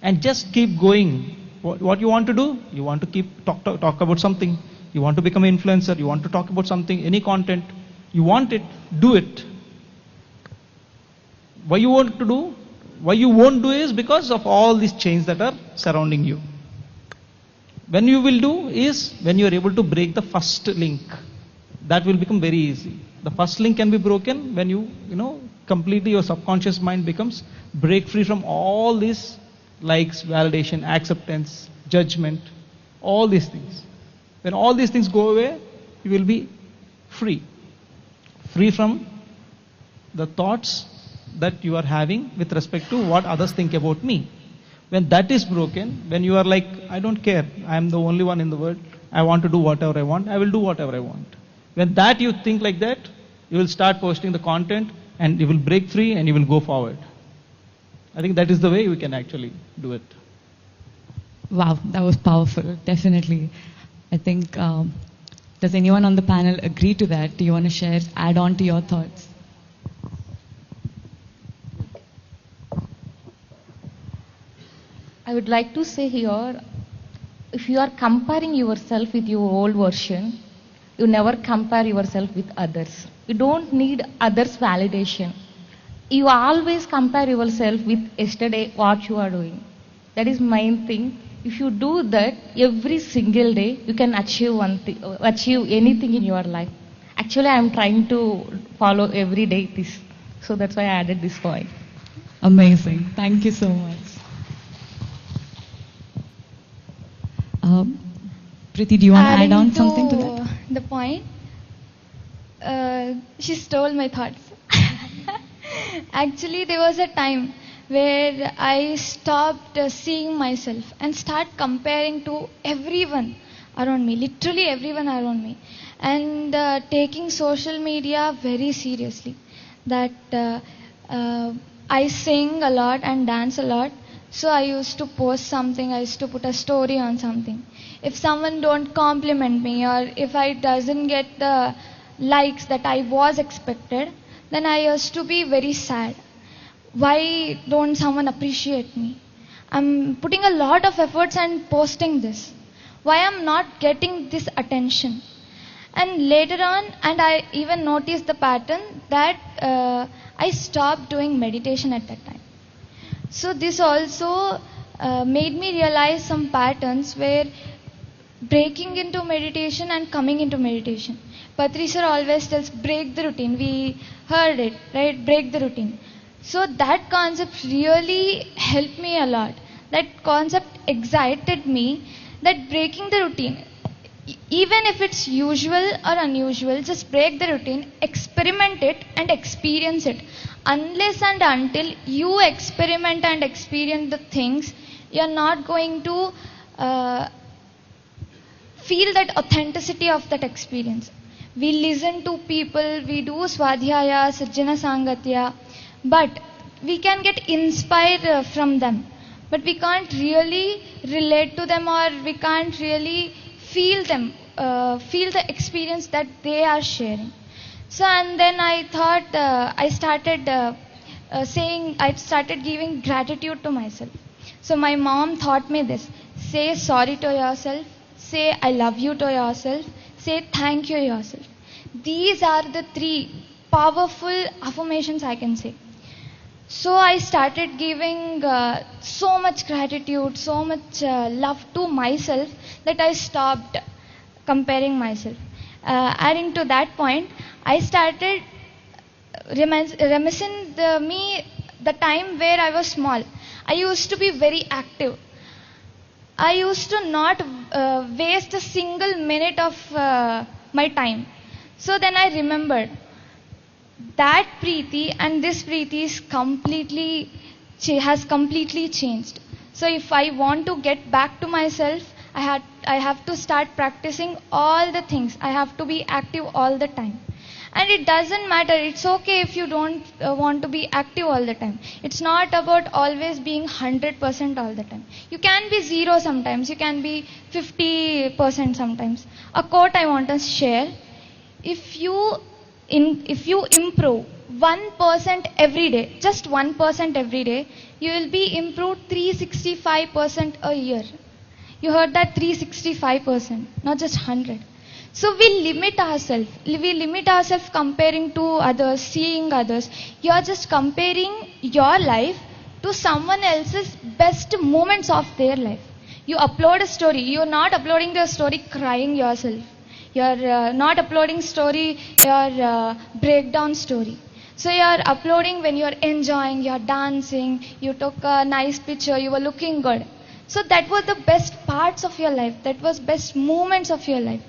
O: and just keep going, what you want to do? You want to keep talk about something. You want to become an influencer. You want to talk about something, any content. You want it, do it. Why you want to do? Why you won't do is because of all these chains that are surrounding you. When you will do is when you are able to break the first link. That will become very easy. The first link can be broken when you completely your subconscious mind becomes break free from all these likes, validation, acceptance, judgment, all these things. When all these things go away, you will be free. Free from the thoughts that you are having with respect to what others think about me. When that is broken, when you are like, I don't care, I am the only one in the world, I want to do whatever I want, I will do whatever I want. When that you think like that, you will start posting the content and you will break free and you will go forward. I think that is the way we can actually do it.
L: Wow, that was powerful, definitely. I think, does anyone on the panel agree to that? Do you want to share, add on to your thoughts?
N: I would like to say here, if you are comparing yourself with your old version, you never compare yourself with others. You don't need others' validation. You always compare yourself with yesterday, what you are doing. That is main thing. If you do that every single day, you can achieve achieve anything in your life. Actually, I am trying to follow every day this. So that's why I added this point.
L: Amazing. Thank you so much. Preeti, do you want to add on something to that?
A: The point, she stole my thoughts. Actually, there was a time where I stopped seeing myself and start comparing to everyone around me, literally everyone around me, and taking social media very seriously. That I sing a lot and dance a lot. So I used to post something, I used to put a story on something. If someone don't compliment me or if I doesn't get the likes that I was expected, then I used to be very sad. Why don't someone appreciate me? I'm putting a lot of efforts and posting this. Why I'm not getting this attention? And later on, and I even noticed the pattern that I stopped doing meditation at that time. So this also made me realize some patterns where breaking into meditation and coming into meditation. Patri sir always tells break the routine. We heard it, right? Break the routine. So that concept really helped me a lot. That concept excited me that breaking the routine, even if it's usual or unusual, just break the routine, experiment it and experience it. Unless and until you experiment and experience the things, you're not going to feel that authenticity of that experience. We listen to people, we do swadhyaya, sajjana sangatya, but we can get inspired from them. But we can't really relate to them or we can't really feel them, feel the experience that they are sharing. So and then I thought, I started giving gratitude to myself. So my mom taught me this. Say sorry to yourself. Say I love you to yourself. Say thank you yourself. These are the 3 powerful affirmations I can say. So I started giving so much gratitude, so much love to myself that I stopped comparing myself. Adding to that point, I started reminiscing the time where I was small. I used to be very active. I used to not waste a single minute of my time. So then I remembered that Preeti and this Preeti is has completely changed. So if I want to get back to myself, I have to start practicing all the things. I have to be active all the time. And it doesn't matter. It's okay if you don't want to be active all the time. It's not about always being 100% all the time. You can be 0 sometimes. You can be 50% sometimes. A quote I want to share. If you improve
Q: 1% every day, just 1% every day, you will be improved 365% a year. You heard that, 365%, not just 100. So we limit ourselves. We limit ourselves comparing to others, seeing others. You are just comparing your life to someone else's best moments of their life. You upload a story. You are not uploading the story crying yourself. You are not uploading story your breakdown story. So you are uploading when you are enjoying, you are dancing, you took a nice picture, you were looking good. So that was the best parts of your life. That was best moments of your life.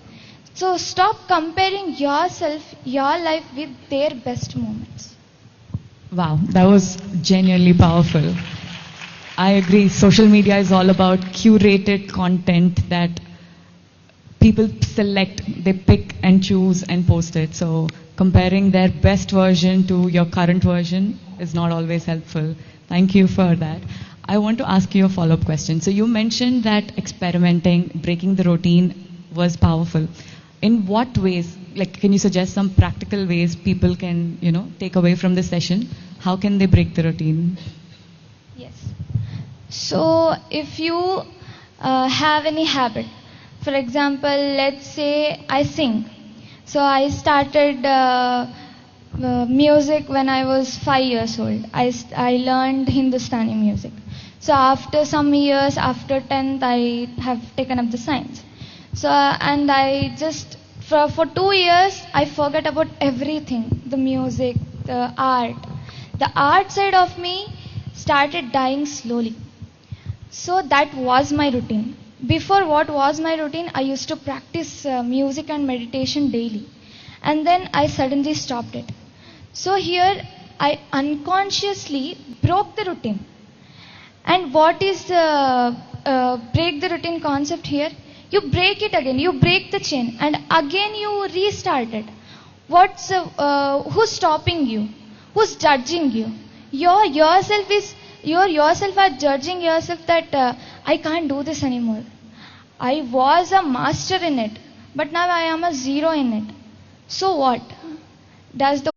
Q: So stop comparing yourself, your life with their best moments.
L: Wow, that was genuinely powerful. I agree. Social media is all about curated content that people select, they pick and choose and post it. So comparing their best version to your current version is not always helpful. Thank you for that. I want to ask you a follow-up question. So you mentioned that experimenting, breaking the routine was powerful. In what ways, like can you suggest some practical ways people can, take away from this session? How can they break the routine?
Q: Yes. So if you have any habit, for example, let's say I sing. So I started music when I was 5 years old. I learned Hindustani music. So after some years, after 10th, I have taken up the science. So and I just, for 2 years, I forgot about everything, the music, the art. The art side of me started dying slowly. So that was my routine. Before, what was my routine? I used to practice music and meditation daily. And then I suddenly stopped it. So here, I unconsciously broke the routine. And what is break the routine concept here? You break it again, you break the chain, and again you restart it. Who's stopping you? Who's judging you? You yourself are judging yourself that I can't do this anymore. I was a master in it, but now I am a zero in it. So what? Does the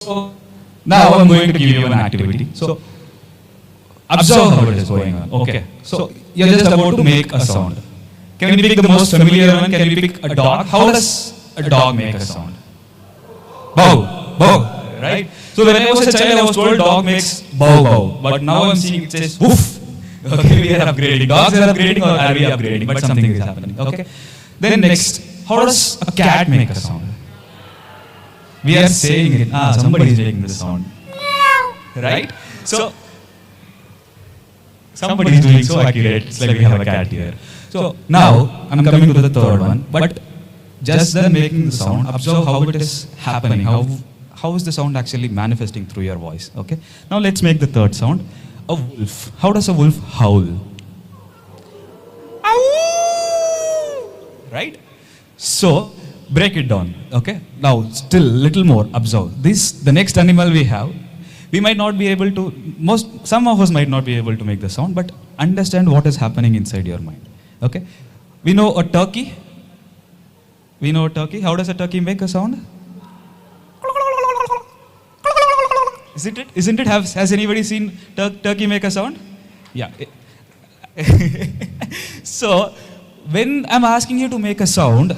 R: So now I'm going to give you an activity. So observe how it is going on. Okay. So you're just about to make a sound. Can we pick the most familiar one? Can we pick a dog? How does a dog make a sound? Bow. Bow. Right? So when I was a child, I was told dog makes bow bow. But now I'm seeing it says woof. Okay, we are upgrading. Dogs are upgrading or are we upgrading? But something is happening. Okay. Then next, how does a cat make a sound? We are saying it. Somebody is making the sound. Right? So somebody is doing so accurate. It's like we have a cat here. So now I'm coming to the third one. But just then making the sound, observe how it is happening. How is the sound actually manifesting through your voice? Okay. Now let's make the third sound. A wolf. How does a wolf howl? Right? So break it down. Okay. Now still little more. Observe this. The next animal we have. We might not be able to. Some of us might not be able to make the sound, but understand what is happening inside your mind. Okay. We know a turkey. We know a turkey. How does a turkey make a sound? Isn't it? Isn't it? Has anybody seen turkey make a sound? Yeah. So when I'm asking you to make a sound,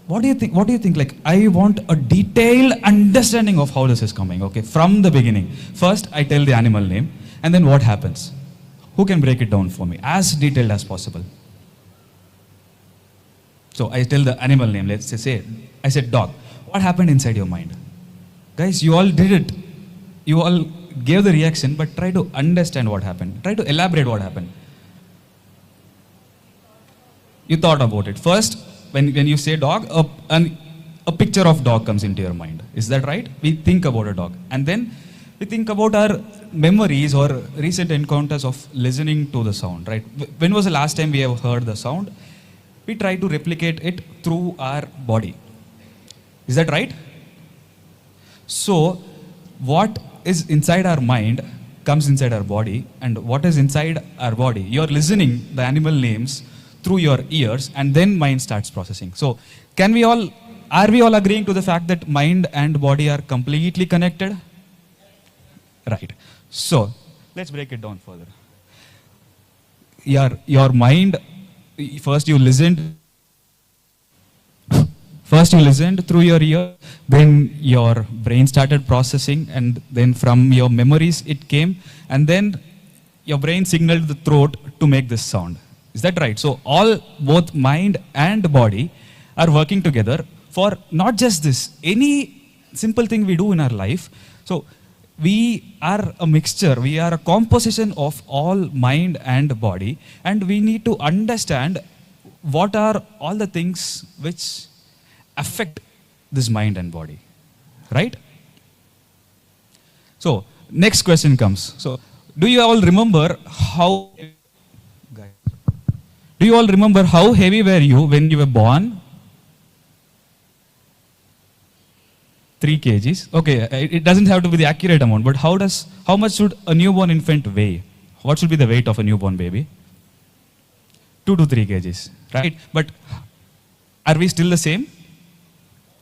R: what do you think? What do you think? Like, I want a detailed understanding of how this is coming. Okay, from the beginning. First, I tell the animal name, and then what happens? Who can break it down for me as detailed as possible? So I tell the animal name. Let's say I said dog. What happened inside your mind, guys? You all did it. You all gave the reaction, but try to understand what happened. Try to elaborate what happened. You thought about it. First, when you say dog, a picture of dog comes into your mind. Is that right? We think about a dog. And then we think about our memories or recent encounters of listening to the sound, right? When was the last time we have heard the sound? We try to replicate it through our body. Is that right? So, what is inside our mind comes inside our body, and what is inside our body, you're listening the animal names through your ears, and then mind starts processing. So are we all agreeing to the fact that mind and body are completely connected? Right. So let's break it down further. Your mind, first you listened through your ear, then your brain started processing, and then from your memories it came, and then your brain signaled the throat to make this sound. Is that right? So both mind and body are working together for not just this, any simple thing we do in our life. So we are a mixture, we are a composition of all mind and body, and we need to understand what are all the things which affect this mind and body, right? So next question comes. So do you all remember how heavy were you when you were born? 3 kgs. Okay, it doesn't have to be the accurate amount, but how much should a newborn infant weigh? What should be the weight of a newborn baby? 2 to 3 kgs, right? But are we still the same?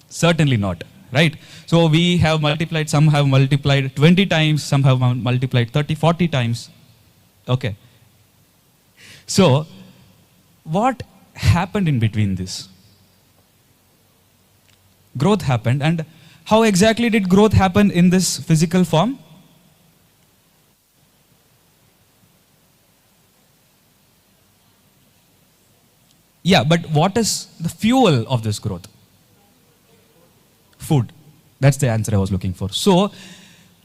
R: Certainly not, right? So we have multiplied, some have multiplied 20 times, some have multiplied 30, 40 times. Okay. So what happened in between this? Growth happened, and how exactly did growth happen in this physical form? Yeah, but what is the fuel of this growth? Food. That's the answer I was looking for. So,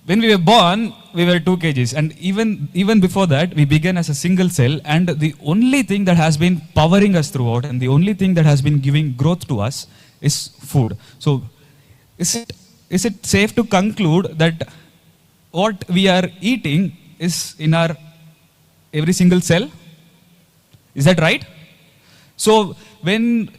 R: when we were born, we were 2 kgs, and even before that, we began as a single cell, and the only thing that has been powering us throughout, and the only thing that has been giving growth to us is food. So, is it safe to conclude that what we are eating is in our every single cell? Is that right? So, when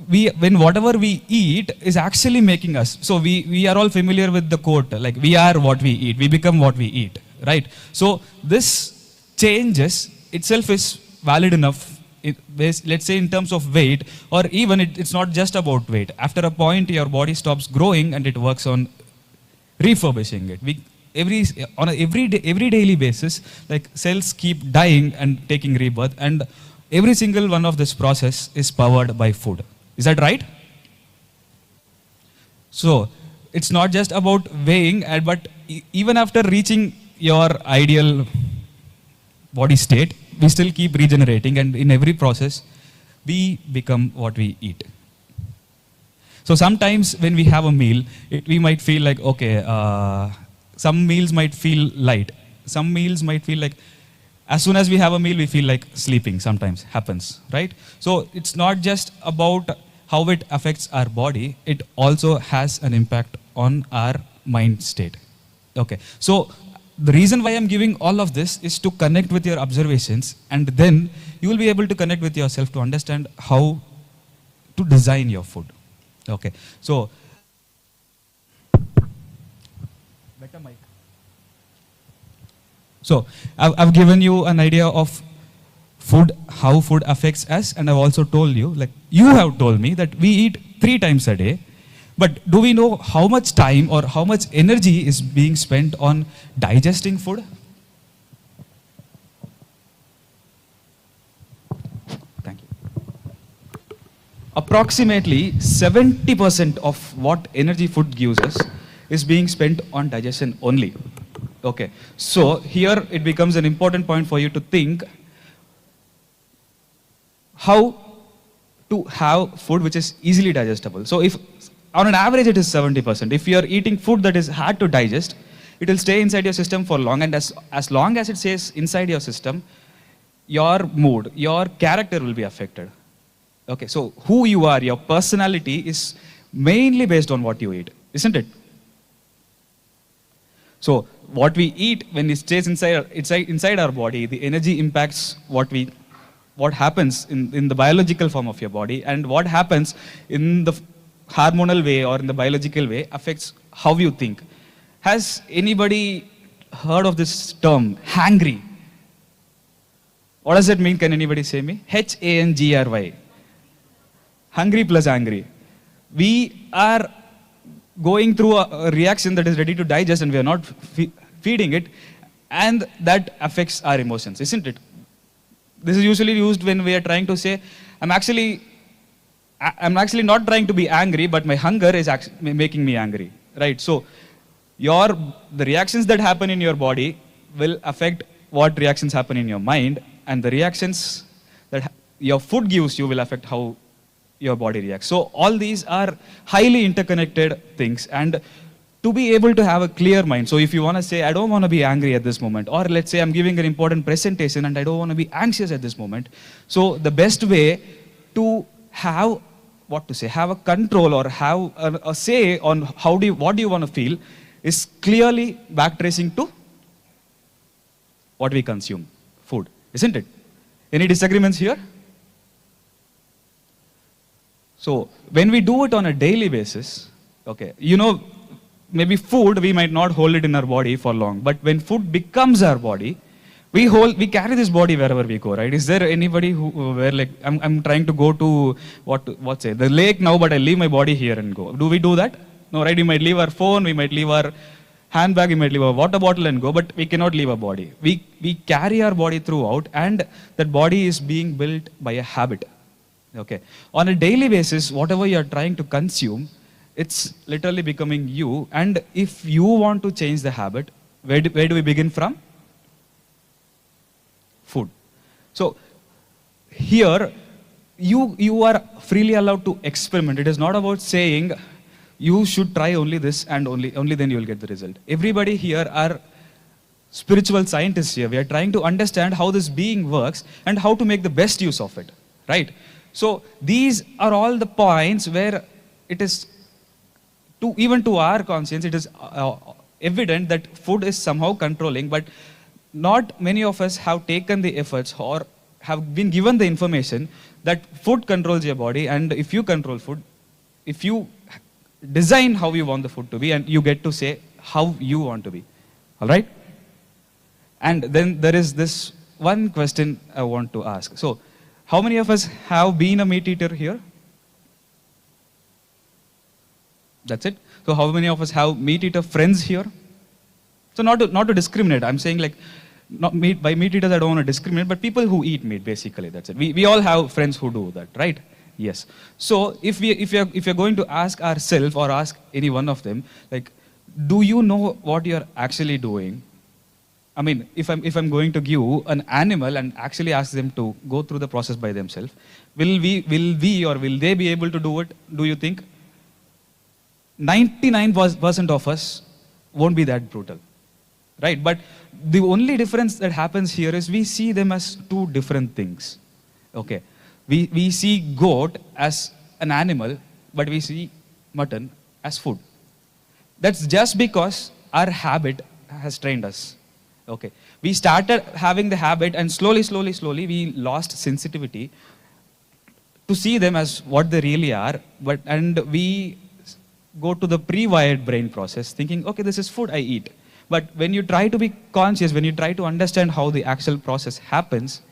R: whatever we eat is actually making us. So we are all familiar with the quote, like we are what we eat, we become what we eat, right? So this changes itself is valid enough, let's say in terms of weight, or even it's not just about weight. After a point, your body stops growing and it works on refurbishing it. On a every daily basis, like cells keep dying and taking rebirth, and every single one of this process is powered by food. Is that right? So it's not just about weighing, but even after reaching your ideal body state, we still keep regenerating, and in every process, we become what we eat. So sometimes when we have a meal, we might feel like, okay, some meals might feel light. Some meals might feel like, as soon as we have a meal, we feel like sleeping. Sometimes happens, right? So it's not just about how it affects our body, it also has an impact on our mind state. Okay, so the reason why I'm giving all of this is to connect with your observations, and then you will be able to connect with yourself to understand how to design your food. Okay, so better mic. So I've given you an idea of food, how food affects us, and I've also told you, like you have told me that we eat 3 times a day, but do we know how much time or how much energy is being spent on digesting food? Thank you. Approximately 70% of what energy food gives us is being spent on digestion only. Okay, so here it becomes an important point for you to think how to have food which is easily digestible. So if on an average it is 70%, if you are eating food that is hard to digest, it will stay inside your system for long, and as long as it stays inside your system, your mood, your character will be affected. Okay, so who you are, your personality is mainly based on what you eat, isn't it? So what we eat, when it stays inside our body, the energy impacts what happens in the biological form of your body, and what happens in the hormonal way or in the biological way affects how you think. Has anybody heard of this term, hangry? What does it mean? Can anybody say me? Hangry. Hungry plus angry. We are going through a reaction that is ready to digest, and we are not feeding it, and that affects our emotions, isn't it? This is usually used when we are trying to say, I'm actually not trying to be angry, but my hunger is actually making me angry, right? So the reactions that happen in your body will affect what reactions happen in your mind, and the reactions that your food gives you will affect how your body reacts. So all these are highly interconnected things, and to be able to have a clear mind. So if you want to say, I don't want to be angry at this moment, or let's say I'm giving an important presentation and I don't want to be anxious at this moment. So the best way to have have a control or have a say on what do you want to feel is clearly backtracing to what we consume, food, isn't it? Any disagreements here? So when we do it on a daily basis, okay, maybe food, we might not hold it in our body for long, but when food becomes our body, we carry this body wherever we go, right? Is there anybody where like, I'm trying to go to, the lake now, but I leave my body here and go. Do we do that? No, right? We might leave our phone, we might leave our handbag, we might leave our water bottle and go, but we cannot leave our body. We carry our body throughout, and that body is being built by a habit. Okay. On a daily basis, whatever you are trying to consume, it's literally becoming you. And if you want to change the habit, where do we begin from? Food. So here, you are freely allowed to experiment. It is not about saying you should try only this and only then you will get the result. Everybody here are spiritual scientists here. We are trying to understand how this being works and how to make the best use of it, right? So these are all the points where it is, even to our conscience, it is evident that food is somehow controlling, but not many of us have taken the efforts or have been given the information that food controls your body, and if you control food, if you design how you want the food to be, and you get to say how you want to be. All right? And then there is this one question I want to ask. So, how many of us have been a meat eater here? That's it. So how many of us have meat eater friends here? So not to discriminate. I'm saying like, not meat, by meat eaters I don't want to discriminate, but people who eat meat, basically, that's it. We all have friends who do that, right? Yes. So if you're going to ask ourselves or ask any one of them, like, do you know what you're actually doing? I mean, if I'm going to give an animal and actually ask them to go through the process by themselves, will we or will they be able to do it? Do you think? 99% of us won't be that brutal, right? But the only difference that happens here is we see them as two different things. Okay, we see goat as an animal, but we see mutton as food. That's just because our habit has trained us. Okay, we started having the habit, and slowly we lost sensitivity to see them as what they really are. And we go to the pre-wired brain process, thinking, okay, this is food, I eat. But when you try to be conscious, when you try to understand how the actual process happens,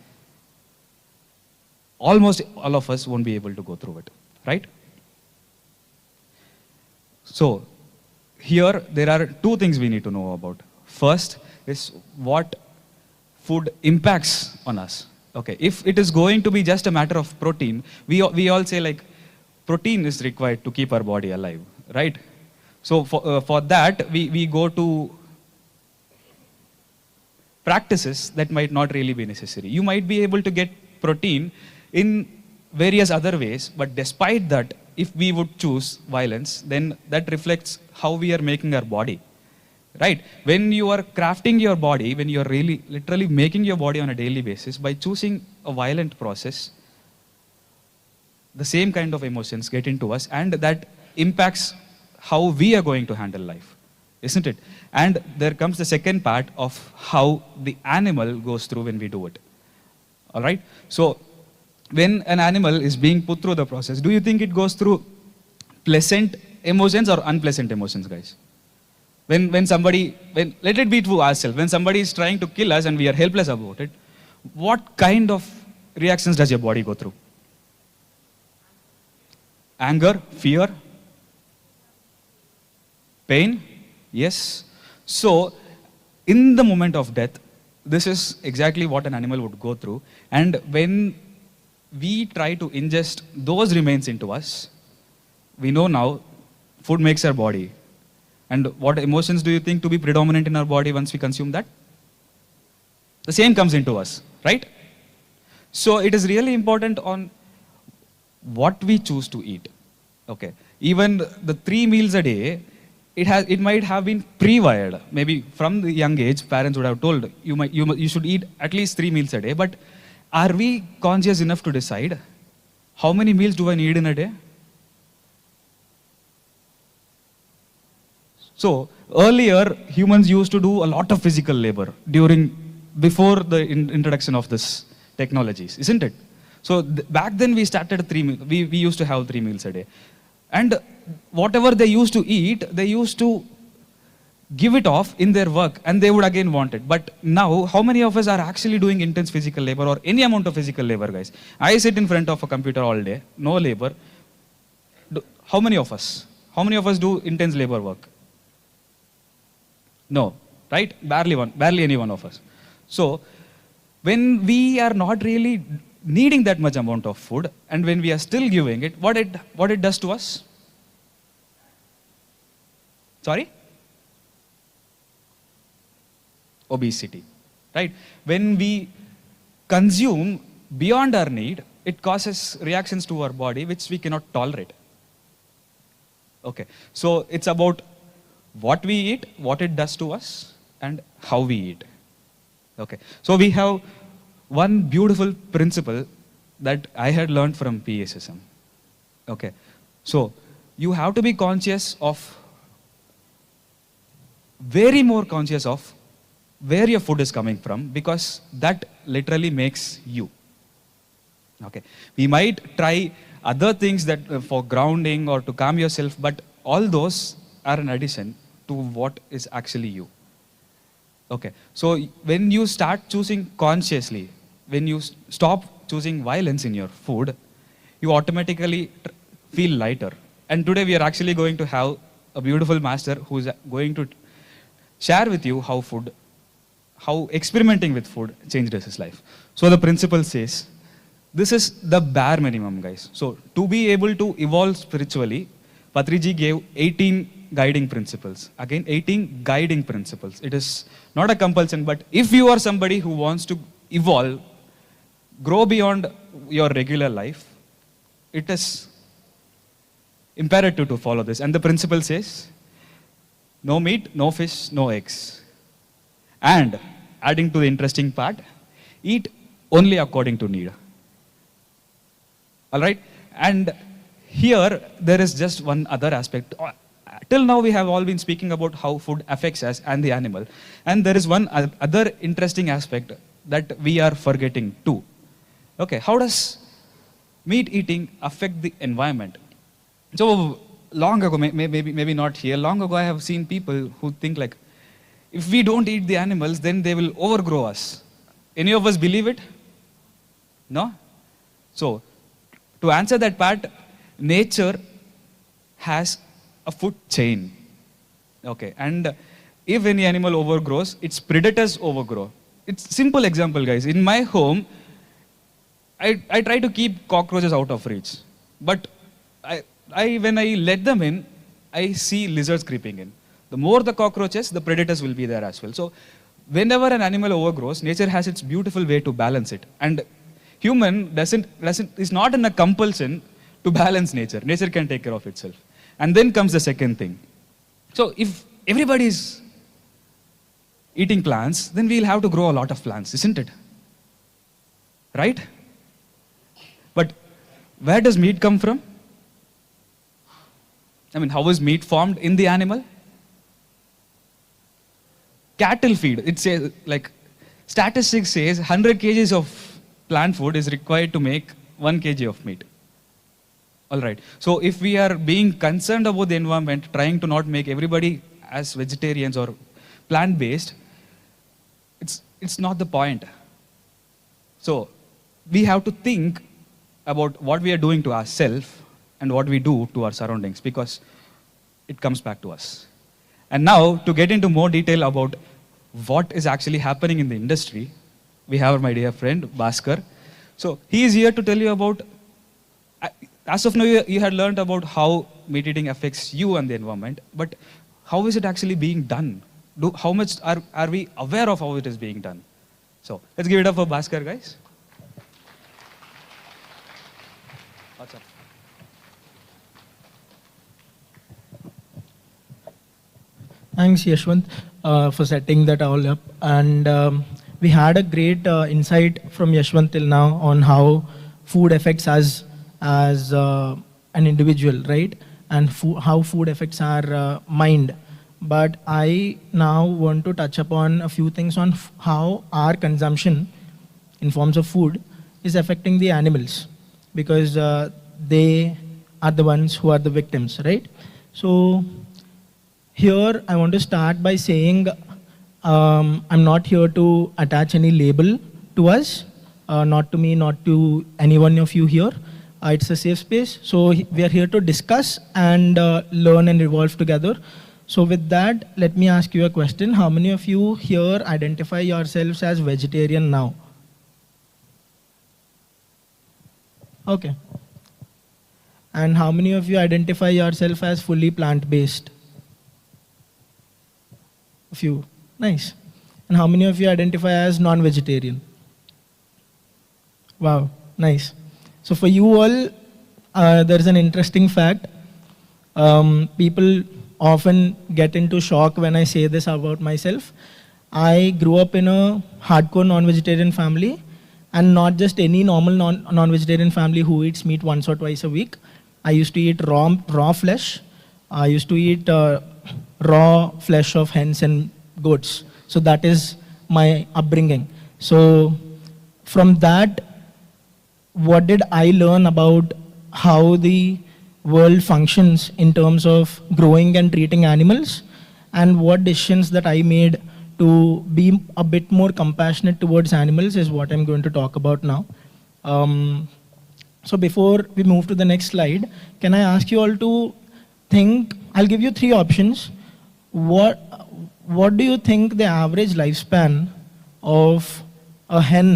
R: almost all of us won't be able to go through it, right? So here there are two things we need to know about. First is what food impacts on us. Okay, if it is going to be just a matter of protein, we all say like protein is required to keep our body alive, right? So for that we go to practices that might not really be necessary. You might be able to get protein in various other ways, but despite that, if we would choose violence, then that reflects how we are making our body, right? When you are crafting your body, when you are really literally making your body on a daily basis, by choosing a violent process, the same kind of emotions get into us, and that impacts how we are going to handle life, isn't it? And there comes the second part of how the animal goes through when we do it. All right? So when an animal is being put through the process, do you think it goes through pleasant emotions or unpleasant emotions, guys? When let it be to ourselves, when somebody is trying to kill us and we are helpless about it, what kind of reactions does your body go through? Anger, fear, pain? Yes. So in the moment of death, this is exactly what an animal would go through. And when we try to ingest those remains into us, we know now food makes our body. And what emotions do you think to be predominant in our body once we consume that? The same comes into us, right? So it is really important on what we choose to eat. Okay. Even the 3 meals a day, it might have been pre-wired. Maybe from the young age, parents would have told you should eat at least 3 meals a day. But are we conscious enough to decide how many meals do I need in a day? So earlier, humans used to do a lot of physical labor before the introduction of this technologies, isn't it? So back then we started we used to have 3 meals a day. And whatever they used to eat, they used to give it off in their work and they would again want it. But now, how many of us are actually doing intense physical labor or any amount of physical labor, guys? I sit in front of a computer all day, no labor. How many of us? How many of us do intense labor work? No, right? Barely any one of us. So, when we are not really needing that much amount of food, and when we are still giving it, what it does to us? Sorry? Obesity, right? When we consume beyond our need, it causes reactions to our body which we cannot tolerate. Okay, so it's about what we eat, what it does to us, and how we eat. Okay, so we have one beautiful principle that I had learned from PSSM. Okay, so you have to be very more conscious of where your food is coming from, because that literally makes you. Okay, we might try other things that for grounding or to calm yourself, but all those are an addition to what is actually you. Okay, so when you start choosing consciously, when you stop choosing violence in your food, you automatically feel lighter. And today we are actually going to have a beautiful master who is going to share with you how experimenting with food changed his life. So the principle says, this is the bare minimum, guys. So to be able to evolve spiritually, Patriji gave 18 guiding principles. Again, 18 guiding principles. It is not a compulsion, but if you are somebody who wants to evolve, grow beyond your regular life, it is imperative to follow this. And the principle says, no meat, no fish, no eggs. And adding to the interesting part, eat only according to need. All right? And here there is just one other aspect. Till now we have all been speaking about how food affects us and the animal. And there is one other interesting aspect that we are forgetting too. Okay, how does meat eating affect the environment? So long ago, maybe not here, long ago I have seen people who think like, if we don't eat the animals, then they will overgrow us. Any of us believe it? No? So, to answer that part, nature has a food chain. Okay, and if any animal overgrows, its predators overgrow. It's simple example, guys. In my home, I try to keep cockroaches out of reach. But when I let them in, I see lizards creeping in. The more the cockroaches, the predators will be there as well. So whenever an animal overgrows, nature has its beautiful way to balance it. And human is not in a compulsion to balance nature. Nature can take care of itself. And then comes the second thing. So if everybody is eating plants, then we'll have to grow a lot of plants, isn't it? Right? But where does meat come from? I mean, how is meat formed in the animal? Cattle feed. It says, like, statistics says 100 kgs of plant food is required to make 1 kg of meat. All right. So if we are being concerned about the environment, trying to not make everybody as vegetarians or plant-based, it's not the point. So we have to think about what we are doing to ourselves and what we do to our surroundings, because it comes back to us. And now, to get into more detail about what is actually happening in the industry, we have my dear friend, Bhaskar. So he is here to tell you about, as of now, you had learned about how meat eating affects you and the environment, but how is it actually being done? How much are we aware of how it is being done? So let's give it up for Bhaskar, guys. What's up?
S: Thanks, Yashwant, for setting that all up. And we had a great insight from Yashwant till now on how food affects us as an individual, right? And how food affects our mind. But I now want to touch upon a few things on how our consumption in forms of food is affecting the animals, because they are the ones who are the victims, right? So here I want to start by saying I'm not here to attach any label to us, not to me, not to any one of you here. It's a safe space. So we are here to discuss and learn and evolve together. So with that, let me ask you a question. How many of you here identify yourselves as vegetarian now? Okay. And how many of you identify yourself as fully plant-based? A few. Nice. And how many of you identify as non-vegetarian? Wow, nice. So for you all, there's an interesting fact. People often get into shock when I say this about myself. I grew up in a hardcore non-vegetarian family, and not just any normal non-vegetarian family who eats meat once or twice a week. I used to eat raw flesh. I used to eat raw flesh of hens and goats. So that is my upbringing. So from that, what did I learn about how the world functions in terms of growing and treating animals, and what decisions that I made to be a bit more compassionate towards animals is what I'm going to talk about now. So before we move to the next slide, can I ask you all to think, I'll give you 3 options. What do you think the average lifespan of a hen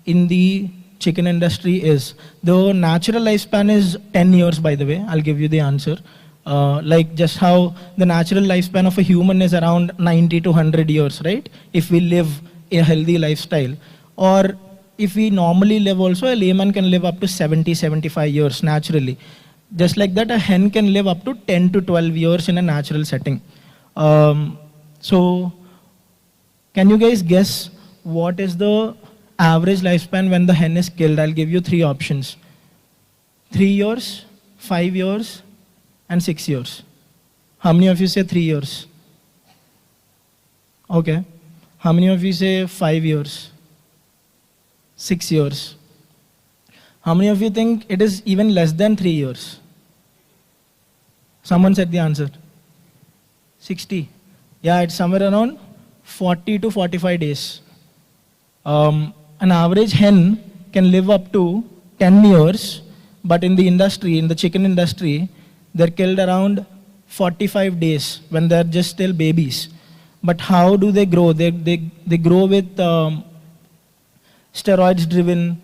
S: in the chicken industry is? The natural lifespan is 10 years, by the way. I'll give you the answer. Like just how the natural lifespan of a human is around 90 to 100 years, right? If we live a healthy lifestyle. Or if we normally live also, a layman can live up to 70, 75 years naturally. Just like that, a hen can live up to 10 to 12 years in a natural setting. So, can you guys guess what is the average lifespan when the hen is killed? I'll give you 3 options. 3 years, 5 years, and 6 years. How many of you say 3 years? Okay. How many of you say 5 years? 6 years? How many of you think it is even less than 3 years? Someone said the answer. 60. Yeah, it's somewhere around 40 to 45 days. An average hen can live up to 10 years, but in the industry, in the chicken industry, they're killed around 45 days when they're just still babies. But how do they grow? They grow with steroids-driven,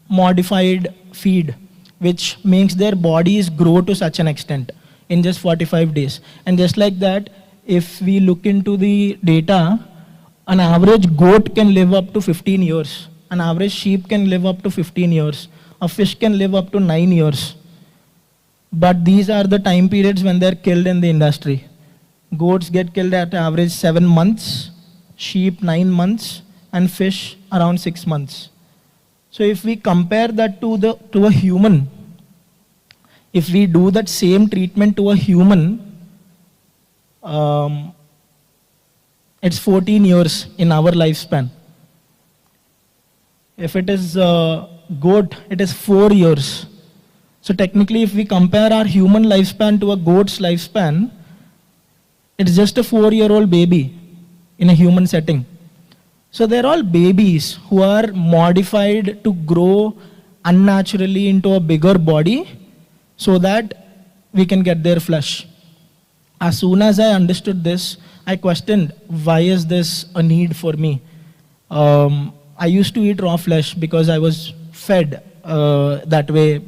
S: modified feed, which makes their bodies grow to such an extent in just 45 days. And just like that, if we look into the data, an average goat can live up to 15 years. An average sheep can live up to 15 years. A fish can live up to 9 years. But these are the time periods when they're killed in the industry. Goats get killed at average 7 months, sheep 9 months, and fish around 6 months. So if we compare that to a human, if we do that same treatment to a human, it's 14 years in our lifespan. If it is a goat, it is 4 years. So technically, if we compare our human lifespan to a goat's lifespan, it's just a 4-year-old baby in a human setting. So they're all babies who are modified to grow unnaturally into a bigger body so that we can get their flesh. As soon as I understood this, I questioned, why is this a need for me? I used to eat raw flesh because I was fed that way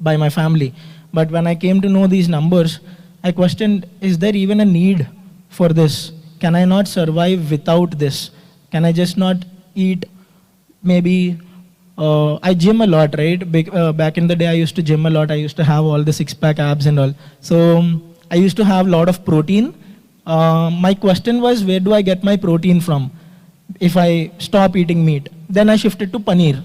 S: by my family. But when I came to know these numbers, I questioned, is there even a need for this? Can I not survive without this? Can I just not eat? Maybe I gym a lot, right? Back in the day, I used to gym a lot. I used to have all the 6-pack abs and all. So I used to have a lot of protein. My question was, where do I get my protein from if I stop eating meat? Then I shifted to paneer.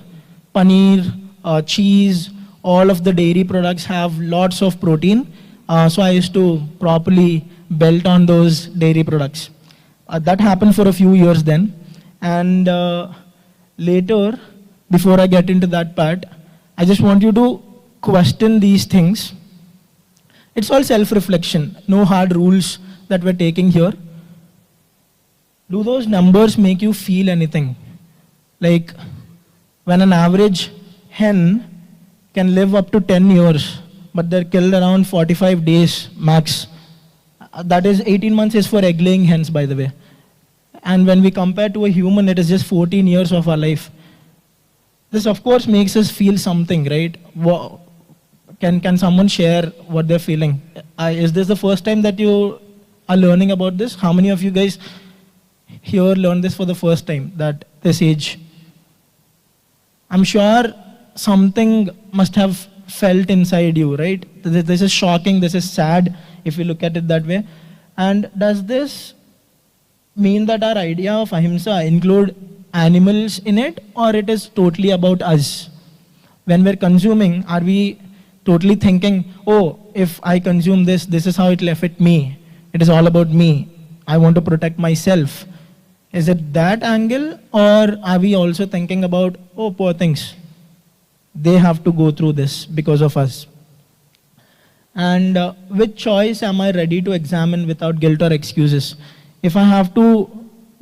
S: Paneer, cheese, all of the dairy products have lots of protein. So I used to properly belt on those dairy products. That happened for a few years then. And later, before I get into that part, I just want you to question these things. It's all self-reflection, no hard rules that we're taking here. Do those numbers make you feel anything? Like when an average hen can live up to 10 years, but they're killed around 45 days max. That is 18 months is for egg-laying hens, by the way. And when we compare to a human, it is just 14 years of our life. This, of course, makes us feel something, right? Can someone share what they're feeling? Is this the first time that you are learning about this? How many of you guys here learned this for the first time, that this age? I'm sure something must have felt inside you, right? This is shocking, this is sad, if you look at it that way. And does this mean that our idea of ahimsa include animals in it, or it is totally about us? When we're consuming, are we totally thinking, oh, if I consume this, this is how it will affect me. It is all about me. I want to protect myself. Is it that angle, or are we also thinking about, oh, poor things, they have to go through this because of us? And which choice am I ready to examine without guilt or excuses? If I have to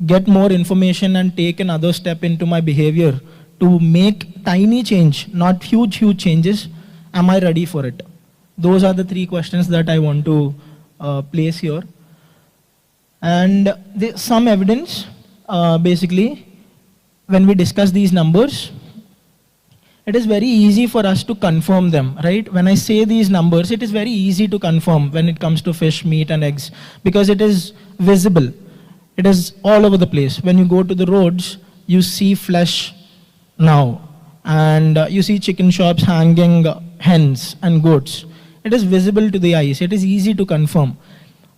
S: get more information and take another step into my behavior to make tiny change, not huge changes, am I ready for it? Those are the 3 questions that I want to place here. And some evidence, basically, when we discuss these numbers, it is very easy for us to confirm them, right? When I say these numbers, it is very easy to confirm when it comes to fish, meat and eggs, because it is visible. It is all over the place. When you go to the roads, you see flesh now, and you see chicken shops hanging hens and goats. It is visible to the eyes. It is easy to confirm.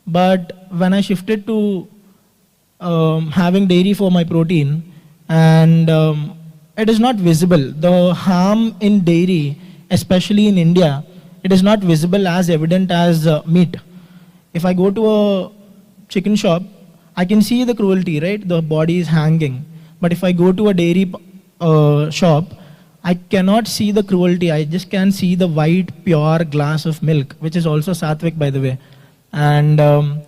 S: But when I shifted to having dairy for my protein, and it is not visible. The harm in dairy, especially in India, it is not visible as evident as meat. If I go to a chicken shop, I can see the cruelty, right? The body is hanging. But if I go to a dairy shop, I cannot see the cruelty. I just can see the white, pure glass of milk, which is also sattvic, by the way. And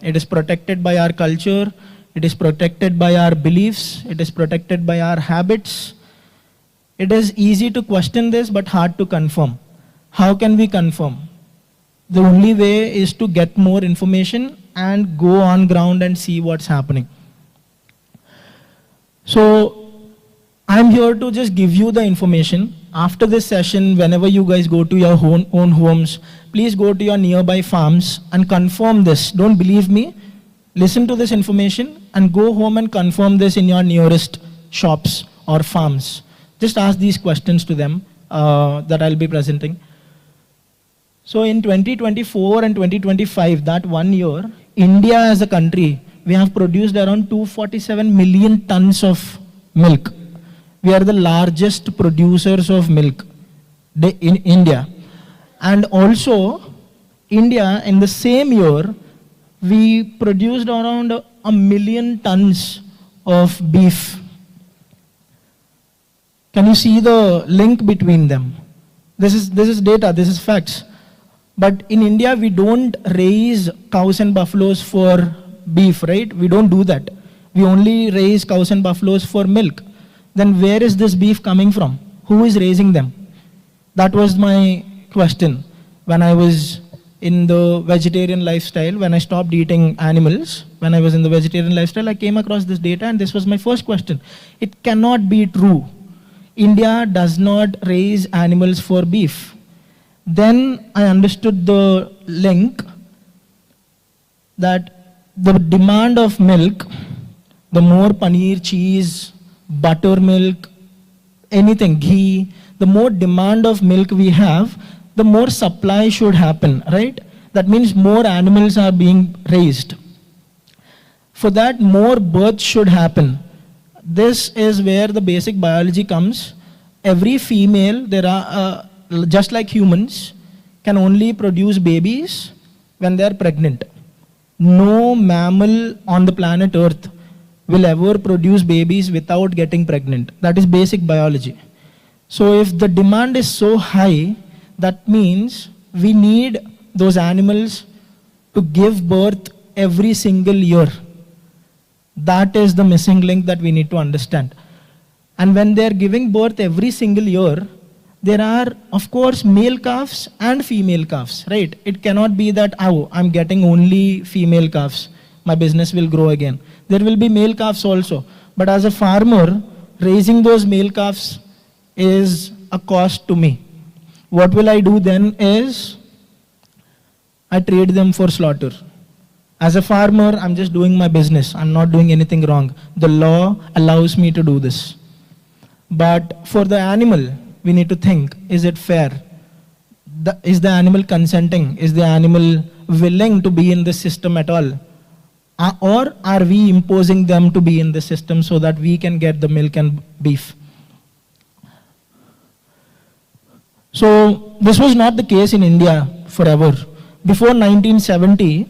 S: it is protected by our culture. It is protected by our beliefs. It is protected by our habits. It is easy to question this, but hard to confirm. How can we confirm? The only way is to get more information and go on ground and see what's happening. So I'm here to just give you the information. After this session, whenever you guys go to your own homes, please go to your nearby farms and confirm this. Don't believe me. Listen to this information and go home and confirm this in your nearest shops or farms. Just ask these questions to them that I'll be presenting. So in 2024 and 2025, that 1 year, India as a country, we have produced around 247 million tons of milk. We are the largest producers of milk in India. And also, India in the same year, we produced around 1 million tons of beef. Can you see the link between them? This is data, this is facts. But in India, we don't raise cows and buffaloes for beef, right? We don't do that. We only raise cows and buffaloes for milk. Then where is this beef coming from? Who is raising them? That was my question when I was in the vegetarian lifestyle. When I stopped eating animals, when I was in the vegetarian lifestyle, I came across this data and this was my first question. It cannot be true. India does not raise animals for beef. Then I understood the link that the demand of milk, the more paneer, cheese, buttermilk, anything, ghee, the more demand of milk we have, the more supply should happen, right? That means more animals are being raised. For that, more births should happen. This is where the basic biology comes. Every female, there are, just like humans, can only produce babies when they are pregnant. No mammal on the planet Earth will ever produce babies without getting pregnant. That is basic biology. So if the demand is so high, that means we need those animals to give birth every single year. That is the missing link that we need to understand. And when they are giving birth every single year, there are, of course, male calves and female calves, right? It cannot be that, oh, I'm getting only female calves. My business will grow again. There will be male calves also. But as a farmer, raising those male calves is a cost to me. What will I do then is, I trade them for slaughter. As a farmer, I'm just doing my business. I'm not doing anything wrong. The law allows me to do this. But for the animal, we need to think, is it fair? Is the animal consenting? Is the animal willing to be in this system at all? Or are we imposing them to be in the system so that we can get the milk and beef? So this was not the case in India forever. Before 1970,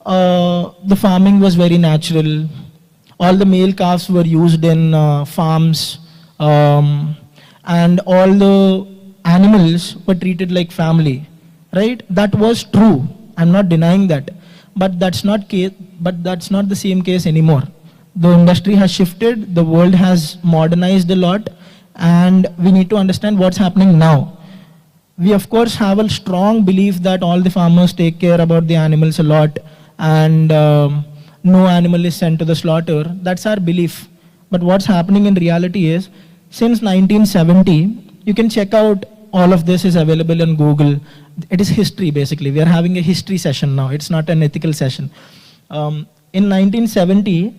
S: the farming was very natural. All the male calves were used in farms, and all the animals were treated like family, right? That was true. I'm not denying that, but that's not the same case anymore. The industry has shifted, the world has modernized a lot, and we need to understand what's happening now. We of course have a strong belief that all the farmers take care about the animals a lot, and no animal is sent to the slaughter. That's our belief. But what's happening in reality is, since 1970, you can check out all of this is available on Google. It is history basically. We are having a history session now. It's not an ethical session. In 1970,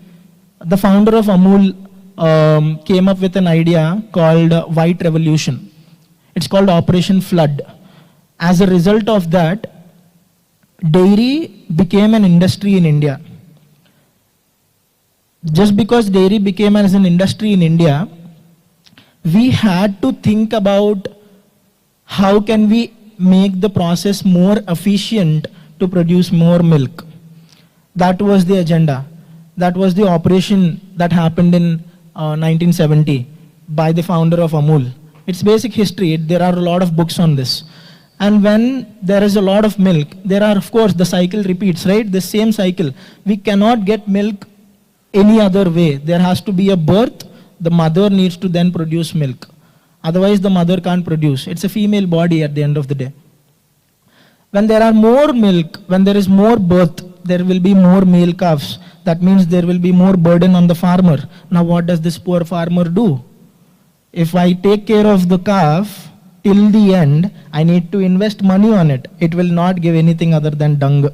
S: the founder of Amul came up with an idea called White Revolution. It's called Operation Flood. As a result of that, dairy became an industry in India. Just because dairy became as an industry in India, we had to think about how can we make the process more efficient to produce more milk. That was the agenda. That was the operation that happened in 1970 by the founder of Amul. It's basic history. There are a lot of books on this. And when there is a lot of milk, there are, of course, the cycle repeats, right? The same cycle. We cannot get milk any other way. There has to be a birth. The mother needs to then produce milk. Otherwise, the mother can't produce. It's a female body at the end of the day. When there are more milk, when there is more birth, there will be more male calves. That means there will be more burden on the farmer. Now, what does this poor farmer do? If I take care of the calf till the end, I need to invest money on it. It will not give anything other than dung.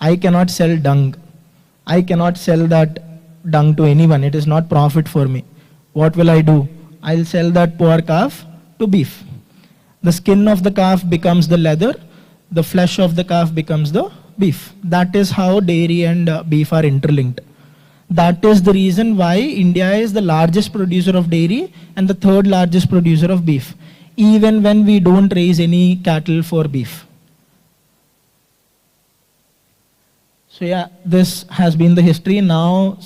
S: I cannot sell dung. I cannot sell that dung to anyone. It is not profit for me. What will I do? I'll sell that poor calf to beef. The skin of the calf becomes the leather. The flesh of the calf becomes the beef. That is how dairy and beef are interlinked. That is the reason why India is the largest producer of dairy and the third largest producer of beef, even when we don't raise any cattle for beef. So yeah, this has been the history. Now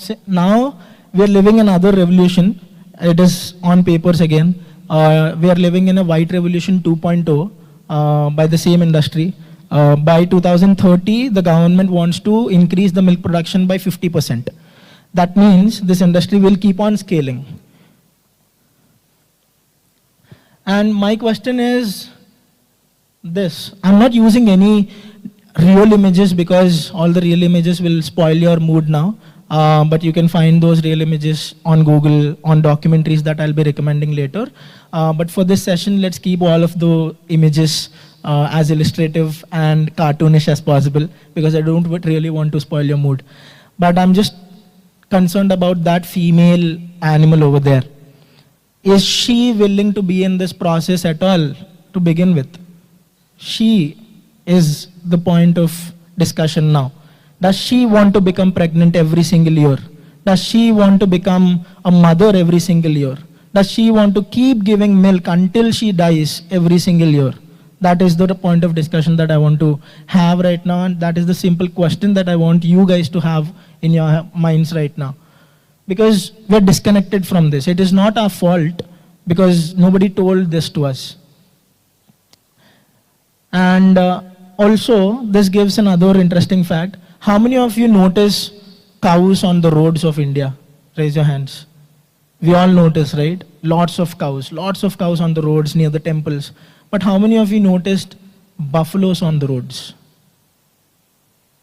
S: we are living in another revolution. It is on papers again. We are living in a white revolution 2.0 by the same industry. By 2030, the government wants to increase the milk production by 50%. That means this industry will keep on scaling. And my question is this. I'm not using any real images because all the real images will spoil your mood now. But you can find those real images on Google, on documentaries that I'll be recommending later. But for this session, let's keep all of the images as illustrative and cartoonish as possible, because I don't really want to spoil your mood. But I'm just concerned about that female animal over there. Is she willing to be in this process at all to begin with? She is the point of discussion now. Does she want to become pregnant every single year? Does she want to become a mother every single year? Does she want to keep giving milk until she dies every single year? That is the point of discussion that I want to have right now, and that is the simple question that I want you guys to have in your minds right now. Because we're disconnected from this. It is not our fault because nobody told this to us. And also, this gives another interesting fact. How many of you notice cows on the roads of India? Raise your hands. We all notice, right? Lots of cows on the roads near the temples. But how many of you noticed buffaloes on the roads?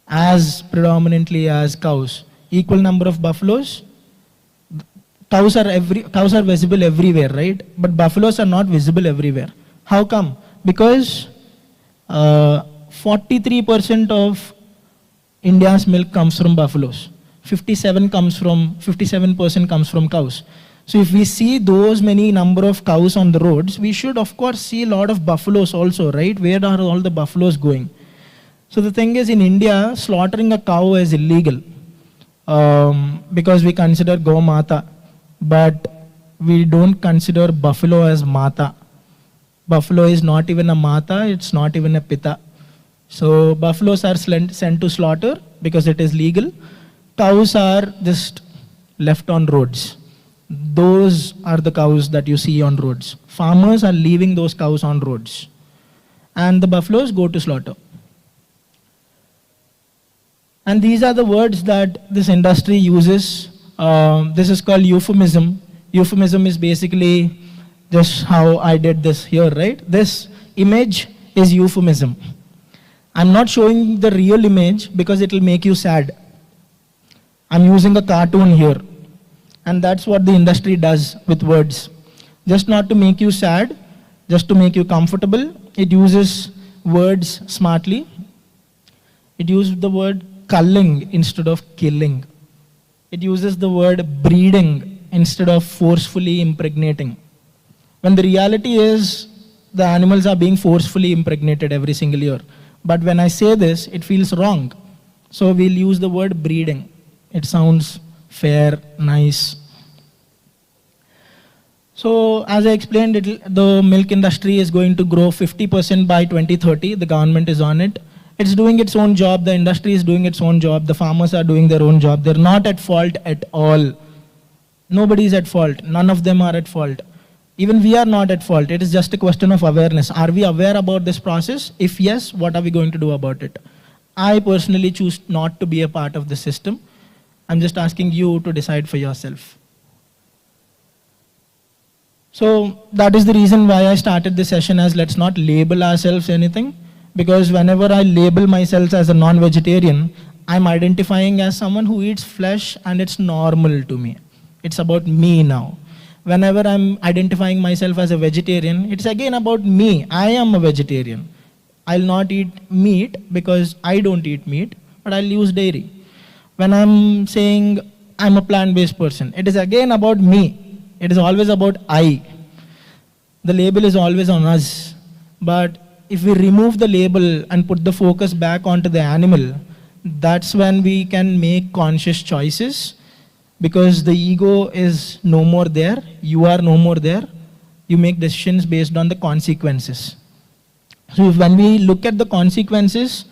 S: As predominantly as cows. Equal number of buffaloes. Cows are visible everywhere, right? But buffaloes are not visible everywhere. How come? Because 43% of India's milk comes from buffaloes. 57% comes from cows. So if we see those many number of cows on the roads, we should of course see a lot of buffaloes also, right? Where are all the buffaloes going? So the thing is, in India, slaughtering a cow is illegal because we consider Go Mata, but we don't consider buffalo as Mata. Buffalo is not even a Mata, it's not even a Pita. So buffaloes are sent to slaughter because it is legal. Cows are just left on roads. Those are the cows that you see on roads. Farmers are leaving those cows on roads. And the buffaloes go to slaughter. And these are the words that this industry uses This is called euphemism. Euphemism is basically just how I did this here, right? This image is euphemism. I'm not showing the real image because it will make you sad. I'm using a cartoon here. And that's what the industry does with words. Just not to make you sad, just to make you comfortable, it uses words smartly. It uses the word culling instead of killing. It uses the word breeding instead of forcefully impregnating. When the reality is the animals are being forcefully impregnated every single year. But when I say this, it feels wrong. So we'll use the word breeding. It sounds fair, nice. So as I explained, the milk industry is going to grow 50% by 2030. The government is on it. It's doing its own job. The industry is doing its own job. The farmers are doing their own job. They're not at fault at all. Nobody is at fault. None of them are at fault. Even we are not at fault. It is just a question of awareness. Are we aware about this process? If yes, what are we going to do about it? I personally choose not to be a part of the system. I'm just asking you to decide for yourself. So that is the reason why I started this session as let's not label ourselves anything. Because whenever I label myself as a non-vegetarian, I'm identifying as someone who eats flesh and it's normal to me. It's about me now. Whenever I'm identifying myself as a vegetarian, it's again about me. I am a vegetarian. I'll not eat meat because I don't eat meat, but I'll use dairy. When I'm saying I'm a plant-based person, it is again about me. It is always about I. The label is always on us. But if we remove the label and put the focus back onto the animal, that's when we can make conscious choices. Because the ego is no more there, you are no more there, you make decisions based on the consequences. So when we look at the consequences,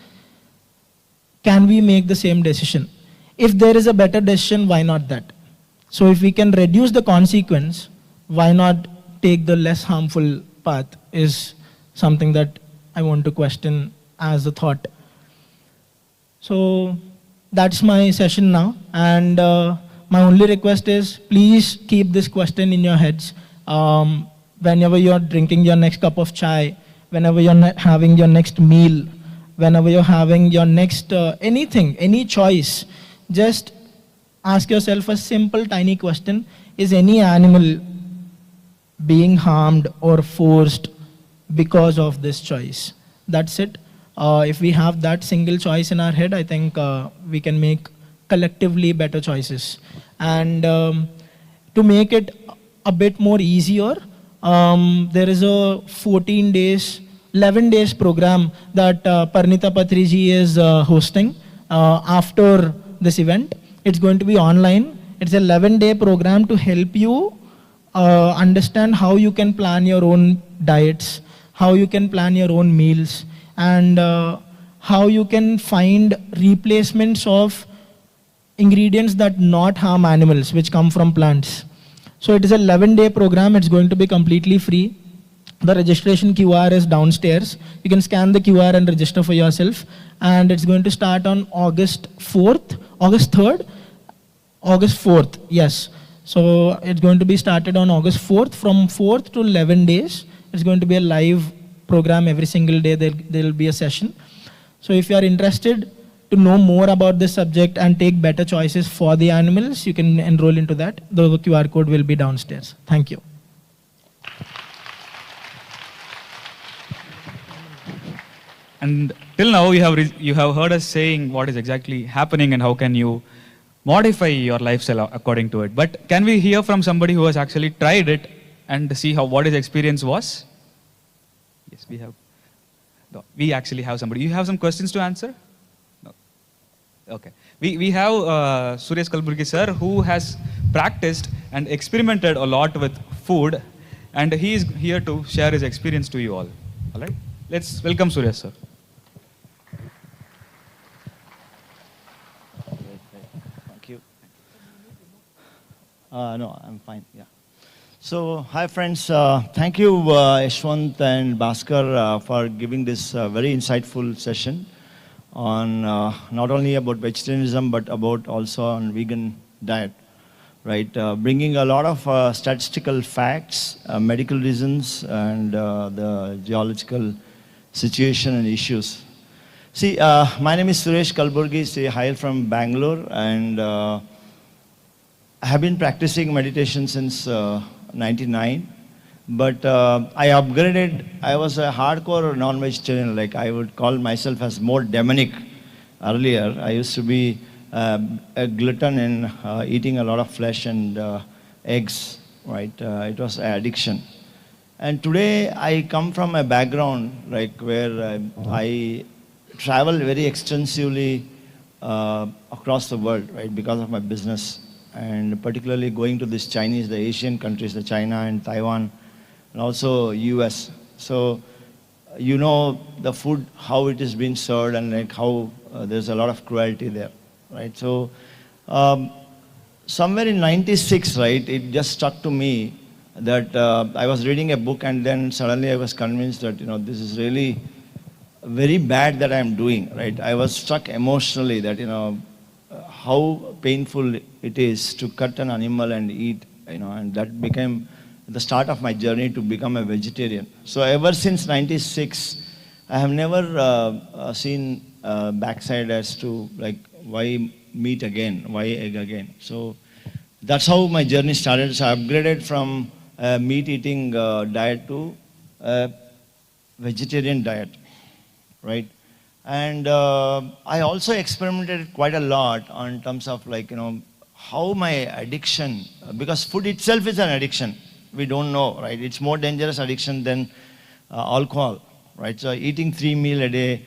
S: can we make the same decision? If there is a better decision, why not that? So if we can reduce the consequence, why not take the less harmful path is something that I want to question as a thought. So that's my session now. And my only request is please keep this question in your heads. Whenever you're drinking your next cup of chai, whenever you're having your next meal, whenever you're having your next anything, any choice, just ask yourself a simple tiny question. Is any animal being harmed or forced because of this choice? That's it. If we have that single choice in our head, I think we can make collectively better choices. And to make it a bit more easier, there is a 11 days program that Parnita Patriji is hosting after this event. It's going to be online. It's an 11-day program to help you understand how you can plan your own diets, how you can plan your own meals, and how you can find replacements of ingredients that not harm animals, which come from plants. So it is an 11-day program. It's going to be completely free. The registration QR is downstairs. You can scan the QR and register for yourself. And it's going to start on August 3rd, yes. So it's going to be started on August 4th. From 4th to 11 days, it's going to be a live program. Every single day there will be a session. So if you are interested to know more about this subject and take better choices for the animals, you can enroll into that. The QR code will be downstairs. Thank you.
R: And till now, you have heard us saying what is exactly happening and how can you modify your lifestyle according to it. But can we hear from somebody who has actually tried it and see what his experience was? Yes, we have. No, we actually have somebody. You have some questions to answer? No. Okay. We have Suresh Kalburgi sir, who has practiced and experimented a lot with food, and he is here to share his experience to you all. All right? Let's welcome Suresh sir.
T: Thank you. No, I'm fine. Yeah. So, hi friends. Thank you, Yashwant and Bhaskar, for giving this very insightful session on not only about vegetarianism but about also on vegan diet. right? Bringing a lot of statistical facts, medical reasons, and the geological situation and issues. See, my name is Suresh Kalburgi. I hail from Bangalore, and I have been practicing meditation since 99. But I upgraded. I was a hardcore non-vegetarian. Like, I would call myself as more demonic earlier. I used to be a glutton in eating a lot of flesh and eggs, right? It was an addiction. And today I come from a background like where I travel very extensively across the world, right, because of my business, and particularly going to this Chinese, the Asian countries, the China and Taiwan, and also US. So you know the food, how it is being served, and like how there's a lot of cruelty there, right? So somewhere in 96, right, it just struck to me that I was reading a book, and then suddenly I was convinced that, you know, this is really very bad that I'm doing, right? I was struck emotionally that, you know, how painful it is to cut an animal and eat, you know, and that became the start of my journey to become a vegetarian. So ever since 96, I have never seen backside as to like, why meat again, why egg again. So that's how my journey started. So I upgraded from meat eating diet to vegetarian diet, right? And I also experimented quite a lot on terms of like, you know, how my addiction, because food itself is an addiction. We don't know, right? It's more dangerous addiction than alcohol, right? So eating 3 meals a day,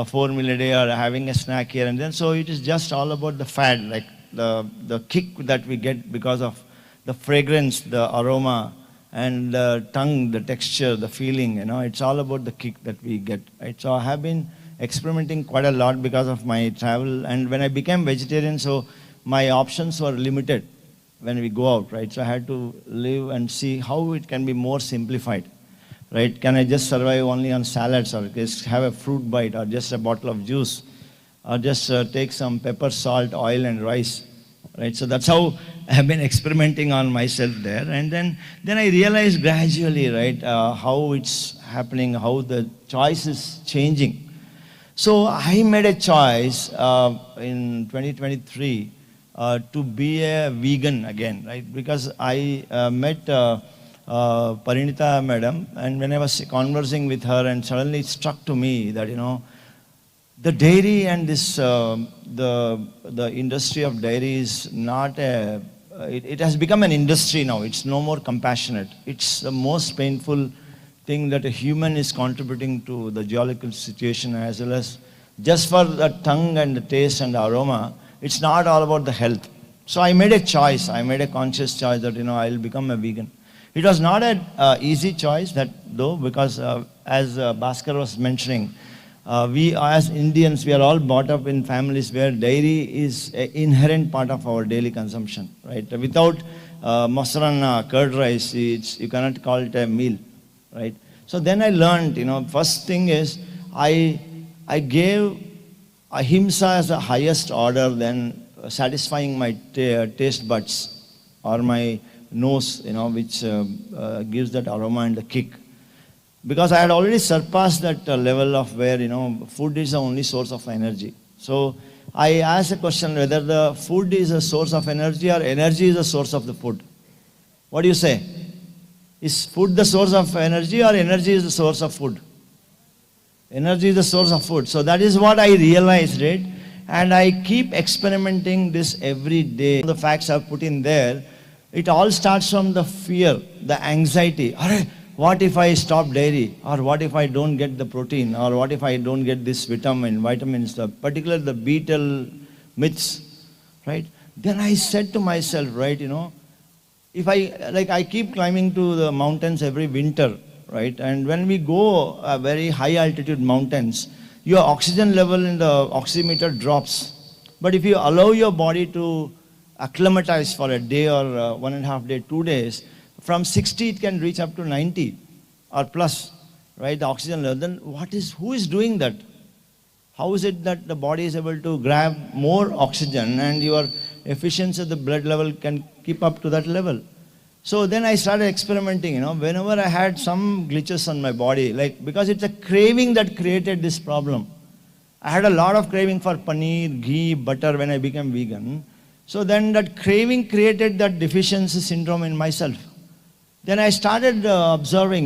T: 4 meals a day, or having a snack here and then. So it is just all about the fad, like the kick that we get because of the fragrance, the aroma, and the tongue, the texture, the feeling, you know, it's all about the kick that we get, right? So I have been experimenting quite a lot because of my travel. And when I became vegetarian, so my options were limited when we go out, right? So I had to live and see how it can be more simplified, right? Can I just survive only on salads, or just have a fruit bite, or just a bottle of juice, or just take some pepper, salt, oil, and rice, right? So that's how I have been experimenting on myself there. And then I realized gradually, right, how it's happening, how the choice is changing. So I made a choice in 2023 to be a vegan again, right? Because I met Parinita madam, and when I was conversing with her, and suddenly it struck to me that, you know, the dairy and this, the industry of dairy is not a, it has become an industry now. It's no more compassionate. It's the most painful thing that a human is contributing to the geological situation, as well as just for the tongue and the taste and the aroma. It's not all about the health. So I made a choice. I made a conscious choice that, you know, I'll become a vegan. It was not an easy choice, that though, because as Bhaskar was mentioning, we as Indians, we are all brought up in families where dairy is an inherent part of our daily consumption, right? Without masarana, curd rice, you cannot call it a meal, right? So then I learned, you know, first thing is I gave ahimsa as the highest order than satisfying my taste buds or my nose, you know, which gives that aroma and the kick. Because I had already surpassed that level of where, you know, food is the only source of energy. So I asked a question whether the food is a source of energy or energy is a source of the food. What do you say? Is food the source of energy or energy is the source of food? Energy is the source of food. So that is what I realized, right? And I keep experimenting this every day. The facts I've put in there, it all starts from the fear, the anxiety. What if I stop dairy? Or what if I don't get the protein? Or what if I don't get this vitamins, particularly the betel myths, right? Then I said to myself, right, you know, if I keep climbing to the mountains every winter, right? And when we go very high altitude mountains, your oxygen level in the oximeter drops. But if you allow your body to acclimatize for a day or 1.5 days, 2 days, from 60 it can reach up to 90 or plus, right? The oxygen level. Then who is doing that? How is it that the body is able to grab more oxygen and your efficiency of the blood level can keep up to that level. So then I started experimenting, whenever I had some glitches on my body, like, because it's a craving that created this problem. I had a lot of craving for paneer, ghee, butter when I became vegan. So then that craving created that deficiency syndrome in myself. Then I started observing,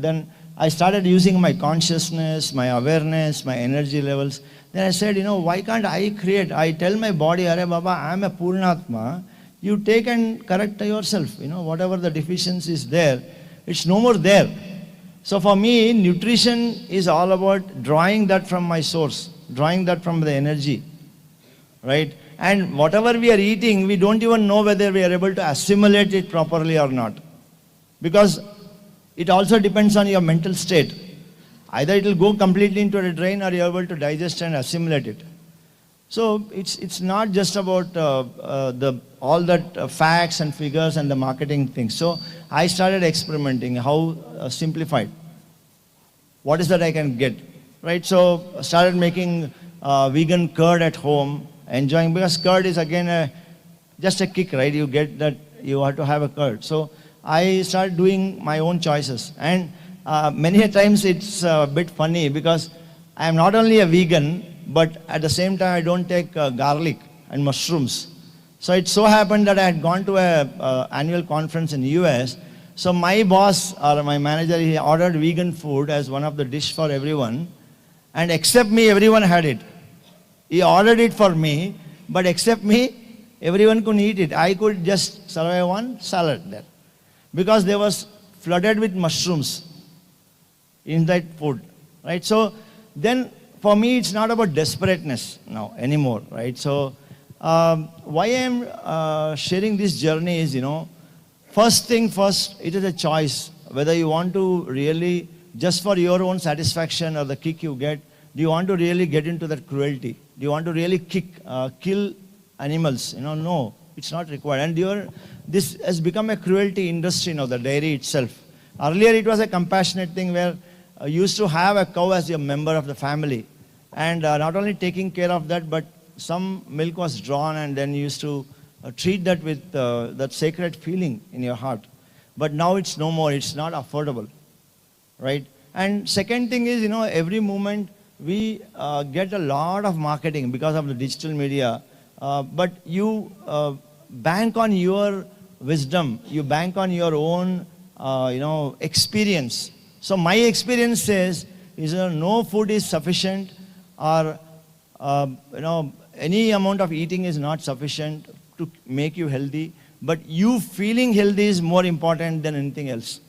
T: then I started using my consciousness, my awareness, my energy levels. Then I said, why can't I create? I tell my body, Are Baba, I am a Purnatma. You take and correct yourself. Whatever the deficiency is there, it's no more there. So for me, nutrition is all about drawing that from my source, drawing that from the energy, right? And whatever we are eating, we don't even know whether we are able to assimilate it properly or not. Because it also depends on your mental state. Either it will go completely into the drain or you are able to digest and assimilate it. So it's not just about all that facts and figures and the marketing things. So I started experimenting how simplified. What is that I can get, right? So I started making vegan curd at home, enjoying, because curd is again just a kick, right? You get that you have to have a curd. So I started doing my own choices. And many times it's a bit funny because I am not only a vegan, but at the same time I don't take garlic and mushrooms. So it so happened that I had gone to a annual conference in the US. So my boss or my manager, he ordered vegan food as one of the dish for everyone. And except me, everyone had it. He ordered it for me, but except me, everyone couldn't eat it. I could just survive one salad there. Because they was flooded with mushrooms in that food, right? So then for me, it's not about desperateness now anymore, right? So why I'm sharing this journey is, first thing first, it is a choice. Whether you want to really, just for your own satisfaction or the kick you get, do you want to really get into that cruelty? Do you want to really kill animals? No, it's not required. And this has become a cruelty industry now, the dairy itself. Earlier it was a compassionate thing where you used to have a cow as a member of the family. And not only taking care of that, but some milk was drawn and then you used to treat that with that sacred feeling in your heart. But now it's no more, it's not affordable, right? And second thing is, every moment we get a lot of marketing because of the digital media, but you bank on your wisdom, you bank on your own, experience. So my experience says, no food is sufficient, or any amount of eating is not sufficient to make you healthy, but you feeling healthy is more important than anything else.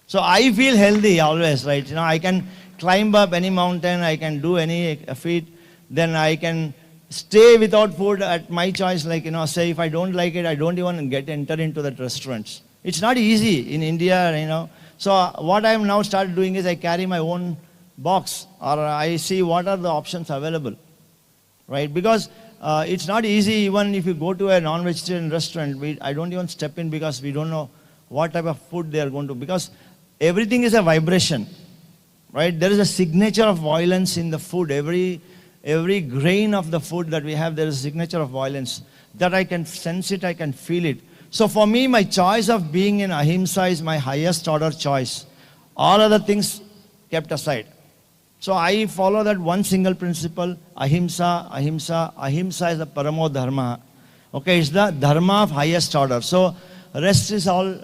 T: So I feel healthy always, right? I can climb up any mountain, I can do any feat, then I can stay without food at my choice, like, say if I don't like it, I don't even enter into that restaurants. It's not easy in India, So what I am now started doing is I carry my own box, or I see what are the options available, right? Because it's not easy. Even if you go to a non-vegetarian restaurant, I don't even step in because we don't know what type of food they are going to, because everything is a vibration, right? There is a signature of violence in the food. Every grain of the food that we have, there is a signature of violence. That I can sense it, I can feel it. So for me, my choice of being in ahimsa is my highest order choice. All other things kept aside. So I follow that one single principle, ahimsa, ahimsa. Ahimsa is the paramo dharma. Okay, it's the dharma of highest order. So rest is all,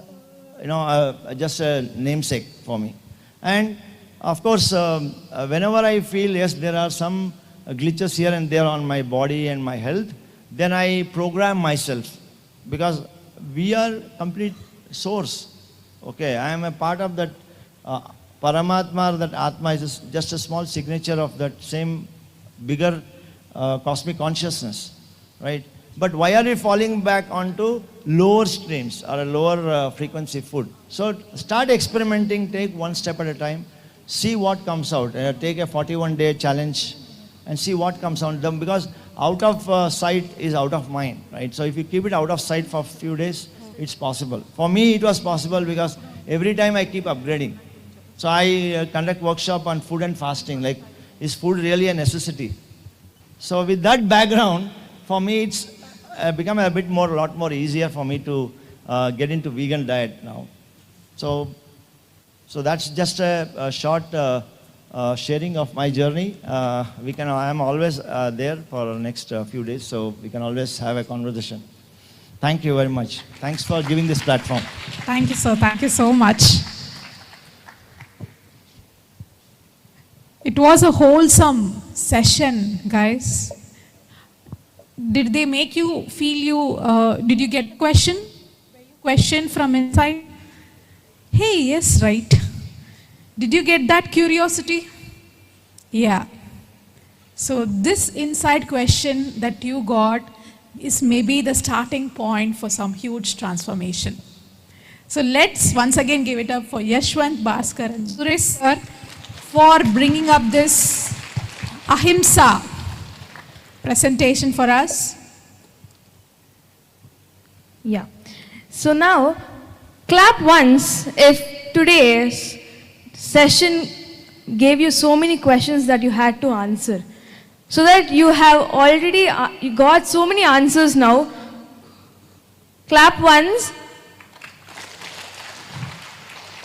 T: just a namesake for me. And of course, whenever I feel, yes, there are some glitches here and there on my body and my health, then I program myself, because we are complete source. Okay, I am a part of that Paramatma, that Atma is just a small signature of that same bigger cosmic consciousness, right? But why are we falling back onto lower streams or a lower frequency food? So start experimenting, take one step at a time, see what comes out. Take a 41-day challenge and see what comes out. Because out of sight is out of mind, right? So if you keep it out of sight for a few days, it's possible. For me, it was possible because every time I keep upgrading. So I conduct workshop on food and fasting, like, is food really a necessity? So with that background, for me, become a lot more easier for me to get into vegan diet now. So that's just a short sharing of my journey. I am always there for the next few days, so we can always have a conversation. Thank you very much. Thanks for giving this platform.
B: Thank you, sir. Thank you so much. It was a wholesome session, guys. Did they make you feel did you get question from inside? Hey, yes, right. Did you get that curiosity? Yeah. So this inside question that you got is maybe the starting point for some huge transformation. So let's once again give it up for Yashwant, Bhaskar and Suresh sir for bringing up this Ahimsa presentation for us.
A: Yeah. So now, clap once if today's session gave you so many questions that you had to answer. So that you have already you got so many answers now. Clap once.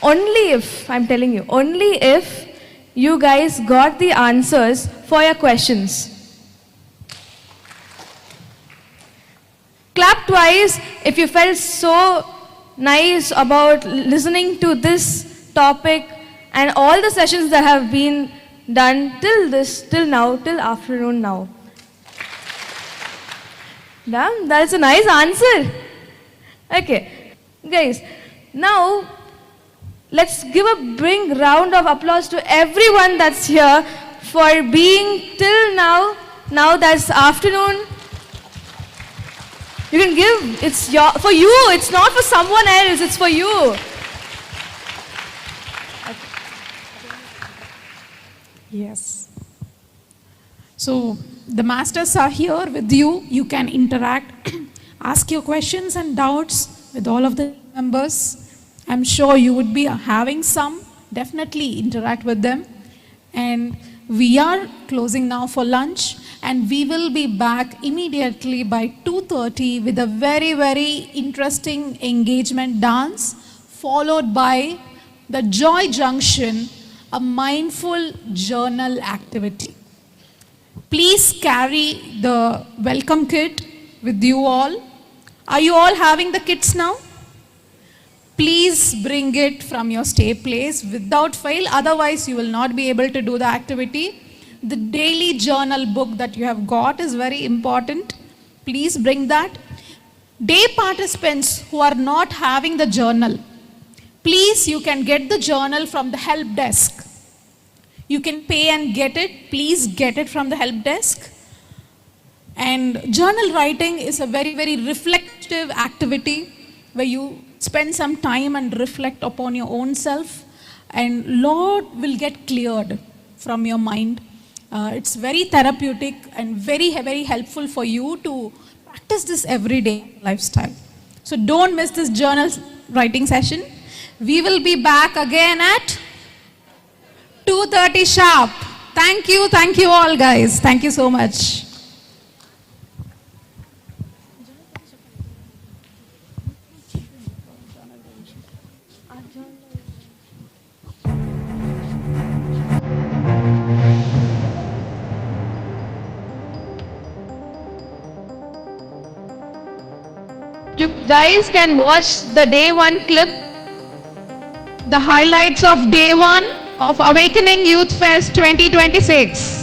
A: Only if, I'm telling you, only if you guys got the answers for your questions. Clap twice if you felt so nice about listening to this topic and all the sessions that have been done till now, till afternoon now. Damn, that's a nice answer. Okay, guys, now let's give a big round of applause to everyone that's here for being till now. Now that's afternoon. You can give, it's for you, it's not for someone else, it's for you.
B: Yes. So the masters are here with you. You can interact, ask your questions and doubts with all of the members. I'm sure you would be having some. Definitely interact with them. And we are closing now for lunch. And we will be back immediately by 2:30 with a very, very interesting engagement dance, followed by the Joy Junction, a mindful journal activity. Please carry the welcome kit with you all. Are you all having the kits now? Please bring it from your stay place without fail, otherwise you will not be able to do the activity. The daily journal book that you have got is very important. Please bring that. Day participants who are not having the journal, please, you can get the journal from the help desk. You can pay and get it. Please get it from the help desk. And journal writing is a very, very reflective activity where you spend some time and reflect upon your own self, and lot will get cleared from your mind. It's very therapeutic and very, very helpful for you to practice this everyday lifestyle. So don't miss this journal writing session. We will be back again at 2:30 sharp. Thank you all guys. Thank you so much.
A: You guys can watch the day 1 clip, the highlights of day 1 of Awakening Youth Fest 2026.